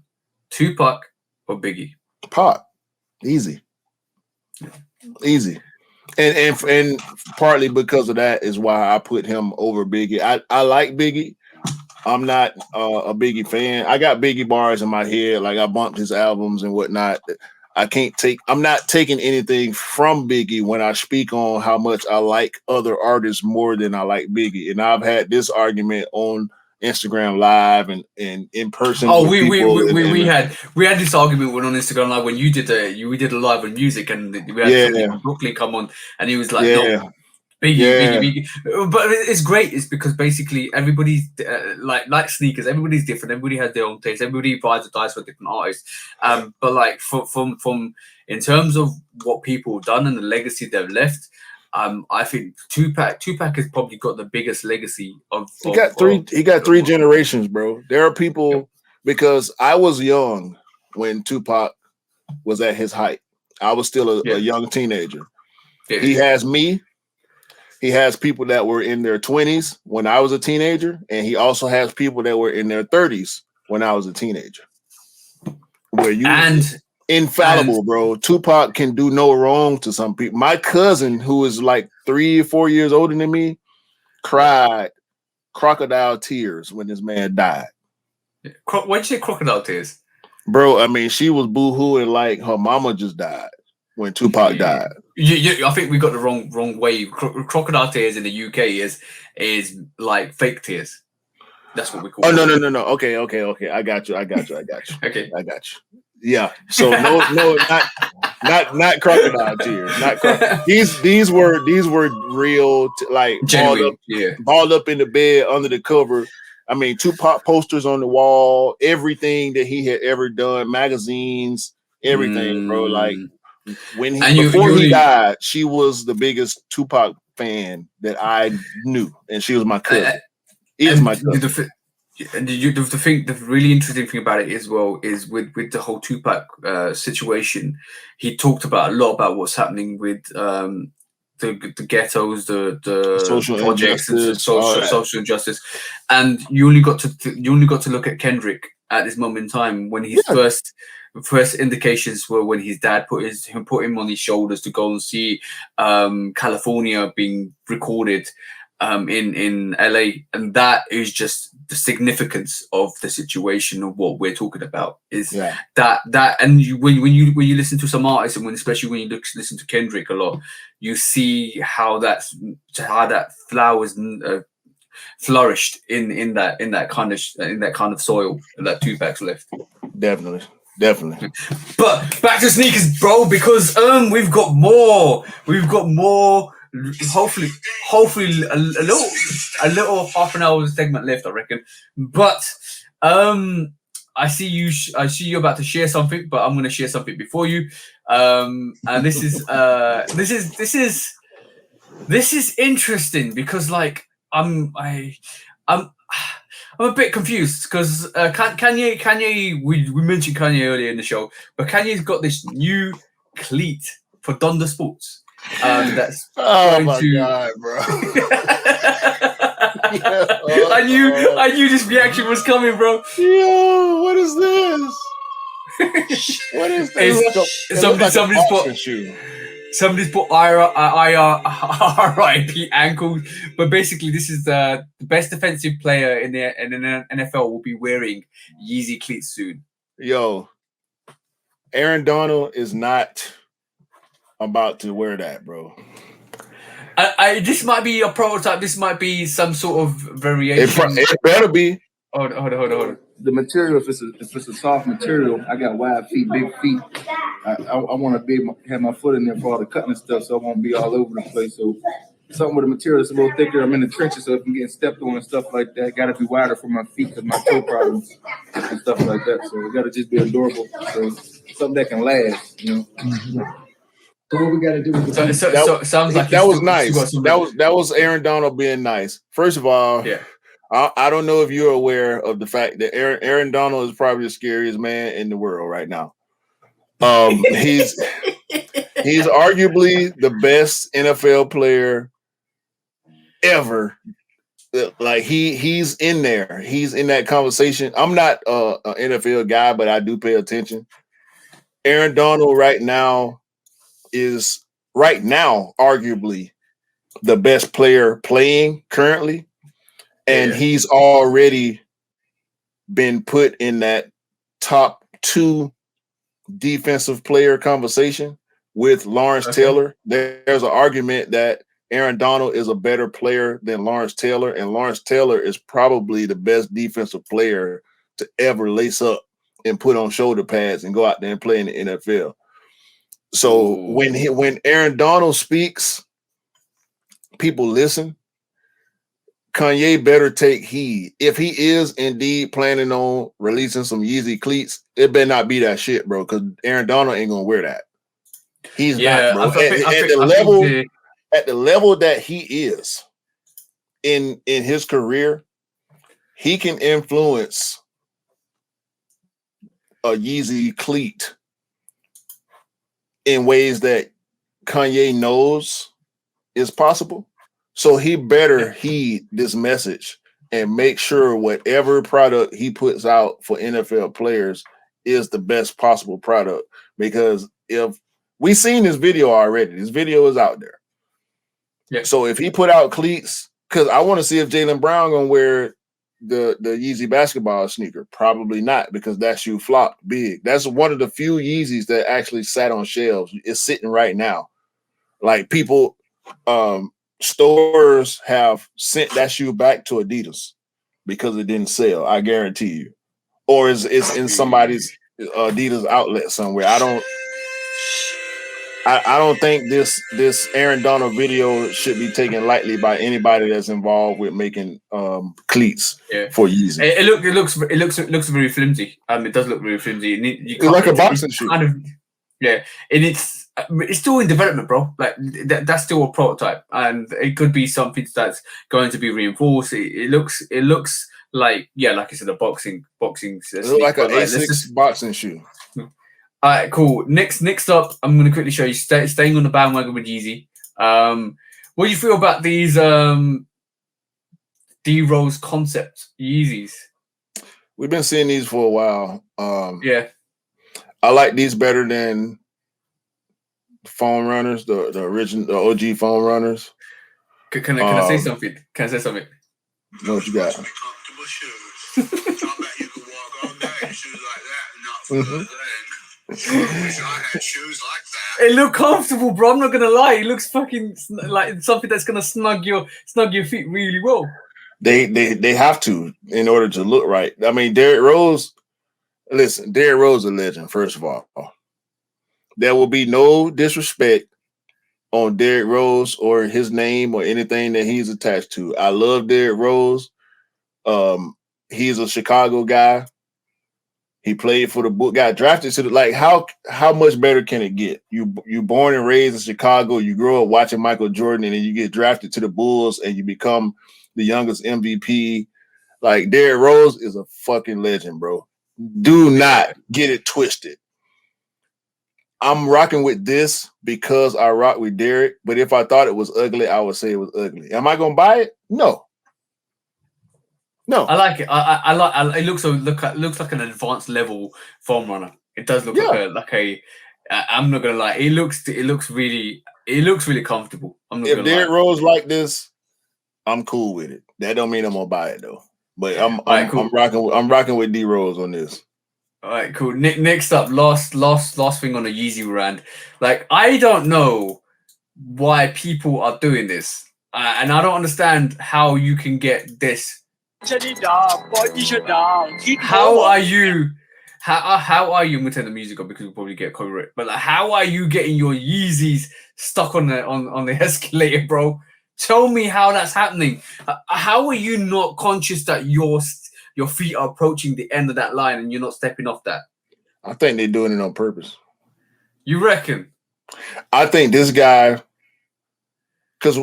[SPEAKER 1] Tupac or Biggie?
[SPEAKER 2] Pac, easy. and partly because of that is why I put him over Biggie. I like Biggie. I'm not a Biggie fan. I got Biggie bars in my head, like I bumped his albums and whatnot. I'm not taking anything from Biggie when I speak on how much I like other artists more than I like Biggie. And I've had this argument on Instagram Live and in person.
[SPEAKER 1] Oh, we had this argument on Instagram Live when you did we did a live on music, and we had somebody from Brooklyn come on, and he was like, no. Biggie. But it's great. It's because basically everybody's like sneakers. Everybody's different. Everybody has their own taste. Everybody buys the dice for different artists. But like from in terms of what people have done and the legacy they've left, I think Tupac has probably got the biggest legacy of.
[SPEAKER 2] He got three generations, bro. There are people because I was young when Tupac was at his height. I was still a young teenager. Yeah. He has me. He has people that were in their 20s when I was a teenager, and he also has people that were in their 30s when I was a teenager. Infallible, bro. Tupac can do no wrong to some people. My cousin, who is like 3 or 4 years older than me, cried crocodile tears when this man died.
[SPEAKER 1] Why'd you say crocodile tears?
[SPEAKER 2] Bro, I mean, she was boo-hooing like her mama just died when Tupac died.
[SPEAKER 1] I think we got the wrong way. Crocodile tears in the UK is like fake tears. That's what we call.
[SPEAKER 2] Oh no. Okay. I got you.
[SPEAKER 1] Okay,
[SPEAKER 2] I got you. Yeah. So no, not crocodile tears. These were real, like balled up in the bed under the cover. I mean, Tupac posters on the wall, everything that he had ever done, magazines, everything, bro. Like. Before he died, she was the biggest Tupac fan that I knew, and she was my cousin.
[SPEAKER 1] The really interesting thing about it as well is with the whole Tupac situation. He talked a lot about what's happening with the ghettos, the
[SPEAKER 2] social
[SPEAKER 1] projects, and social injustice. And you only got to look at Kendrick at this moment in time when his first indications were when his dad put him on his shoulders to go and see California being recorded in LA, and that is just the significance of the situation of what we're talking about. Is that and when you listen to some artists, and especially when you listen to Kendrick a lot, you see how that flowers flourished in that kind of soil that Tupac's left.
[SPEAKER 2] Definitely.
[SPEAKER 1] But back to sneakers, bro, because we've got more. Hopefully a little half an hour segment left, I reckon. But I see you're about to share something, but I'm going to share something before you. And this is interesting because like I'm a bit confused because Kanye, we mentioned Kanye earlier in the show, but Kanye's got this new cleat for Donda Sports. That's
[SPEAKER 2] God, bro.
[SPEAKER 1] I knew this reaction was coming, bro.
[SPEAKER 2] Yo, what is this? What is this?
[SPEAKER 1] Somebody's put RIP ankles, but basically this is the best defensive player in the NFL will be wearing Yeezy cleats soon.
[SPEAKER 2] Yo, Aaron Donald is not about to wear that, bro.
[SPEAKER 1] This might be a prototype. This might be some sort of variation.
[SPEAKER 2] It better be.
[SPEAKER 1] Hold on.
[SPEAKER 6] The material, if it's a soft material, I got wide feet, big feet. I want to have my foot in there for all the cutting and stuff, so I won't be all over the place. So something with a material that's a little thicker. I'm in the trenches, so if I'm getting stepped on and stuff like that, got to be wider for my feet because my toe problems and stuff like that. So it got to just be adorable. So something that can last, you know. Mm-hmm. So what we got to do?
[SPEAKER 1] Sounds like
[SPEAKER 2] that was nice. That was Aaron Donald being nice. First of all,
[SPEAKER 1] yeah.
[SPEAKER 2] I don't know if you're aware of the fact that Aaron Donald is probably the scariest man in the world right now. He's arguably the best NFL player ever. Like he's in there. He's in that conversation. I'm not an NFL guy, but I do pay attention. Aaron Donald right now is right now, arguably the best player playing currently, and he's already been put in that top 2 defensive player conversation with Lawrence Taylor. There's an argument that Aaron Donald is a better player than Lawrence Taylor, and Lawrence Taylor is probably the best defensive player to ever lace up and put on shoulder pads and go out there and play in the NFL. So when Aaron Donald speaks, people listen. Kanye better take heed. If he is indeed planning on releasing some Yeezy cleats, it better not be that shit, bro, because Aaron Donald ain't gonna wear that. He's not, bro. At the level that he is in his career, he can influence a Yeezy cleat in ways that Kanye knows is possible. So he better heed this message and make sure whatever product he puts out for NFL players is the best possible product. Because if we've seen this video already, this video is out there.
[SPEAKER 1] Yeah.
[SPEAKER 2] So if he put out cleats, because I want to see if Jaylen Brown gonna wear the Yeezy basketball sneaker. Probably not, because that shoe flopped big. That's one of the few Yeezys that actually sat on shelves. It's sitting right now. Like people, stores have sent that shoe back to Adidas because it didn't sell. I guarantee you, or it's in somebody's Adidas outlet somewhere. I don't think this Aaron Donald video should be taken lightly by anybody that's involved with making cleats for Yeezy.
[SPEAKER 1] It looks very flimsy. It does look very flimsy.
[SPEAKER 2] It's like a boxing shoe.
[SPEAKER 1] And it's still in development, bro. Like that's still a prototype, and it could be something that's going to be reinforced. It looks like like I said, a boxing. It looks
[SPEAKER 2] like an A6 boxing shoe.
[SPEAKER 1] All right, cool. Next up, I'm going to quickly show you staying on the bandwagon with Yeezy. What do you feel about these D-Rose concept Yeezys?
[SPEAKER 2] We've been seeing these for a while. I like these better than foam runners, the original, the OG foam runners.
[SPEAKER 1] Can I say something? Can I say something?
[SPEAKER 2] Know what you got?
[SPEAKER 7] I had shoes like that.
[SPEAKER 1] It look comfortable, bro. I'm not gonna lie. It looks fucking like something that's gonna snug your feet really well.
[SPEAKER 2] They have to in order to look right. I mean, Derrick Rose. Listen, Derrick Rose is a legend. First of all, there will be no disrespect on Derrick Rose or his name or anything that he's attached to. I love Derrick Rose. He's a Chicago guy. He played for the Bulls, got drafted to the, like, how much better can it get? You born and raised in Chicago, you grow up watching Michael Jordan, and then you get drafted to the Bulls and you become the youngest MVP. Like, Derrick Rose is a fucking legend, bro. Do not get it twisted. I'm rocking with this because I rock with Derrick, but if I thought it was ugly, I would say it was ugly. Am I gonna buy it? No.
[SPEAKER 1] I like it. I like. It looks like an advanced level foam runner. It does look like a. I'm not gonna lie. It looks really comfortable. I'm not
[SPEAKER 2] if
[SPEAKER 1] gonna
[SPEAKER 2] Derrick
[SPEAKER 1] lie.
[SPEAKER 2] Rose like this, I'm cool with it. That don't mean I'm gonna buy it though. But I'm rocking with D Rose on this.
[SPEAKER 1] All right, cool. Next up, last thing on a Yeezy rant. Like, I don't know why people are doing this, and I don't understand how you can get this. How are you? How are you? I'm gonna turn the music on because we'll probably get copyright. But like, how are you getting your Yeezys stuck on the escalator, bro? Tell me how that's happening. How are you not conscious that your feet are approaching the end of that line and you're not stepping off that?
[SPEAKER 2] I think they're doing it on purpose.
[SPEAKER 1] You reckon?
[SPEAKER 2] I think this guy. Because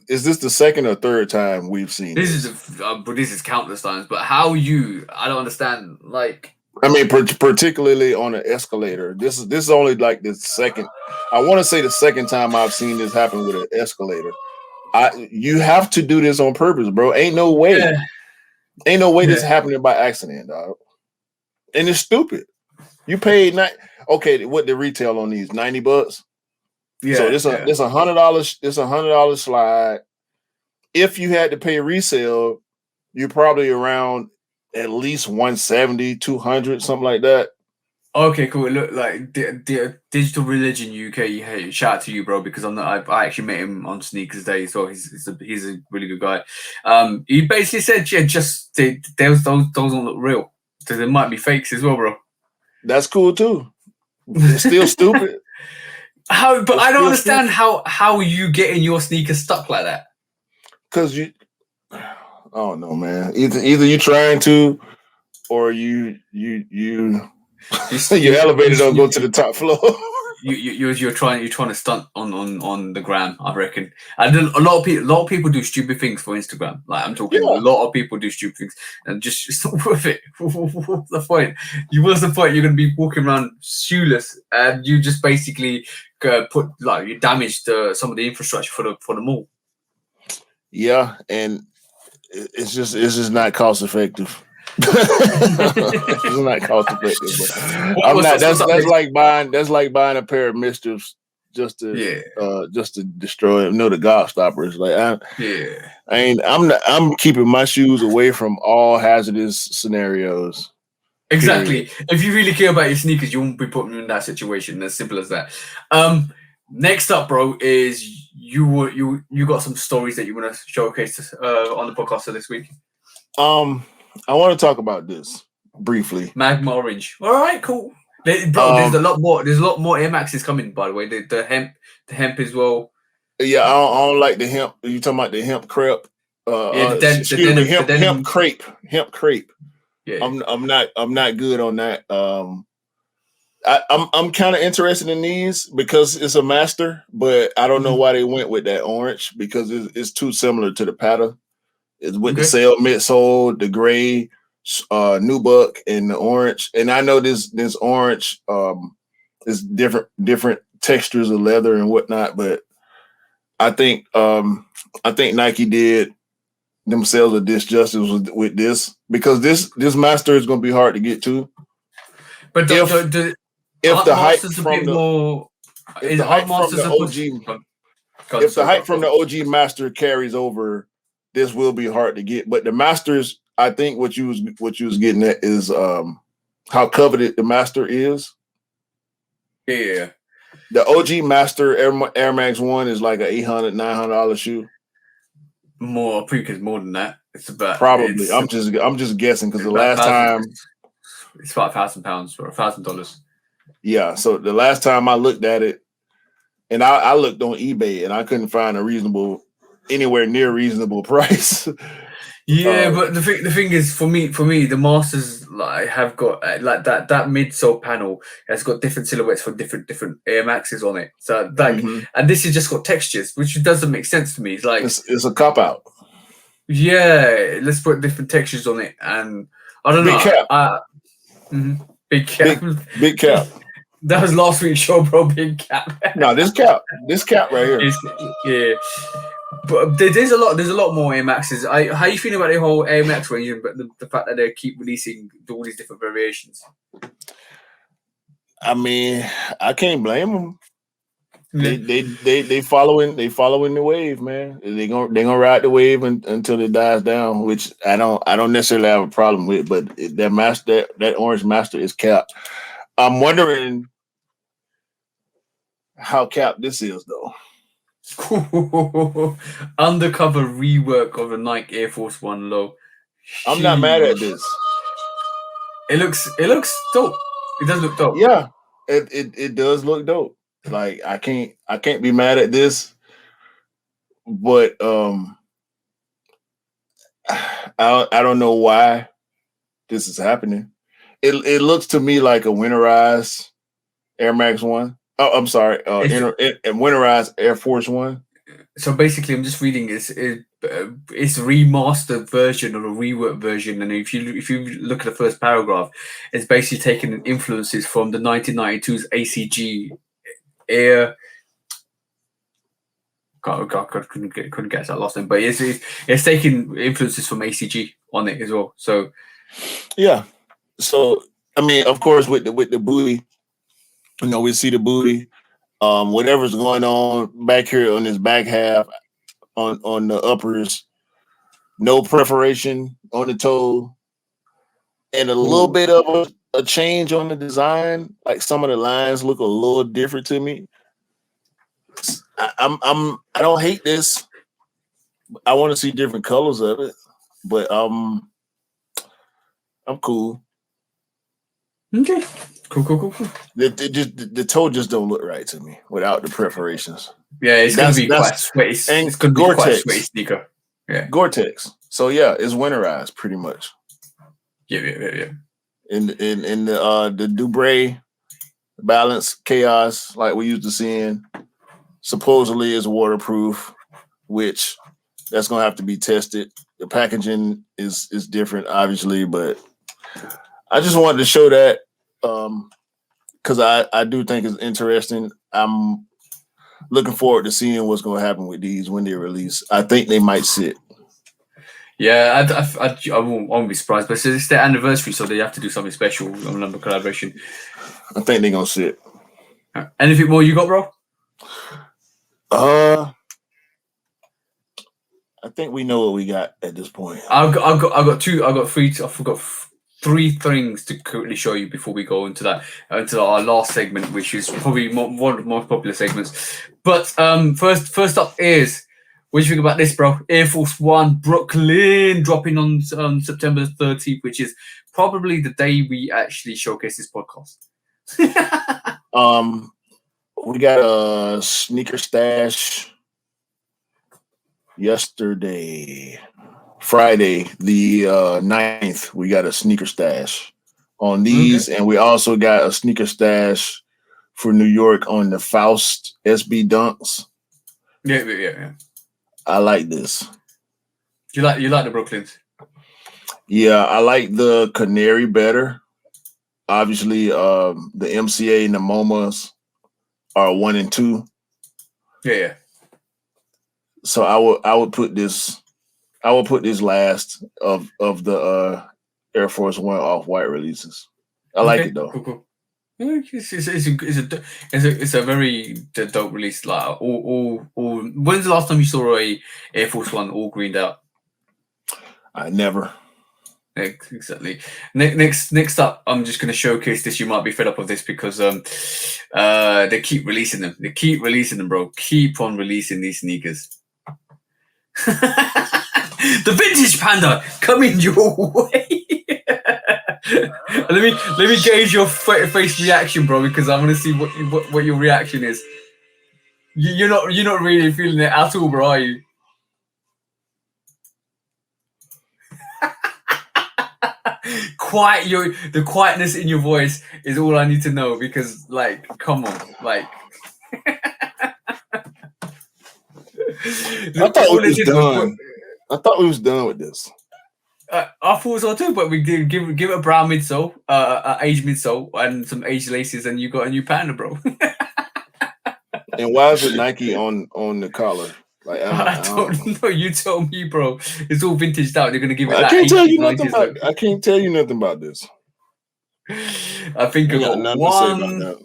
[SPEAKER 2] is this the second or third time we've seen
[SPEAKER 1] this? This is countless times. But how I don't understand. Like,
[SPEAKER 2] I mean, particularly on an escalator. This is only like the second. I want to say the second time I've seen this happen with an escalator. You have to do this on purpose, bro. Ain't no way. Ain't no way this is happening by accident, dog. And it's stupid. You paid what the retail on these $90?
[SPEAKER 1] Yeah.
[SPEAKER 2] So it's $100. It's $100 slide. If you had to pay resale, you're probably around at least 170, 200, something like that.
[SPEAKER 1] Okay, cool. It looked like the Digital Religion UK. Hey, shout out to you, bro, because I actually met him on Sneakers Day, so he's a really good guy. He basically said, yeah, just those don't look real. So there might be fakes as well, bro.
[SPEAKER 2] That's cool too. It's still stupid.
[SPEAKER 1] But I don't understand how you getting your sneakers stuck like that.
[SPEAKER 2] Because I don't know, man. Either you're trying to, or your elevator don't go to the top floor.
[SPEAKER 1] You're trying to stunt on the gram, I reckon. And a lot of people do stupid things for Instagram. Like I'm talking, a lot of people do stupid things, and just it's not worth it. What's the point? What's the point? You're gonna be walking around shoeless, and you just basically you damaged some of the infrastructure for the mall.
[SPEAKER 2] Yeah, and it's just not cost effective. It's not cost effective. But that's like buying a pair of Misters just to destroy it. The Gobstoppers. I'm keeping my shoes away from all hazardous scenarios.
[SPEAKER 1] Exactly. Period. If you really care about your sneakers, you won't be putting them in that situation. As simple as that. Next up, bro, is you got some stories that you want to showcase on the podcast this week.
[SPEAKER 2] I want to talk about this briefly.
[SPEAKER 1] Magma Orange. All right, cool. There's a lot more. There's a lot more Air Maxes coming. By the way, the hemp as well.
[SPEAKER 2] Yeah, I don't like the hemp. Are you talking about the hemp crepe? Hemp crepe. Hemp crepe. Yeah. I'm not good on that. I'm kind of interested in these because it's a master, but I don't know why they went with that orange because it's too similar to the pattern. It's with the sail midsole, the gray, nubuck, and the orange. And I know this orange is different textures of leather and whatnot, but I think Nike did themselves a disjustice with this because this master is going to be hard to get to.
[SPEAKER 1] But if the hype from
[SPEAKER 2] the OG master carries over, this will be hard to get. But the masters, I think what you was getting at is how coveted the master is.
[SPEAKER 1] Yeah.
[SPEAKER 2] The OG master Air Max 1 is like an $800, $900 shoe.
[SPEAKER 1] More, I think it's more than that. It's about
[SPEAKER 2] probably. I'm just guessing because the last time
[SPEAKER 1] it's about £1,000 or $1,000.
[SPEAKER 2] Yeah. So the last time I looked at it, and I looked on eBay and I couldn't find anywhere near reasonable price.
[SPEAKER 1] Yeah, but the thing is, for me, the masters have got that midsole panel has got different silhouettes for different Air Maxes on it. So and this has just got textures, which doesn't make sense to me. It's like
[SPEAKER 2] it's a cop out.
[SPEAKER 1] Yeah, let's put different textures on it, and I don't know. Big cap.
[SPEAKER 2] Big cap.
[SPEAKER 1] That was last week's show, bro. Big cap.
[SPEAKER 2] No, this cap right here.
[SPEAKER 1] Yeah. But there's a lot more Air Maxes. How you feeling about the whole Air Max range, but the fact that they keep releasing all these different variations?
[SPEAKER 2] I mean, I can't blame them. They following the wave, man. They gonna ride the wave until it dies down, which I don't necessarily have a problem with. But that orange master is capped. I'm wondering how capped this is though.
[SPEAKER 1] Undercover rework of a Nike Air Force One low.
[SPEAKER 2] I'm not mad at this.
[SPEAKER 1] It looks dope. It does look dope.
[SPEAKER 2] Yeah, it does look dope. Like I can't be mad at this, but I don't know why this is happening. It looks to me like a winterized Air Max 1. Oh, I'm sorry, winterized Air Force One.
[SPEAKER 1] So basically, I'm just reading it's a remastered version or a rework version, and if you look at the first paragraph, it's basically taking influences from the 1992's ACG Air. Couldn't get that last name, but it's taking influences from ACG on it as well. So
[SPEAKER 2] yeah, so I mean, of course, with the booty, we see the booty. Whatever's going on back here on this back half, on the uppers, no perforation on the toe, and a little bit of a change on the design. Like some of the lines look a little different to me. I don't hate this. I want to see different colors of it, but I'm cool.
[SPEAKER 1] Okay. Cool.
[SPEAKER 2] The toe just don't look right to me without the perforations.
[SPEAKER 1] Yeah, it's gonna be quite sweaty. It's gonna be quite sweaty sneaker. Yeah.
[SPEAKER 2] Gore-Tex. So yeah, it's winterized pretty much.
[SPEAKER 1] Yeah.
[SPEAKER 2] In the Dubray Balance Chaos, like we used to seeing, supposedly is waterproof, which that's gonna have to be tested. The packaging is different, obviously, but I just wanted to show that because I do think it's interesting. I'm looking forward to seeing what's going to happen with these when they release. I think they might sit.
[SPEAKER 1] Yeah, I won't be surprised, but it's their anniversary, so they have to do something special on number collaboration.
[SPEAKER 2] I think they're gonna sit.
[SPEAKER 1] Anything more you got, bro?
[SPEAKER 2] I think we know what we got at this point.
[SPEAKER 1] I got three. I forgot 3 things to quickly show you before we go into our last segment, which is probably one of the most popular segments. But first up is, what do you think about this, bro? Air Force One Brooklyn dropping on September 13th, which is probably the day we actually showcase this podcast.
[SPEAKER 2] We got a sneaker stash yesterday. Friday, the 9th, we got a sneaker stash on these, and we also got a sneaker stash for New York on the Faust SB Dunks.
[SPEAKER 1] Yeah.
[SPEAKER 2] I like this.
[SPEAKER 1] You like the Brooklyns?
[SPEAKER 2] Yeah, I like the Canary better. Obviously, the MCA and the MoMAs are 1 and 2.
[SPEAKER 1] Yeah.
[SPEAKER 2] So I would put this. I will put this last of the Air Force One off-white releases. I like it though.
[SPEAKER 1] Cool. Yeah, it's a very dope release. Like all. When's the last time you saw a Air Force One all greened out?
[SPEAKER 2] I never.
[SPEAKER 1] Exactly. Next up, I'm just going to showcase this. You might be fed up of this because they keep releasing them. They keep releasing them, bro. Keep on releasing these sneakers. The vintage panda coming your way. let me gauge your face reaction, bro, because I want to see what your reaction is. You're not really feeling it at all, bro, are you? The quietness in your voice is all I need to know, because like, come on, like.
[SPEAKER 2] I thought we was done with this.
[SPEAKER 1] I thought so too, but we give it a brown midsole, aged midsole, and some aged laces, and you got a new panda, bro.
[SPEAKER 2] And why is it Nike on the collar? Like
[SPEAKER 1] I don't know. You tell me, bro. It's all vintaged out. They're gonna give it.
[SPEAKER 2] I can't tell you nothing about. I can't tell you nothing about this.
[SPEAKER 1] I think I got one.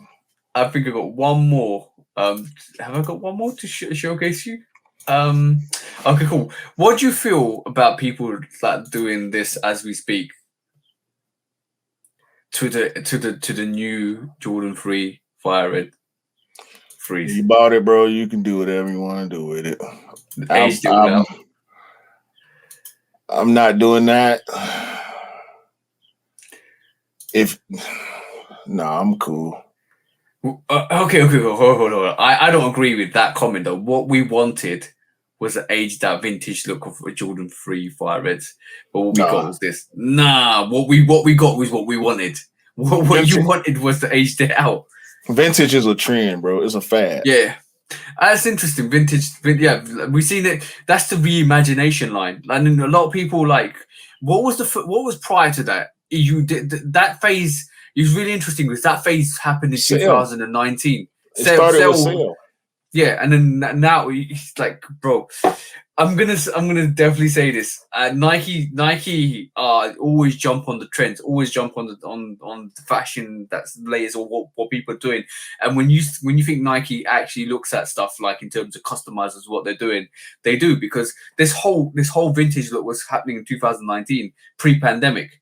[SPEAKER 1] I think I got one more. Have I got one more to showcase you? Okay, cool. What do you feel about people like doing this as we speak to the new Jordan 3 Fire Red Freeze?
[SPEAKER 2] You bought it, bro. You can do whatever you want to do with it. I'm not doing that. I'm cool.
[SPEAKER 1] Okay, hold on. I don't agree with that comment though. What we wanted was an aged out vintage look of a Jordan 3 Fire Reds, but what we got was this. What we got was what we wanted. What you wanted was to age it out.
[SPEAKER 2] Vintage is a trend, bro. It's a fad.
[SPEAKER 1] Yeah, that's interesting. Vintage, yeah, we've seen it. That's the reimagination line, and a lot of people like. What was prior to that? You did that phase. It was really interesting because that phase happened in 2019.
[SPEAKER 2] It started with Sale.
[SPEAKER 1] Yeah, and then now he's like, bro, I'm gonna definitely say this. Nike always jump on the trends, always jump on the fashion that's the latest or what people are doing. And when you think Nike actually looks at stuff like in terms of customizers, what they're doing, they do, because this whole vintage look was happening in 2019, pre-pandemic.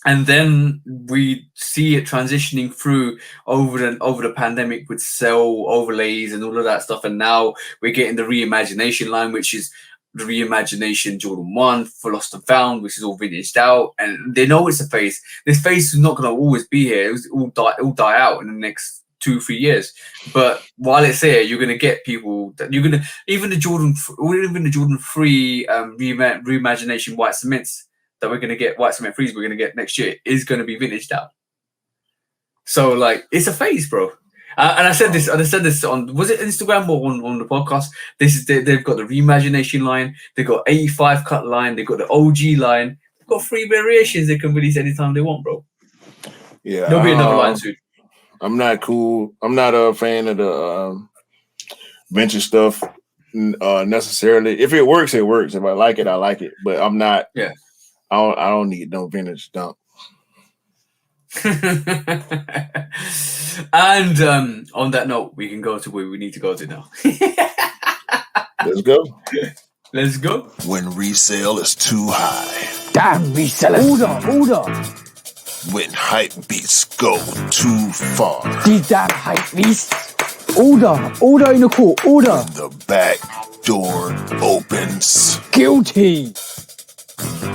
[SPEAKER 1] And then we see it transitioning through over the pandemic with cell overlays and all of that stuff. And now we're getting the reimagination line, which is the reimagination Jordan 1, for Lost and Found, which is all vintaged out. And they know it's a phase. This phase is not going to always be here. It will die out in the next 2-3 years. But while it's here, you're going to get people that you're going to, even the Jordan 3 reimagination white cements that we're going to get, white cement freeze we're going to get next year, is going to be vintaged out. So like, it's a phase, bro. And I said this on, was it Instagram or on the podcast? They've got the reimagination line, they've got 85 cut line, they've got the OG line, they've got 3 variations they can release anytime they want, bro.
[SPEAKER 2] Yeah,
[SPEAKER 1] there'll be another line soon.
[SPEAKER 2] I'm not a fan of the vintage stuff necessarily. If it works, it works. If I like it, I like it. But I'm not.
[SPEAKER 1] Yeah.
[SPEAKER 2] I don't need no vintage dump.
[SPEAKER 1] And on that note, we can go to where we need to go to now.
[SPEAKER 2] Let's go.
[SPEAKER 1] Let's go.
[SPEAKER 4] When resale is too high.
[SPEAKER 8] Damn resellers. Order.
[SPEAKER 4] When hype beats go too far.
[SPEAKER 8] These damn hype beasts. Order in the court. Order.
[SPEAKER 4] The back door opens.
[SPEAKER 8] Guilty.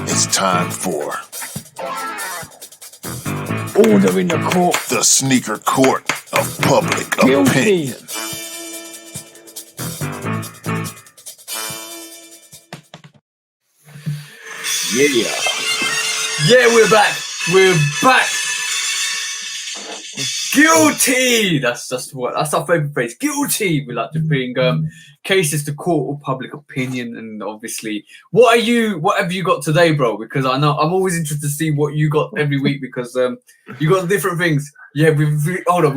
[SPEAKER 4] It's time for
[SPEAKER 8] Order in the court.
[SPEAKER 4] the sneaker court of public
[SPEAKER 8] Guilty.
[SPEAKER 4] opinion.
[SPEAKER 2] Yeah,
[SPEAKER 1] we're back. Guilty. That's our favorite phrase. Guilty. We like to bring cases to court of public opinion, and obviously, what have you got today, bro? Because I know I'm always interested to see what you got every week, because you got different things. Yeah, we've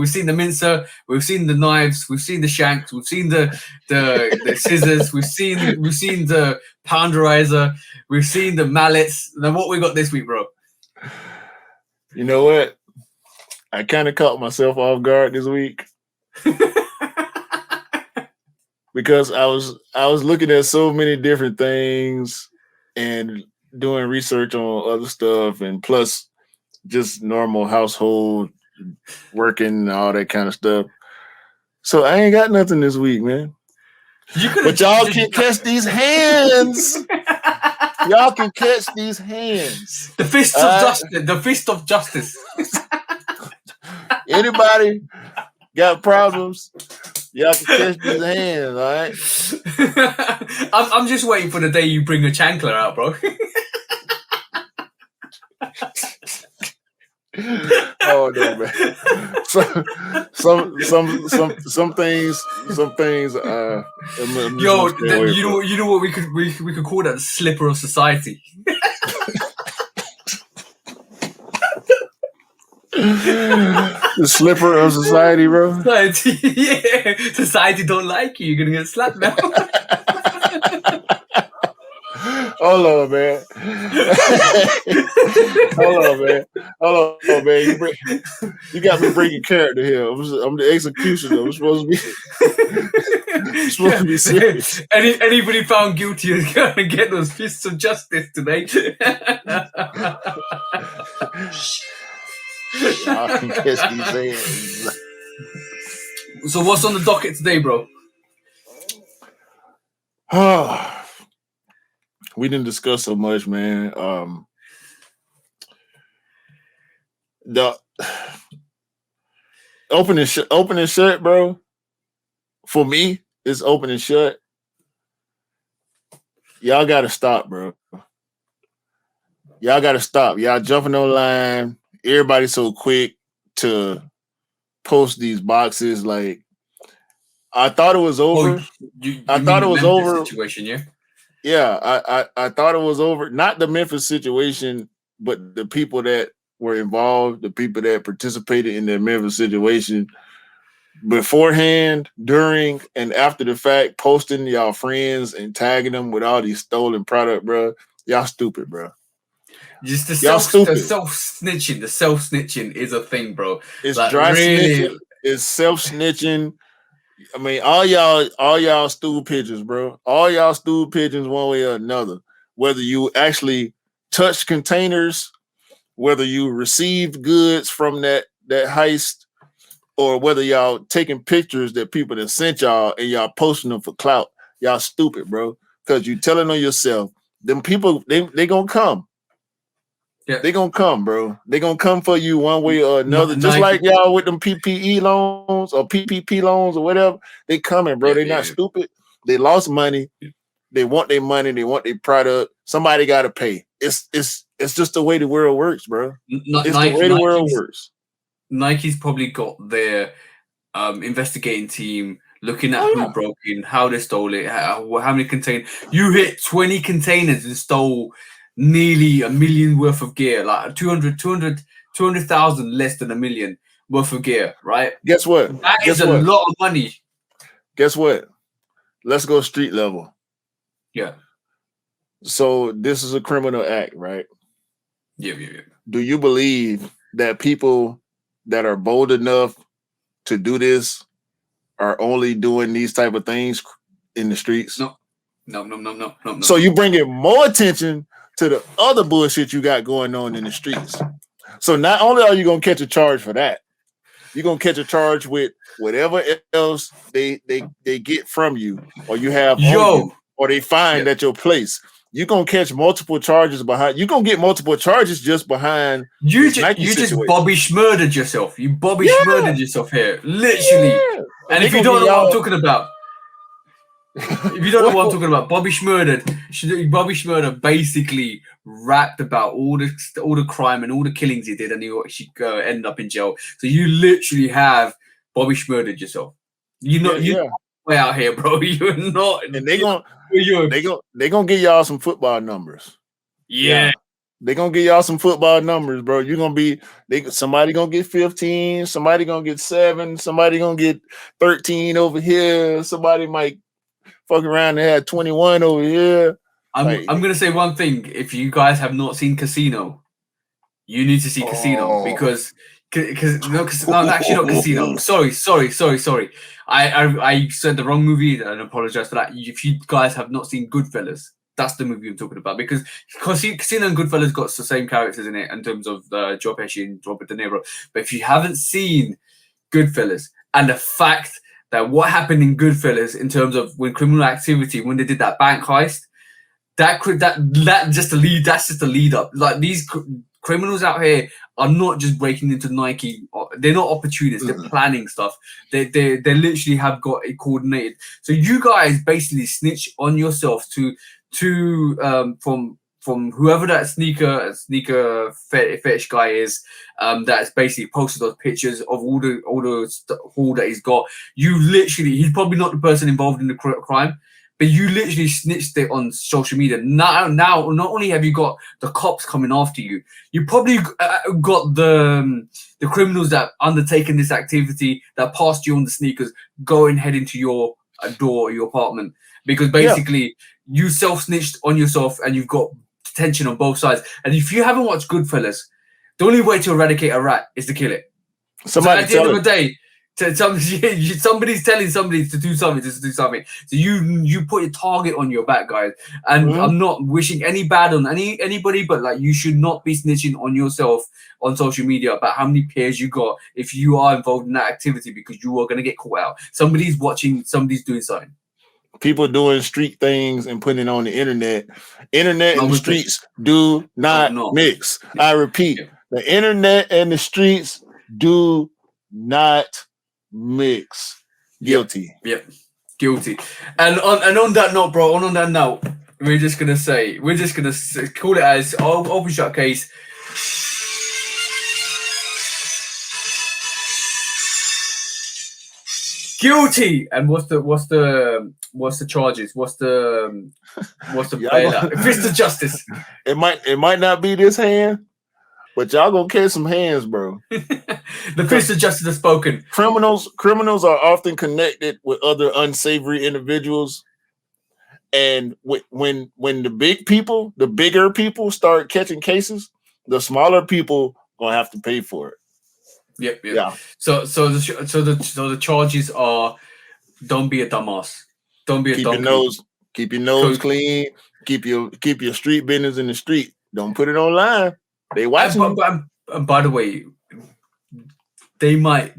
[SPEAKER 1] seen the mincer, we've seen the knives, we've seen the shanks, we've seen the scissors, we've seen the pounderizer, we've seen the mallets. Now, what we got this week, bro?
[SPEAKER 2] you know what? I kind of caught myself off guard this week because I was looking at so many different things and doing research on other stuff, and plus just normal household working and all that kind of stuff. So I ain't got nothing this week, man. But y'all can catch these hands. Y'all can catch these hands.
[SPEAKER 1] The fist of justice. The fist of justice.
[SPEAKER 2] Anybody got problems? Y'all can catch these hands, all right?
[SPEAKER 1] I'm just waiting for the day you bring a chancler out, bro.
[SPEAKER 2] Oh no, man. Some things.
[SPEAKER 1] Yo, you know what we could call that? The slipper of society.
[SPEAKER 2] The slipper of society, bro.
[SPEAKER 1] Society, yeah. Society don't like you. You're gonna get slapped now.
[SPEAKER 2] Hold on, man. Hold on, man. You got me breaking character here. I'm the executioner. I'm supposed to be serious.
[SPEAKER 1] Anybody found guilty is gonna get those fists of justice today.
[SPEAKER 2] I can catch these hands.
[SPEAKER 1] So what's on the docket today, bro?
[SPEAKER 2] We didn't discuss so much, man. The open and shut, bro. For me, it's open and shut. Y'all gotta stop, bro. Y'all gotta stop. Y'all jumping online. Everybody's so quick to post these boxes. Like, I thought it was over. I thought it was over.
[SPEAKER 1] Situation, yeah.
[SPEAKER 2] Yeah, I thought it was over. Not the Memphis situation, but the people that were involved, the people that participated in the Memphis situation. beforehand, during, and after the fact, posting y'all friends and tagging them with all these stolen product, bro. Y'all stupid, bro.
[SPEAKER 1] Just the
[SPEAKER 2] Y'all
[SPEAKER 1] self
[SPEAKER 2] stupid.
[SPEAKER 1] snitching. The self snitching is a thing, bro.
[SPEAKER 2] It's
[SPEAKER 1] Like
[SPEAKER 2] dry
[SPEAKER 1] really,
[SPEAKER 2] snitching. It's self snitching. I mean, all y'all stool pigeons, bro. All y'all stool pigeons, one way or another. Whether you actually touch containers, whether you received goods from that heist, or whether y'all taking pictures that people that sent y'all and y'all posting them for clout, y'all stupid, bro. Because you telling on yourself, them people they gonna come.
[SPEAKER 1] yeah.
[SPEAKER 2] They gonna come, bro. They gonna come for you one way or another. Just
[SPEAKER 1] Nike.
[SPEAKER 2] like y'all with them PPE loans or PPP loans or whatever. They coming, bro.
[SPEAKER 1] Yeah,
[SPEAKER 2] They not stupid. They lost money. They want their money. They want their product. Somebody got to pay. It's just the way the world works, bro. It's the way the world works.
[SPEAKER 1] Nike's probably got their investigating team looking at who broke in, how they stole it, how many containers. You hit 20 containers and stole nearly $1 million worth of gear, like 200,000 less than $1 million worth of gear, right?
[SPEAKER 2] Guess what?
[SPEAKER 1] That is a lot of money.
[SPEAKER 2] Guess what? Let's go street level.
[SPEAKER 1] Yeah.
[SPEAKER 2] So this is a criminal act, right?
[SPEAKER 1] Yeah.
[SPEAKER 2] Do you believe that people that are bold enough to do this are only doing these type of things in the streets?
[SPEAKER 1] No.
[SPEAKER 2] So you bringing more attention to the other bullshit you got going on in the streets. So not only are you gonna catch a charge for that, you're gonna catch a charge with whatever else they get from you, or you have on you, or they find at your place. You're gonna catch multiple charges behind. You're gonna get multiple charges just behind.
[SPEAKER 1] You just Bobby Schmurdered yourself. You Bobby Schmurdered yourself here, literally.
[SPEAKER 2] Yeah.
[SPEAKER 1] And if you don't know what I'm talking about, if you don't know what I'm talking about, Bobby Schmurder basically rapped about all the crime and all the killings he did, and he actually ended up in jail. So you literally have Bobby Schmurdered yourself. You're way out here, bro. You're not.
[SPEAKER 2] And they gonna get y'all some football numbers.
[SPEAKER 1] Yeah.
[SPEAKER 2] They gonna get y'all some football numbers, bro. You're gonna be somebody gonna get 15, somebody gonna get 7, somebody gonna get 13 over here, somebody might fuck around and have 21 over here.
[SPEAKER 1] I'm gonna say one thing. If you guys have not seen Casino, you need to see Casino because actually not Casino. Sorry. I said the wrong movie and I apologize for that. If you guys have not seen Goodfellas, that's the movie I'm talking about, because Casino and Goodfellas got the same characters in it in terms of Joe Pesci and Robert De Niro. But if you haven't seen Goodfellas and the fact that what happened in Goodfellas in terms of when criminal activity, when they did that bank heist, that's just the lead up. Like these criminals out here are not just breaking into Nike. They're not opportunists. They're planning stuff. They literally have got it coordinated. So you guys basically snitch on yourself from whoever that sneaker fetish guy is, that's basically posted those pictures of all the haul that he's got. He's probably not the person involved in the crime, but you literally snitched it on social media. Now, not only have you got the cops coming after you, you probably got the criminals that undertaken this activity that passed you on the sneakers heading to your door or your apartment, because basically you self-snitched on yourself and you've got tension on both sides. And if you haven't watched Goodfellas, the only way to eradicate a rat is to kill it. Somebody at the end of the day, somebody's telling somebody to do something. So you put a target on your back, guys. And I'm not wishing any bad on anybody, but like you should not be snitching on yourself on social media about how many peers you got if you are involved in that activity, because you are going to get caught out. Somebody's watching. Somebody's doing something.
[SPEAKER 2] People doing street things and putting it on the internet. Internet and the streets do not mix. I repeat, the internet and the streets do not mix. Guilty.
[SPEAKER 1] Yep. Guilty. And on that note, bro, on that note, we're just gonna call it as open shut case. Guilty. And what's the charges? What's the bailout? Fist of justice.
[SPEAKER 2] It might not be this hand, but y'all gonna catch some hands, bro.
[SPEAKER 1] The fist of justice has spoken.
[SPEAKER 2] Criminals are often connected with other unsavory individuals, and when the bigger people start catching cases, the smaller people gonna have to pay for it.
[SPEAKER 1] Yep.
[SPEAKER 2] Yeah.
[SPEAKER 1] So the charges are: don't be a dumbass, don't be a donkey,
[SPEAKER 2] keep your nose clean, keep your street business in the street. Don't put it online. They watching you.
[SPEAKER 1] And by the way, they might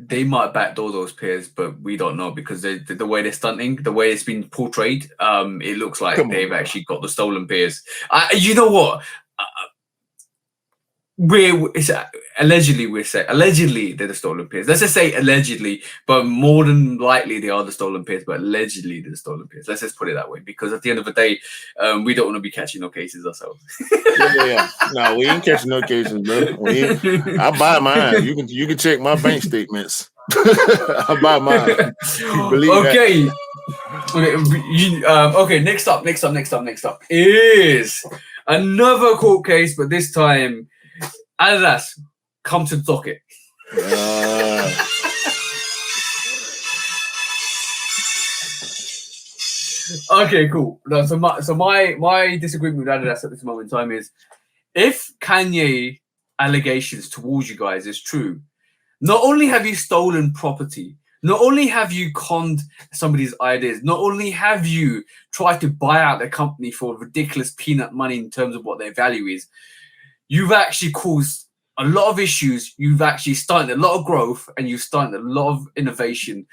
[SPEAKER 1] backdoor those peers, but we don't know because the way they're stunting, the way it's been portrayed, it looks like they've actually got the stolen peers. You know what? Allegedly they're the stolen peers. Let's just say allegedly, but more than likely they are the stolen peers. But allegedly they're the stolen peers. Let's just put it that way, because at the end of the day, we don't want to be catching no cases ourselves.
[SPEAKER 2] Yeah. No, we ain't catching no cases, bro. I buy mine. You can check my bank statements. I buy mine.
[SPEAKER 1] Okay. Okay. Next up is another court case, but this time Adidas come to the docket. Okay, cool. No, so my disagreement with Adidas at this moment in time is, if Kanye allegations towards you guys is true, not only have you stolen property, not only have you conned somebody's ideas, not only have you tried to buy out their company for ridiculous peanut money in terms of what their value is, you've actually caused a lot of issues. You've actually started a lot of growth, and you've started a lot of innovation.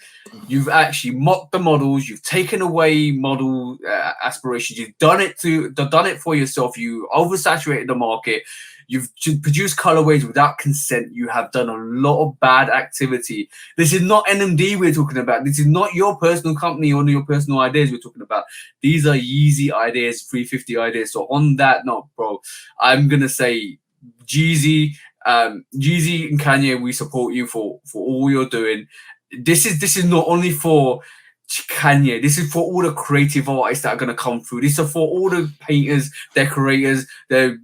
[SPEAKER 1] You've actually mocked the models. You've taken away model aspirations. You've done it for yourself. You oversaturated the market. You've produced colorways without consent. You have done a lot of bad activity. This is not NMD we're talking about. This is not your personal company or your personal ideas we're talking about. These are Yeezy ideas, 350 ideas. So on that note, bro, I'm going to say Jeezy and Kanye, we support you for all you're doing. This is not only for Kanye, this is for all the creative artists that are going to come through. This is for all the painters, decorators, the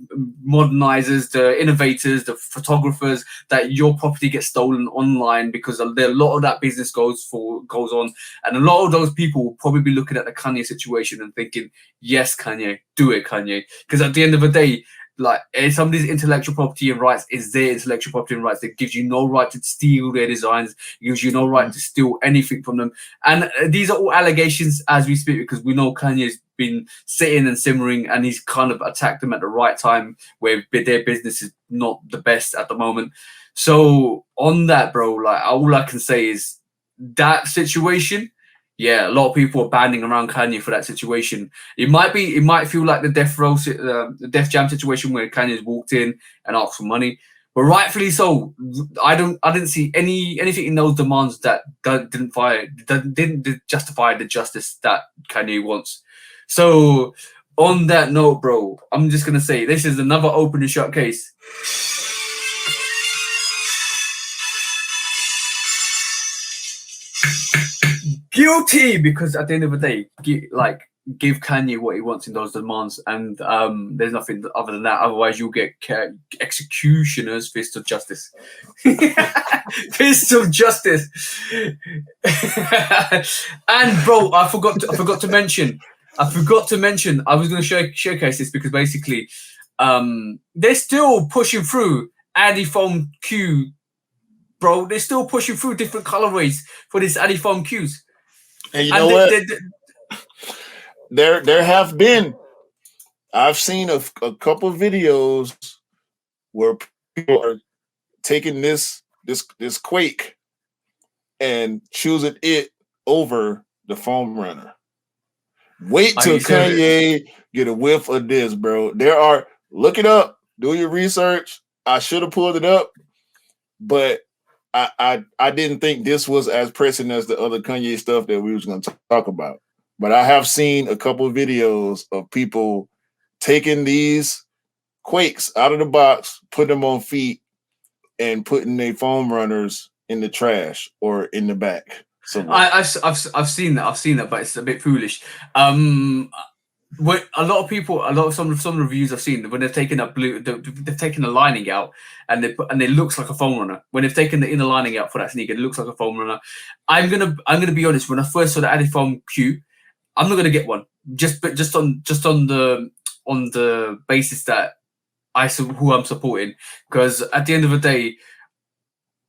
[SPEAKER 1] modernizers, the innovators, the photographers, that your property gets stolen online, because a lot of that business goes on, and a lot of those people will probably be looking at the Kanye situation and thinking, yes, Kanye, do it, Kanye, because at the end of the day, like, somebody's intellectual property and rights is their intellectual property and rights. That gives you no right to steal their designs. Gives you no right to steal anything from them. And these are all allegations as we speak, because we know Kanye's been sitting and simmering, and he's kind of attacked them at the right time where their business is not the best at the moment. So on that, bro, like, all I can say is that situation. Yeah, a lot of people are banding around Kanye for that situation. It might feel like the Def Jam situation where Kanye's walked in and asked for money, but rightfully so. I didn't see anything in those demands that didn't justify the justice that Kanye wants. So on that note, bro, I'm just gonna say this is another open and shut case. Guilty, because at the end of the day, give Kanye what he wants in those demands, and there's nothing other than that. Otherwise, you'll get executioner's fist of justice. Fist of justice. And bro, I forgot to mention. I was going to showcase this because basically, they're still pushing through Adifoam Q. Bro, they're still pushing through different colorways for this Adifoam Qs.
[SPEAKER 2] And you know what? There have been. I've seen a couple of videos where people are taking this Quake and choosing it over the foam runner. Wait till Kanye get a whiff of this, bro. Look it up, do your research. I should have pulled it up, but I didn't think this was as pressing as the other Kanye stuff that we was going to talk about. But I have seen a couple of videos of people taking these Quakes out of the box, putting them on feet, and putting their foam runners in the trash or in the back. So
[SPEAKER 1] I've seen that, but it's a bit foolish. a lot of some reviews I've seen when they've taken that they've taken the lining out and it looks like a foam runner. When they've taken the inner lining out for that sneaker, it looks like a foam runner. I'm gonna be honest. When I first saw the Adifoam Q, I'm not gonna get one just on the basis that who I'm supporting, because at the end of the day,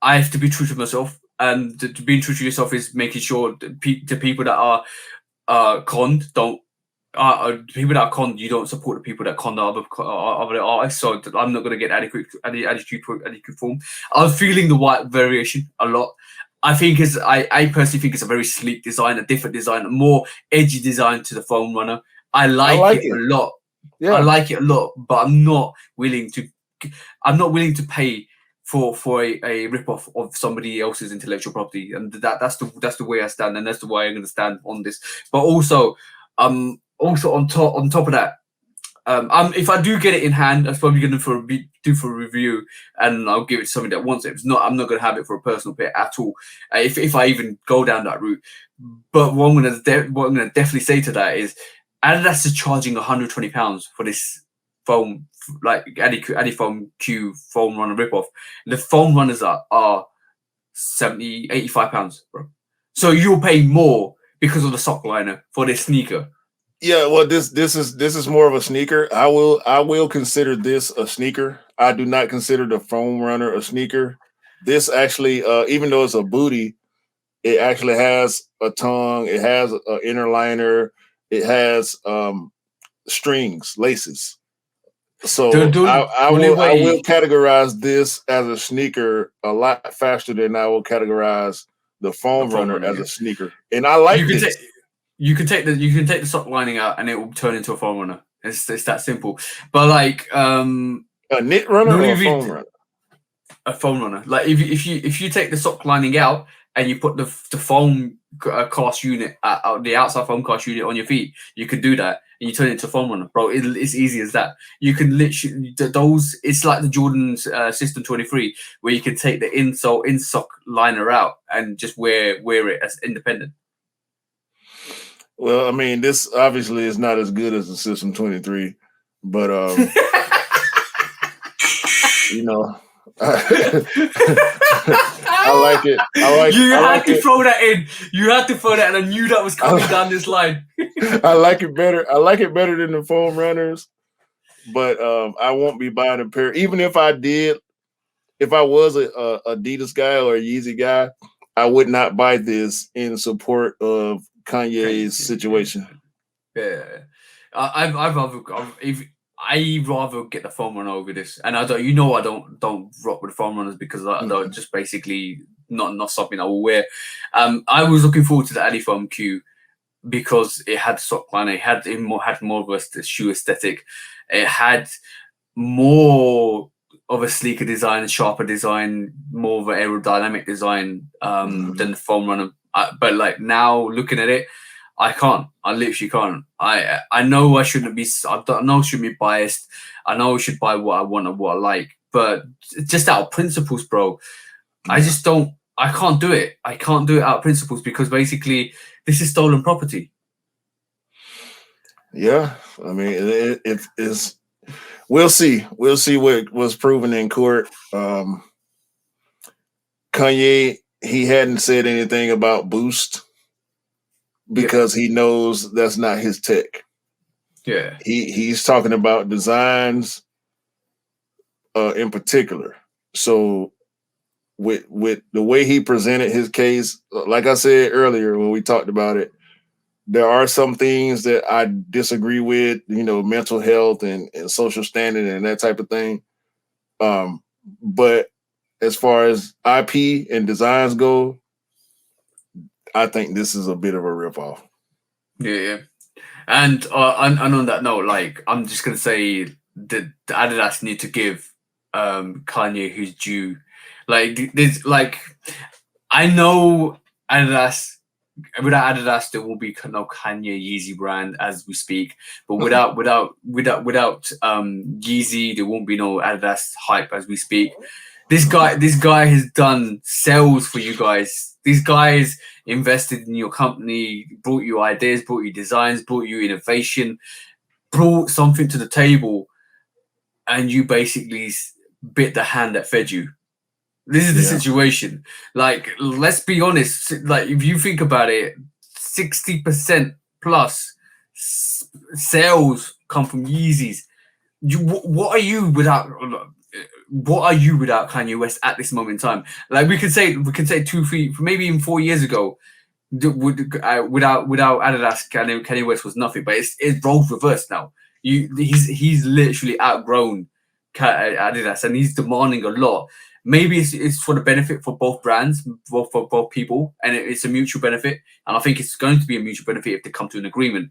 [SPEAKER 1] I have to be true to myself, and to being true to yourself is making sure the people that are conned don't. People that are conned, you don't support the people that con the other artists. So I'm not going to get adequate form. I'm feeling the white variation a lot. I personally think it's a very sleek design, a different design, a more edgy design to the foam runner. I like it a lot.
[SPEAKER 2] Yeah.
[SPEAKER 1] I like it a lot, but I'm not willing to pay for a rip-off of somebody else's intellectual property, and that's the way I stand, and that's the way I'm going to stand on this. But also on top of that, if I do get it in hand, I'm probably going to do for a review, and I'll give it to somebody that wants it. If it's not, I'm not going to have it for a personal pet at all. If I even go down that route. But what I'm going to definitely say to that is, Adidas is charging £120 for this foam, like Adifoam Q foam runner ripoff. The foam runners are £85, bro. So you'll pay more because of the sock liner for this sneaker.
[SPEAKER 2] Yeah, well, this is more of a sneaker. I will consider this a sneaker. I do not consider the foam runner a sneaker. This actually, even though it's a booty, it actually has a tongue. It has an inner liner. It has strings, laces. So I will categorize this as a sneaker a lot faster than I will categorize the foam runner as a sneaker. And I like this.
[SPEAKER 1] You can take the sock lining out and it will turn into a foam runner. It's that simple. But like
[SPEAKER 2] a knit runner or a foam runner?
[SPEAKER 1] A foam runner. Like if you take the sock lining out and you put the foam cast unit, the outside foam cast unit on your feet, you can do that and you turn it into a foam runner, bro. It's easy as that. You can literally those. It's like the Jordan's System 23, where you can take the in sock liner out and just wear it as independent.
[SPEAKER 2] Well, I mean, this obviously is not as good as the System 23, but you know, I like it.
[SPEAKER 1] You had to throw that in. You had to throw that, and I knew that was coming down this line.
[SPEAKER 2] I like it better. I like it better than the foam runners, but I won't be buying a pair. Even if I did, if I was a Adidas guy or a Yeezy guy, I would not buy this in support of Kanye's situation.
[SPEAKER 1] Yeah, I'd rather get the foam runner over this, and I don't rock with the foam runners because I don't just basically not something I will wear. I was looking forward to the Adifoam Q because it had sock liner, it had more of a shoe aesthetic, it had more of a sleeker design, sharper design, more of an aerodynamic design than the foam runner. But like now looking at it, I literally can't. I know I shouldn't be. I know I shouldn't be biased. I know I should buy what I want and what I like. But just out of principles, bro, I just don't. I can't do it. I can't do it out of principles because basically this is stolen property.
[SPEAKER 2] Yeah, I mean it's. We'll see. We'll see what was proven in court. Kanye, he hadn't said anything about Boost because he knows that's not his tech.
[SPEAKER 1] Yeah.
[SPEAKER 2] He's talking about designs in particular. So with the way he presented his case, like I said earlier when we talked about it, there are some things that I disagree with, you know, mental health and social standing and that type of thing. But as far as IP and designs go, I think this is a bit of a ripoff.
[SPEAKER 1] Yeah. And on that note, like I'm just gonna say that the Adidas need to give Kanye his due. Like there's like I know Adidas. Without Adidas, there will be no Kanye Yeezy brand as we speak. But without Yeezy, there won't be no Adidas hype as we speak. This guy has done sales for you guys. These guys invested in your company, brought you ideas, brought you designs, brought you innovation. brought something to the table, and you basically bit the hand that fed you. This is the situation. Like, let's be honest. Like, if you think about it, 60% plus sales come from Yeezys. What are you without? What are you without Kanye West at this moment in time? Like, we could say 2, 3, maybe even 4 years ago, without Adidas, Kanye West was nothing. But it's roles reversed now. He's literally outgrown Adidas, and he's demanding a lot. Maybe it's for the benefit for both brands, for both people, and it's a mutual benefit. And I think it's going to be a mutual benefit if they come to an agreement.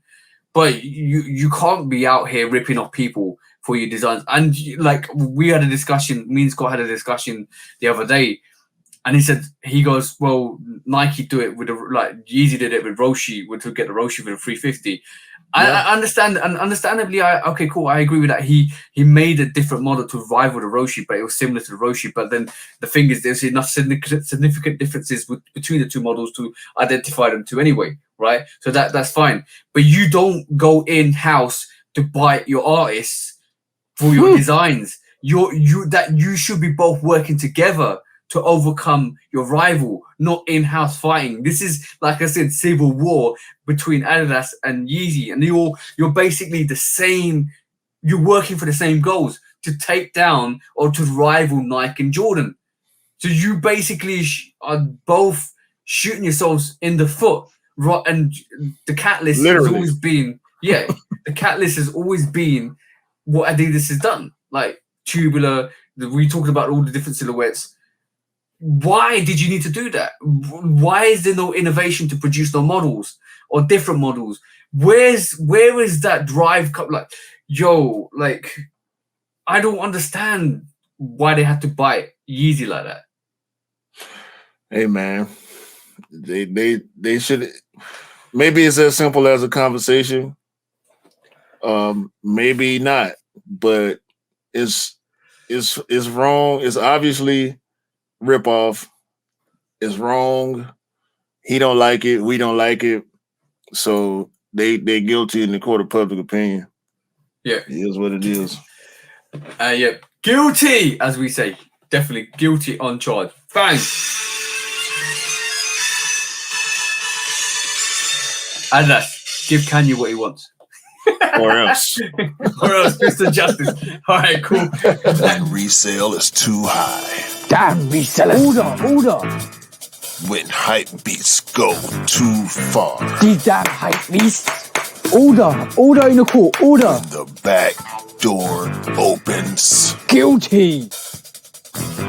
[SPEAKER 1] But you can't be out here ripping off people for your designs. And like, we had a discussion, me and Scott had a discussion the other day, and he goes, well, Nike do it with Yeezy did it with Roshi, to get the Roshi with a 350. I understand, and understandably, okay, cool, I agree with that. He made a different model to rival the Roshi, but it was similar to the Roshi. But then the thing is, there's enough significant differences between the two models to identify them to anyway, right? So that's fine. But you don't go in house to bite your artists for your designs. You should be both working together to overcome your rival, not in-house fighting. This is, like I said, civil war between Adidas and Yeezy, and you're basically the same. You're working for the same goals, to take down or to rival Nike and Jordan. So you basically are both shooting yourselves in the foot. Right, and the catalyst has always been, the catalyst has always been what Adidas has done, like tubular. We talked about all the different silhouettes. Why did you need to do that? Why is there no innovation to produce no models or different models? Where is that drive? Like, I don't understand why they had to buy Yeezy like that.
[SPEAKER 2] Hey man, they should. Maybe it's as simple as a conversation. Maybe not, but it's wrong. It's obviously rip off. It's wrong. He don't like it. We don't like it. So they guilty in the court of public opinion.
[SPEAKER 1] Yeah,
[SPEAKER 2] it is what it is.
[SPEAKER 1] Guilty, as we say. Definitely guilty on charge. Bang. And give Kanye what he wants.
[SPEAKER 2] Or else.
[SPEAKER 1] Or else, Mr. Justice. All right, cool.
[SPEAKER 4] When resale is too high.
[SPEAKER 8] Damn resellers. Order.
[SPEAKER 4] When hype beats go too far.
[SPEAKER 8] These damn hype beasts. Order in the court. Order.
[SPEAKER 4] When the back door opens.
[SPEAKER 8] Guilty.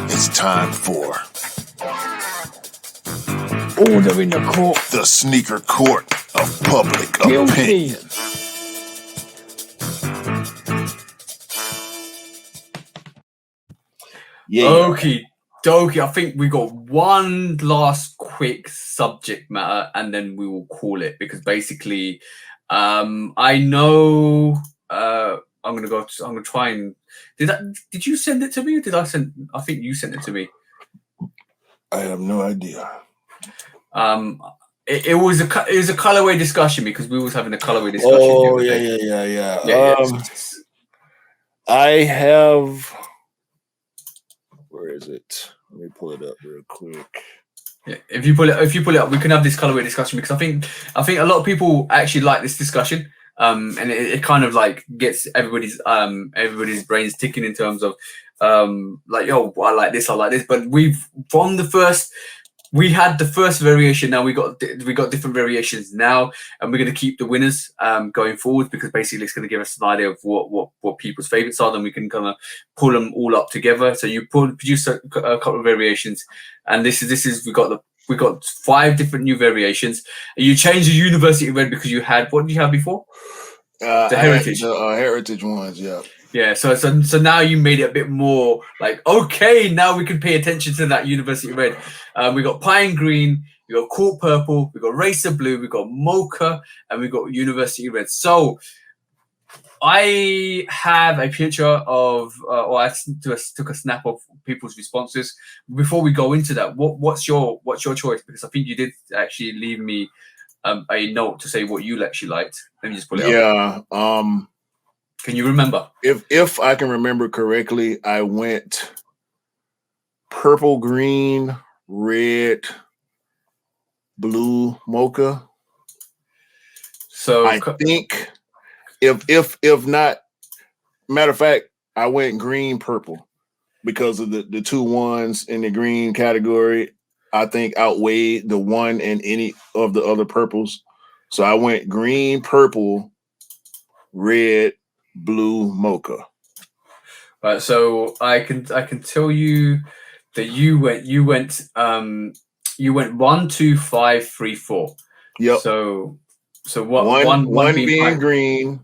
[SPEAKER 4] It's time for
[SPEAKER 8] order in the court.
[SPEAKER 4] The sneaker court of public
[SPEAKER 8] Guilty.
[SPEAKER 4] opinion.
[SPEAKER 1] Okie dokie. I think we got one last quick subject matter, and then we will call it, because basically, I know I'm gonna try and did you send it to me, or did I send? I think you sent it to me.
[SPEAKER 2] I have no idea.
[SPEAKER 1] It was a colorway discussion, because we was having a colorway discussion.
[SPEAKER 2] Oh yeah. I have. Where is it? Let me pull it up real quick.
[SPEAKER 1] Yeah, if you pull it up, we can have this colorway discussion, because I think a lot of people actually like this discussion. And it kind of like gets everybody's brains ticking in terms of like, yo, I like this. But we had the first variation. Now we got different variations now, and we're going to keep the winners going forward, because basically it's going to give us an idea of what people's favorites are. Then we can kind of pull them all up together. So you produce a couple of variations, and this is we got 5 different new variations. You changed the University Red because you had, what did you have before? The Heritage.
[SPEAKER 2] Heritage ones, yeah.
[SPEAKER 1] Yeah, so now you made it a bit more like, okay, now we can pay attention to that University Red. We got Pine Green, we got Court Purple, we got Racer Blue, we got Mocha, and we got University Red. So I have a picture of, or I took a snap of people's responses. Before we go into that, what's your choice? Because I think you did actually leave me a note to say what you actually liked. Let me just pull it up.
[SPEAKER 2] Yeah.
[SPEAKER 1] Can you remember?
[SPEAKER 2] If I can remember correctly, I went purple, green, red, blue, mocha.
[SPEAKER 1] So
[SPEAKER 2] I think if not, matter of fact, I went green, purple because of the 2 ones in the green category. I think outweighed the 1 in any of the other purples. So I went green, purple, red, blue, mocha.
[SPEAKER 1] Right, so I can tell you that you went 1, 2, 5, 3, 4.
[SPEAKER 2] Yep.
[SPEAKER 1] So what
[SPEAKER 2] one
[SPEAKER 1] being
[SPEAKER 2] being green,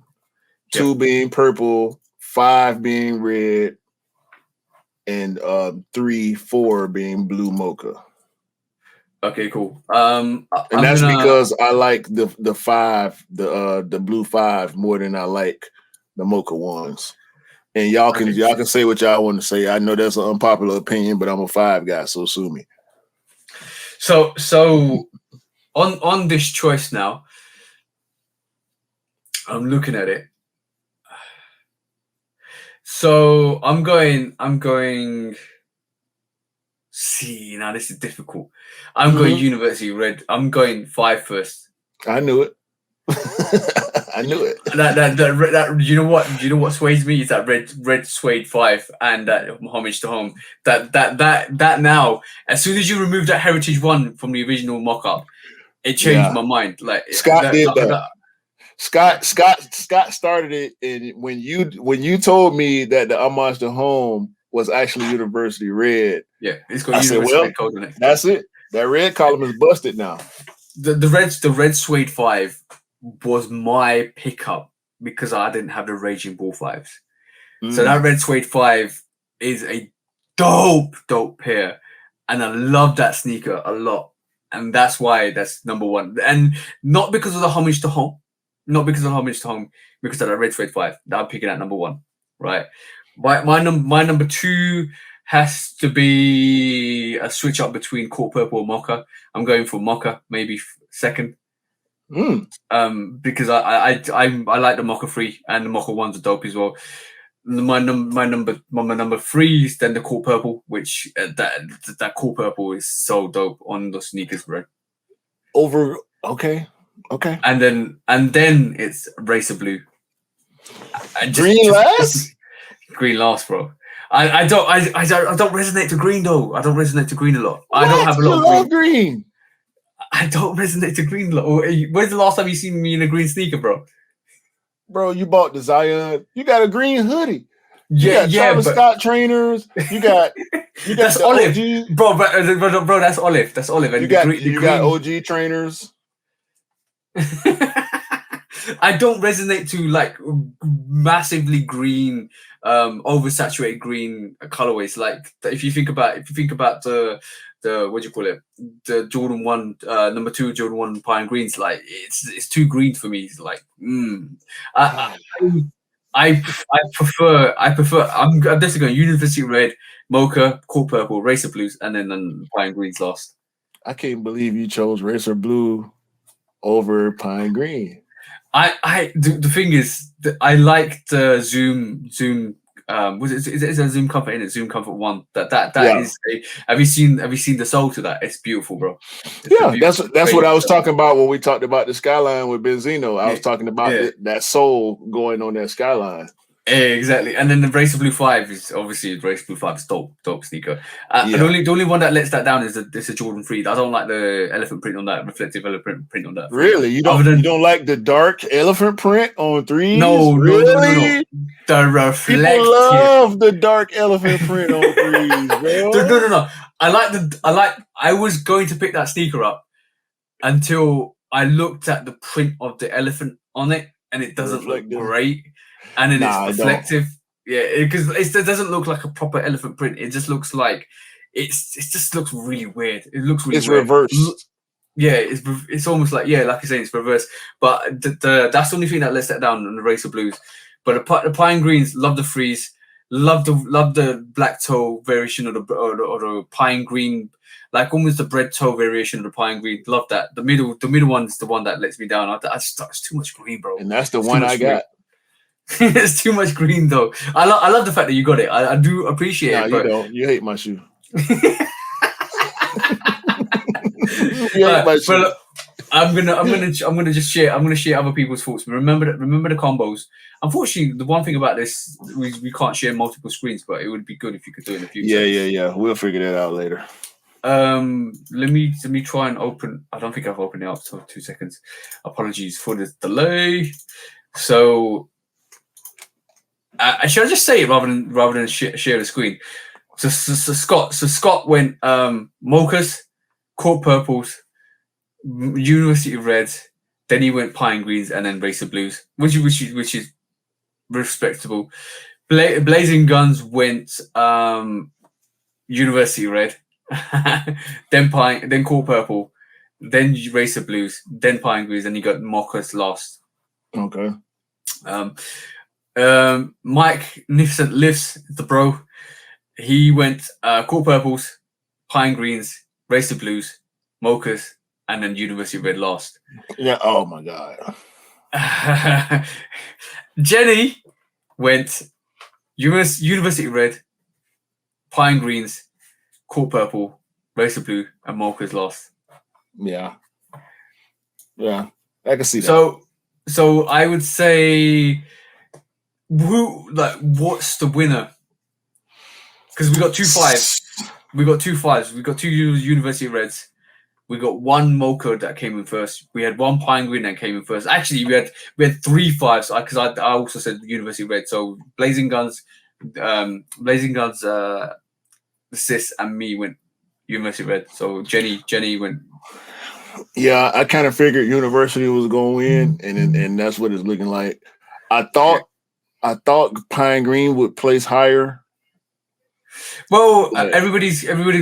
[SPEAKER 2] 2 being purple, 5 being red, and 3, 4 being blue mocha.
[SPEAKER 1] Okay, cool.
[SPEAKER 2] And that's because I like the 5, the blue 5 more than I like the mocha ones. And y'all can say what y'all want to say. I know that's an unpopular opinion, but I'm a 5 guy, so sue me.
[SPEAKER 1] So on this choice now, I'm looking at it. So I'm going. See, now this is difficult. I'm going University Red. I'm going 5 first.
[SPEAKER 2] I knew it. I knew it.
[SPEAKER 1] That you know what sways me is that red suede 5 and that homage to home. That now, as soon as you remove that heritage 1 from the original mock-up, it changed my mind. Like
[SPEAKER 2] Scott did that. Scott started it, and when you told me that the homage to home was actually University Red,
[SPEAKER 1] it's got University Red code on it.
[SPEAKER 2] That's it. That red column is busted now.
[SPEAKER 1] The red suede 5 was my pickup because I didn't have the Raging Bull 5s. So that red suede 5 is a dope pair, and I love that sneaker a lot, and that's why that's number 1. And not because of the homage to home, because of that red suede 5 that I'm picking at number 1, right? My number 2 has to be a switch up between Court Purple and Mocha. I'm going for Mocha, maybe second. Because I like the Mocha 3 and the Mocha 1s are dope as well. My number 3 is then the Court Purple, which that Court Purple is so dope on the sneakers, bro.
[SPEAKER 2] Okay.
[SPEAKER 1] And then it's Racer Blue. Green last, bro. I don't resonate to green though. I don't resonate to green a lot. I don't have a lot of
[SPEAKER 2] green.
[SPEAKER 1] I don't resonate to green a lot. When's the last time you seen me in a green sneaker, bro?
[SPEAKER 2] Bro, you bought the Zion. You got a green hoodie.
[SPEAKER 1] Yeah,
[SPEAKER 2] Travis Scott trainers. You got
[SPEAKER 1] that's
[SPEAKER 2] the
[SPEAKER 1] olive,
[SPEAKER 2] OG.
[SPEAKER 1] bro. That's olive. That's olive. And
[SPEAKER 2] you got OG trainers.
[SPEAKER 1] I don't resonate to like massively green, oversaturated green colorways. Like if you think about the what do you call it, the Jordan 1 number 2 Jordan 1 pine greens, like it's too green for me. It's like I prefer I'm definitely going University Red, Mocha, Cool Purple, Racer Blues, and then Pine Greens last.
[SPEAKER 2] I can't believe you chose Racer Blue over Pine Green.
[SPEAKER 1] The thing is that I like the Zoom is it a Zoom Comfort in it? Zoom Comfort 1. That is have you seen the soul to that? It's beautiful, bro.
[SPEAKER 2] That's what I was talking about when we talked about the Skyline with Benzino. I was talking about that soul going on that Skyline.
[SPEAKER 1] Exactly. And then the Racer Blue 5 is obviously Racer Blue 5 is dope sneaker. The only one that lets that down is a Jordan 3. I don't like the elephant print on that, reflective elephant print on that.
[SPEAKER 2] Really? You don't like the dark elephant print on 3s?
[SPEAKER 1] No,
[SPEAKER 2] really?
[SPEAKER 1] No. The reflective.
[SPEAKER 2] People love the dark elephant print on 3s, bro.
[SPEAKER 1] No. I was going to pick that sneaker up until I looked at the print of the elephant on it, and it doesn't look great. And then it's reflective, because it doesn't look like a proper elephant print. It just looks like it just looks really weird. It looks really weird.
[SPEAKER 2] Reversed.
[SPEAKER 1] Yeah, it's almost like like you're saying, it's reversed. But that's the only thing that lets that down on the Racer Blues. But the Pine Greens, love the freeze, love the black toe variation of the Pine Green, like almost the bread toe variation of the Pine Green. Love that. The middle one's the one that lets me down. It's too much green, bro.
[SPEAKER 2] And that's the one I got.
[SPEAKER 1] It's too much green though. I love the fact that you got it. I do appreciate
[SPEAKER 2] Nah,
[SPEAKER 1] it.
[SPEAKER 2] you
[SPEAKER 1] But
[SPEAKER 2] don't. You hate my shoe. You hate my shoe.
[SPEAKER 1] but I'm gonna just share. I'm gonna share other people's thoughts. Remember the combos. Unfortunately, the one thing about this, we can't share multiple screens, but it would be good if you could do it in the future.
[SPEAKER 2] Yeah. We'll figure that out later.
[SPEAKER 1] Let me try and open. I don't think I've opened it up. So 2 seconds. Apologies for the delay. So, should I just say it rather than share the screen? So Scott went mochas, court purples, University Reds. Then he went pine greens and then racer blues, which is respectable. Blazing Guns went University Red, then court purple, then racer blues, then pine greens, and he got mochas last.
[SPEAKER 2] Okay.
[SPEAKER 1] Mike Magnificent Lifts, the bro. He went court purples, pine greens, racer blues, mochas, and then University Red last.
[SPEAKER 2] Yeah. Oh my God.
[SPEAKER 1] Jenny went University Red, pine greens, court purple, racer blue, and mochas last.
[SPEAKER 2] Yeah. I can see that.
[SPEAKER 1] So I would say, what's the winner? Because we got 2 5s. We got 2 5s. We got 2 University Reds. We got 1 mocha that came in first. We had 1 pine green that came in first. Actually, we had 3 5s because I also said University Red. So Blazing Guns, Sis and me went University Red. So Jenny went.
[SPEAKER 2] Yeah, I kind of figured University was going to win, and that's what it's looking like. I thought Pine Green would place higher.
[SPEAKER 1] Well, everybody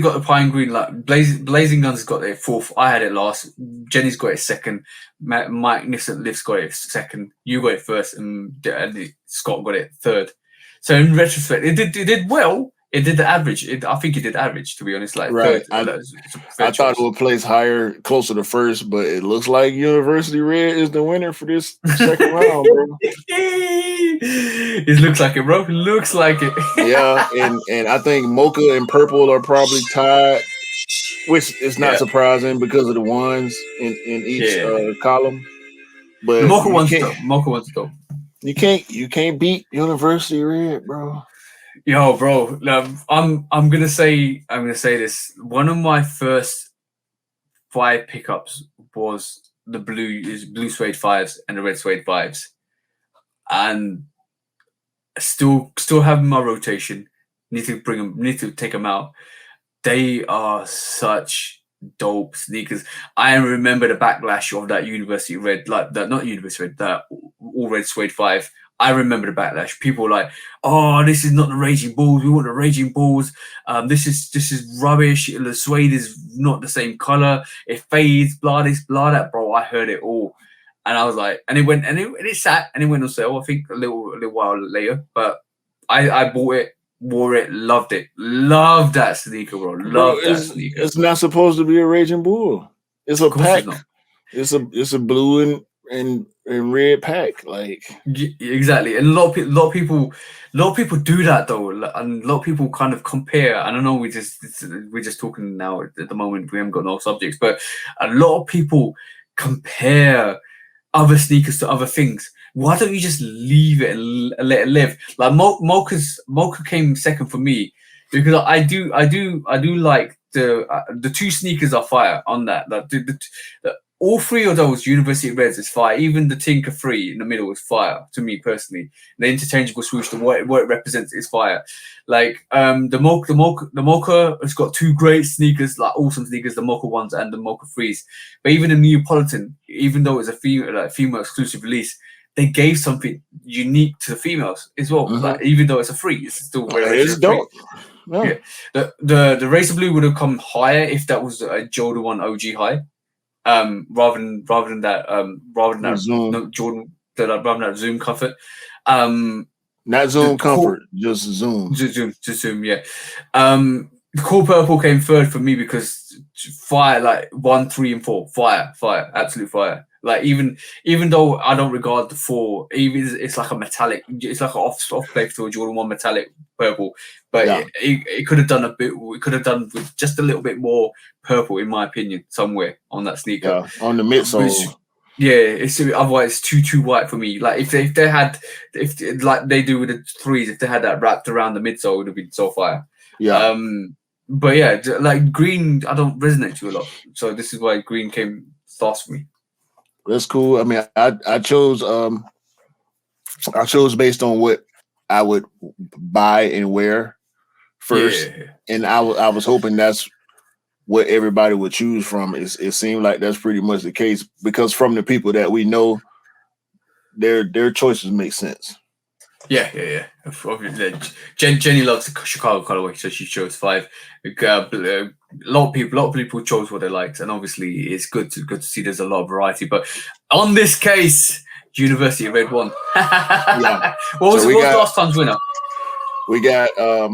[SPEAKER 1] got the pine green. Like Blazing Guns has got it 4th. I had it last. Jenny's got it 2nd. Mike Magnificent Lifts got it 2nd. You got it 1st, and Scott got it 3rd. So in retrospect, it did well. It did the average. I think it did average, to be honest. Like
[SPEAKER 2] right.
[SPEAKER 1] 3rd.
[SPEAKER 2] I thought it would place higher, closer to 1st, but it looks like University Red is the winner for this second round, bro.
[SPEAKER 1] It looks like it, bro. It looks like it.
[SPEAKER 2] Yeah, and I think mocha and purple are probably tied, which is not surprising because of the ones in each column. But
[SPEAKER 1] the mocha one's dope.
[SPEAKER 2] You can't beat University Red, bro.
[SPEAKER 1] Yo, bro, I'm gonna say this. One of my first 5 pickups was the blue suede 5s and the red suede 5s, and still have my rotation. Need to take them out. They are such dope sneakers. I remember the backlash of that University Red, like that, not University Red, that all red suede 5. I remember the backlash. People were like, "Oh, this is not the Raging Bulls. We want the Raging Bulls. This is rubbish. The suede is not the same color. It fades. Blah this, blah that." Bro, I heard it all, and I was like, and it sat, and it went on sale. I think a little while later, but I bought it, wore it, loved it, loved that sneaker, bro. Loved that sneaker.
[SPEAKER 2] It's not supposed to be a Raging Bull. It's a pack. It's a blue and red pack, like
[SPEAKER 1] exactly. And a lot of people do that though, and a lot of people kind of compare. And I know we're just talking now at the moment. We haven't got no subjects, but a lot of people compare other sneakers to other things. Why don't you just leave it and let it live? Like Mocha came 2nd for me because I do like the 2 sneakers are fire on that. Like all 3 of those University Reds is fire. Even the Tinker 3 in the middle is fire to me personally. The interchangeable swoosh, what it represents is fire. Like the Mocha has got 2 great sneakers, like awesome sneakers, the Mocha ones and the Mocha 3s. But even the Neapolitan, even though it's a female exclusive release, they gave something unique to the females as well.
[SPEAKER 2] Mm-hmm.
[SPEAKER 1] Like even though it's a 3, it's still
[SPEAKER 2] it's dope.
[SPEAKER 1] Yeah. The Racer Blue would have come higher if that was a Jordan 1 OG high. Rather than that
[SPEAKER 2] Zoom.
[SPEAKER 1] no, Jordan, rather than that Zoom comfort.
[SPEAKER 2] Not Zoom comfort, just Zoom.
[SPEAKER 1] Just Zoom, yeah. The Cool Purple came 3rd for me because fire, like 1, 3, and 4, fire, absolute fire. Like even though I don't regard the 4, even it's like a metallic, it's like an off play for Jordan 1 metallic purple, but
[SPEAKER 2] Yeah.
[SPEAKER 1] it could have done a bit. We could have done with just a little bit more purple, in my opinion, somewhere on that sneaker.
[SPEAKER 2] Yeah, on the midsole.
[SPEAKER 1] Yeah, it's otherwise it's too white for me. Like if they had like they do with the 3s, if they had that wrapped around the midsole, it would have been so fire.
[SPEAKER 2] Yeah.
[SPEAKER 1] But yeah, like green, I don't resonate to a lot, so this is why green came last for me.
[SPEAKER 2] That's cool. I mean, I chose based on what I would buy and wear first, and I was hoping that's what everybody would choose from. It seemed like that's pretty much the case, because from the people that we know, their choices make sense.
[SPEAKER 1] Yeah. Obviously, Jenny loves the Chicago colorway, so she chose 5. A lot of people chose what they liked, and obviously it's good to see there's a lot of variety. But on this case, University of Red won.
[SPEAKER 2] Yeah.
[SPEAKER 1] What was last time's winner?
[SPEAKER 2] We got I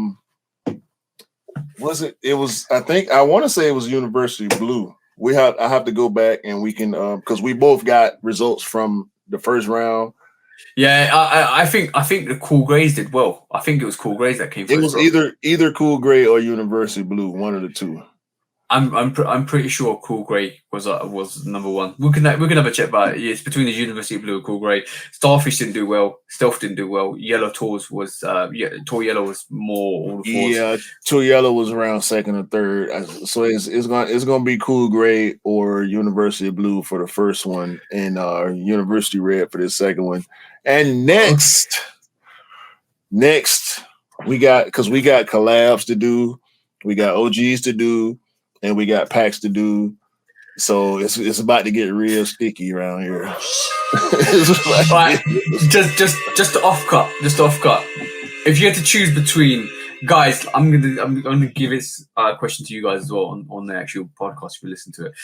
[SPEAKER 2] think I want to say it was University Blue. I have to go back and we can because we both got results from the first round.
[SPEAKER 1] Yeah, I think the Cool Grays did well. I think it was Cool Grays that came first.
[SPEAKER 2] It was either Cool Gray or University Blue, one of the two.
[SPEAKER 1] I'm pretty sure Cool Grey was number 1. We can have a check, but it's between the University Blue and Cool Grey. Starfish didn't do well. Stealth didn't do well. Yellow Tours was Tour Yellow was more all the 4s.
[SPEAKER 2] Yeah, Tour Yellow was around 2nd or 3rd. So it's gonna be Cool Gray or University Blue for the first one, and University Red for the second one. And next we got collabs to do, we got OGs to do, and we got packs to do. So it's about to get real sticky around here.
[SPEAKER 1] Right. Just off cut. If you had to choose between, guys, I'm gonna give this question to you guys as well on the actual podcast if you listen to it.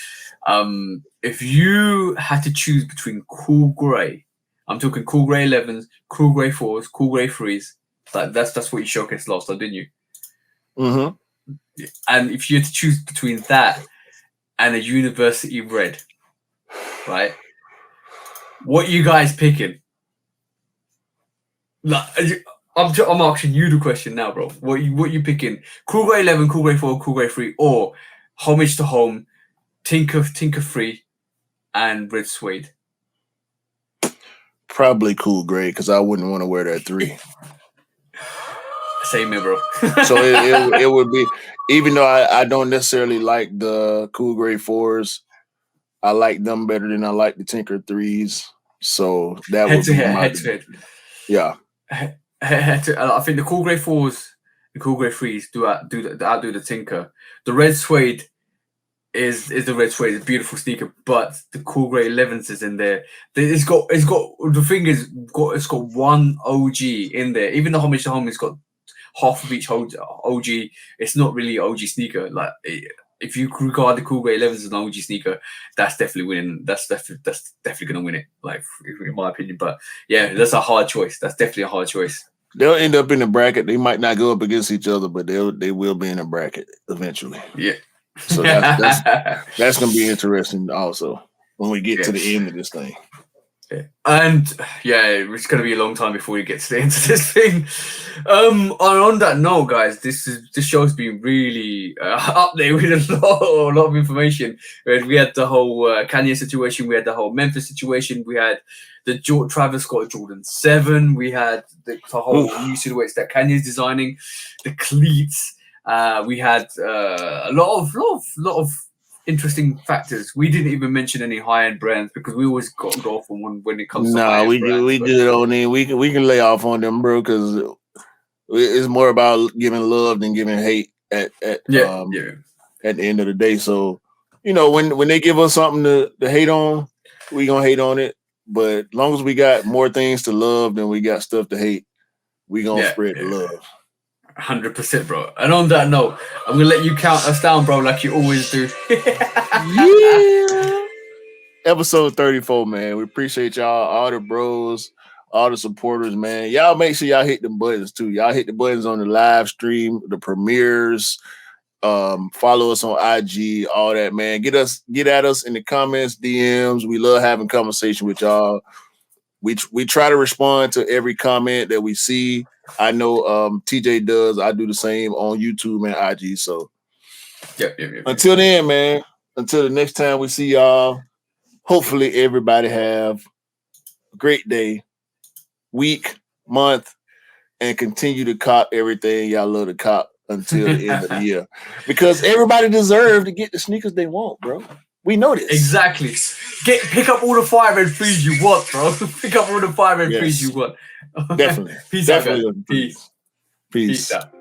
[SPEAKER 1] If you had to choose between Cool Grey, I'm talking Cool Grey 11s, Cool Grey 4s, Cool Grey 3s. Like that's what you showcased last time, didn't you?
[SPEAKER 2] Mm-hmm.
[SPEAKER 1] And if you had to choose between that and a University Red, right? What you guys picking? Like, I'm asking you the question now, bro. What you picking? Cool Grey 11, Cool Grey 4, Cool Grey 3, or Homage to Home, Tinker 3, and Red Suede?
[SPEAKER 2] Probably Cool Gray, because I wouldn't want to wear that 3.
[SPEAKER 1] Same here, bro.
[SPEAKER 2] So it would be, even though I don't necessarily like the Cool Gray 4s, I like them better than I like the Tinker 3s. So that would be
[SPEAKER 1] head to head.
[SPEAKER 2] Yeah.
[SPEAKER 1] I think the Cool Grey 4s, the Cool Grey 3s outdo the Tinker. The Red Suede is the Red Suede, it's a beautiful sneaker, but the Cool Grey 11s is in there. It's got the thing is it's got one OG in there. Even the Homage to Home has got half of each OG. It's not really an OG sneaker. Like if you regard the Cool Grey 11s as an OG sneaker, that's definitely winning. That's definitely gonna win it. Like in my opinion, but yeah, that's a hard choice. That's definitely a hard choice.
[SPEAKER 2] They'll end up in the bracket. They might not go up against each other, but they will be in a bracket eventually.
[SPEAKER 1] Yeah.
[SPEAKER 2] So that's gonna be interesting also when we get to the end of this thing.
[SPEAKER 1] Yeah. And yeah, it's gonna be a long time before we get to the end of this thing. On that note, guys, this show's been really up there with a lot of information. We had the whole Kanye situation, we had the whole Memphis situation, we had the Travis Scott Jordan 7, we had the whole new silhouettes that Kanye's designing, the cleats. We had a lot of interesting factors. We didn't even mention any high-end brands because we always go off on one when it comes to high-end brands.
[SPEAKER 2] We good on them. We can lay off on them, bro, because it's more about giving love than giving hate at the end of the day. So, when they give us something to hate on, we gonna hate on it. But as long as we got more things to love than we got stuff to hate, we gonna spread the love.
[SPEAKER 1] 100%, bro. And on that note, I'm gonna let you count us down, bro, like you always do.
[SPEAKER 2] Yeah. Episode 34, man. We appreciate y'all, all the bros, all the supporters, man. Y'all make sure y'all hit the buttons too. Y'all hit the buttons on the live stream, the premieres, Follow us on IG, all that, man. Get at us in the comments, DMs. We love having conversation with y'all. We try to respond to every comment that we see. I know TJ does. I do the same on YouTube and IG. So
[SPEAKER 1] Yep.
[SPEAKER 2] until then, man, until the next time we see y'all, hopefully everybody have a great day, week, month, and continue to cop everything y'all love to cop until the end of the year. Because everybody deserves to get the sneakers they want, bro. We know this.
[SPEAKER 1] Exactly. Pick up all the 5 and 3s you want, bro. Pick up all the 5 and 3s you want.
[SPEAKER 2] Definitely.
[SPEAKER 1] Peace
[SPEAKER 2] Definitely.
[SPEAKER 1] out, guys. Peace out.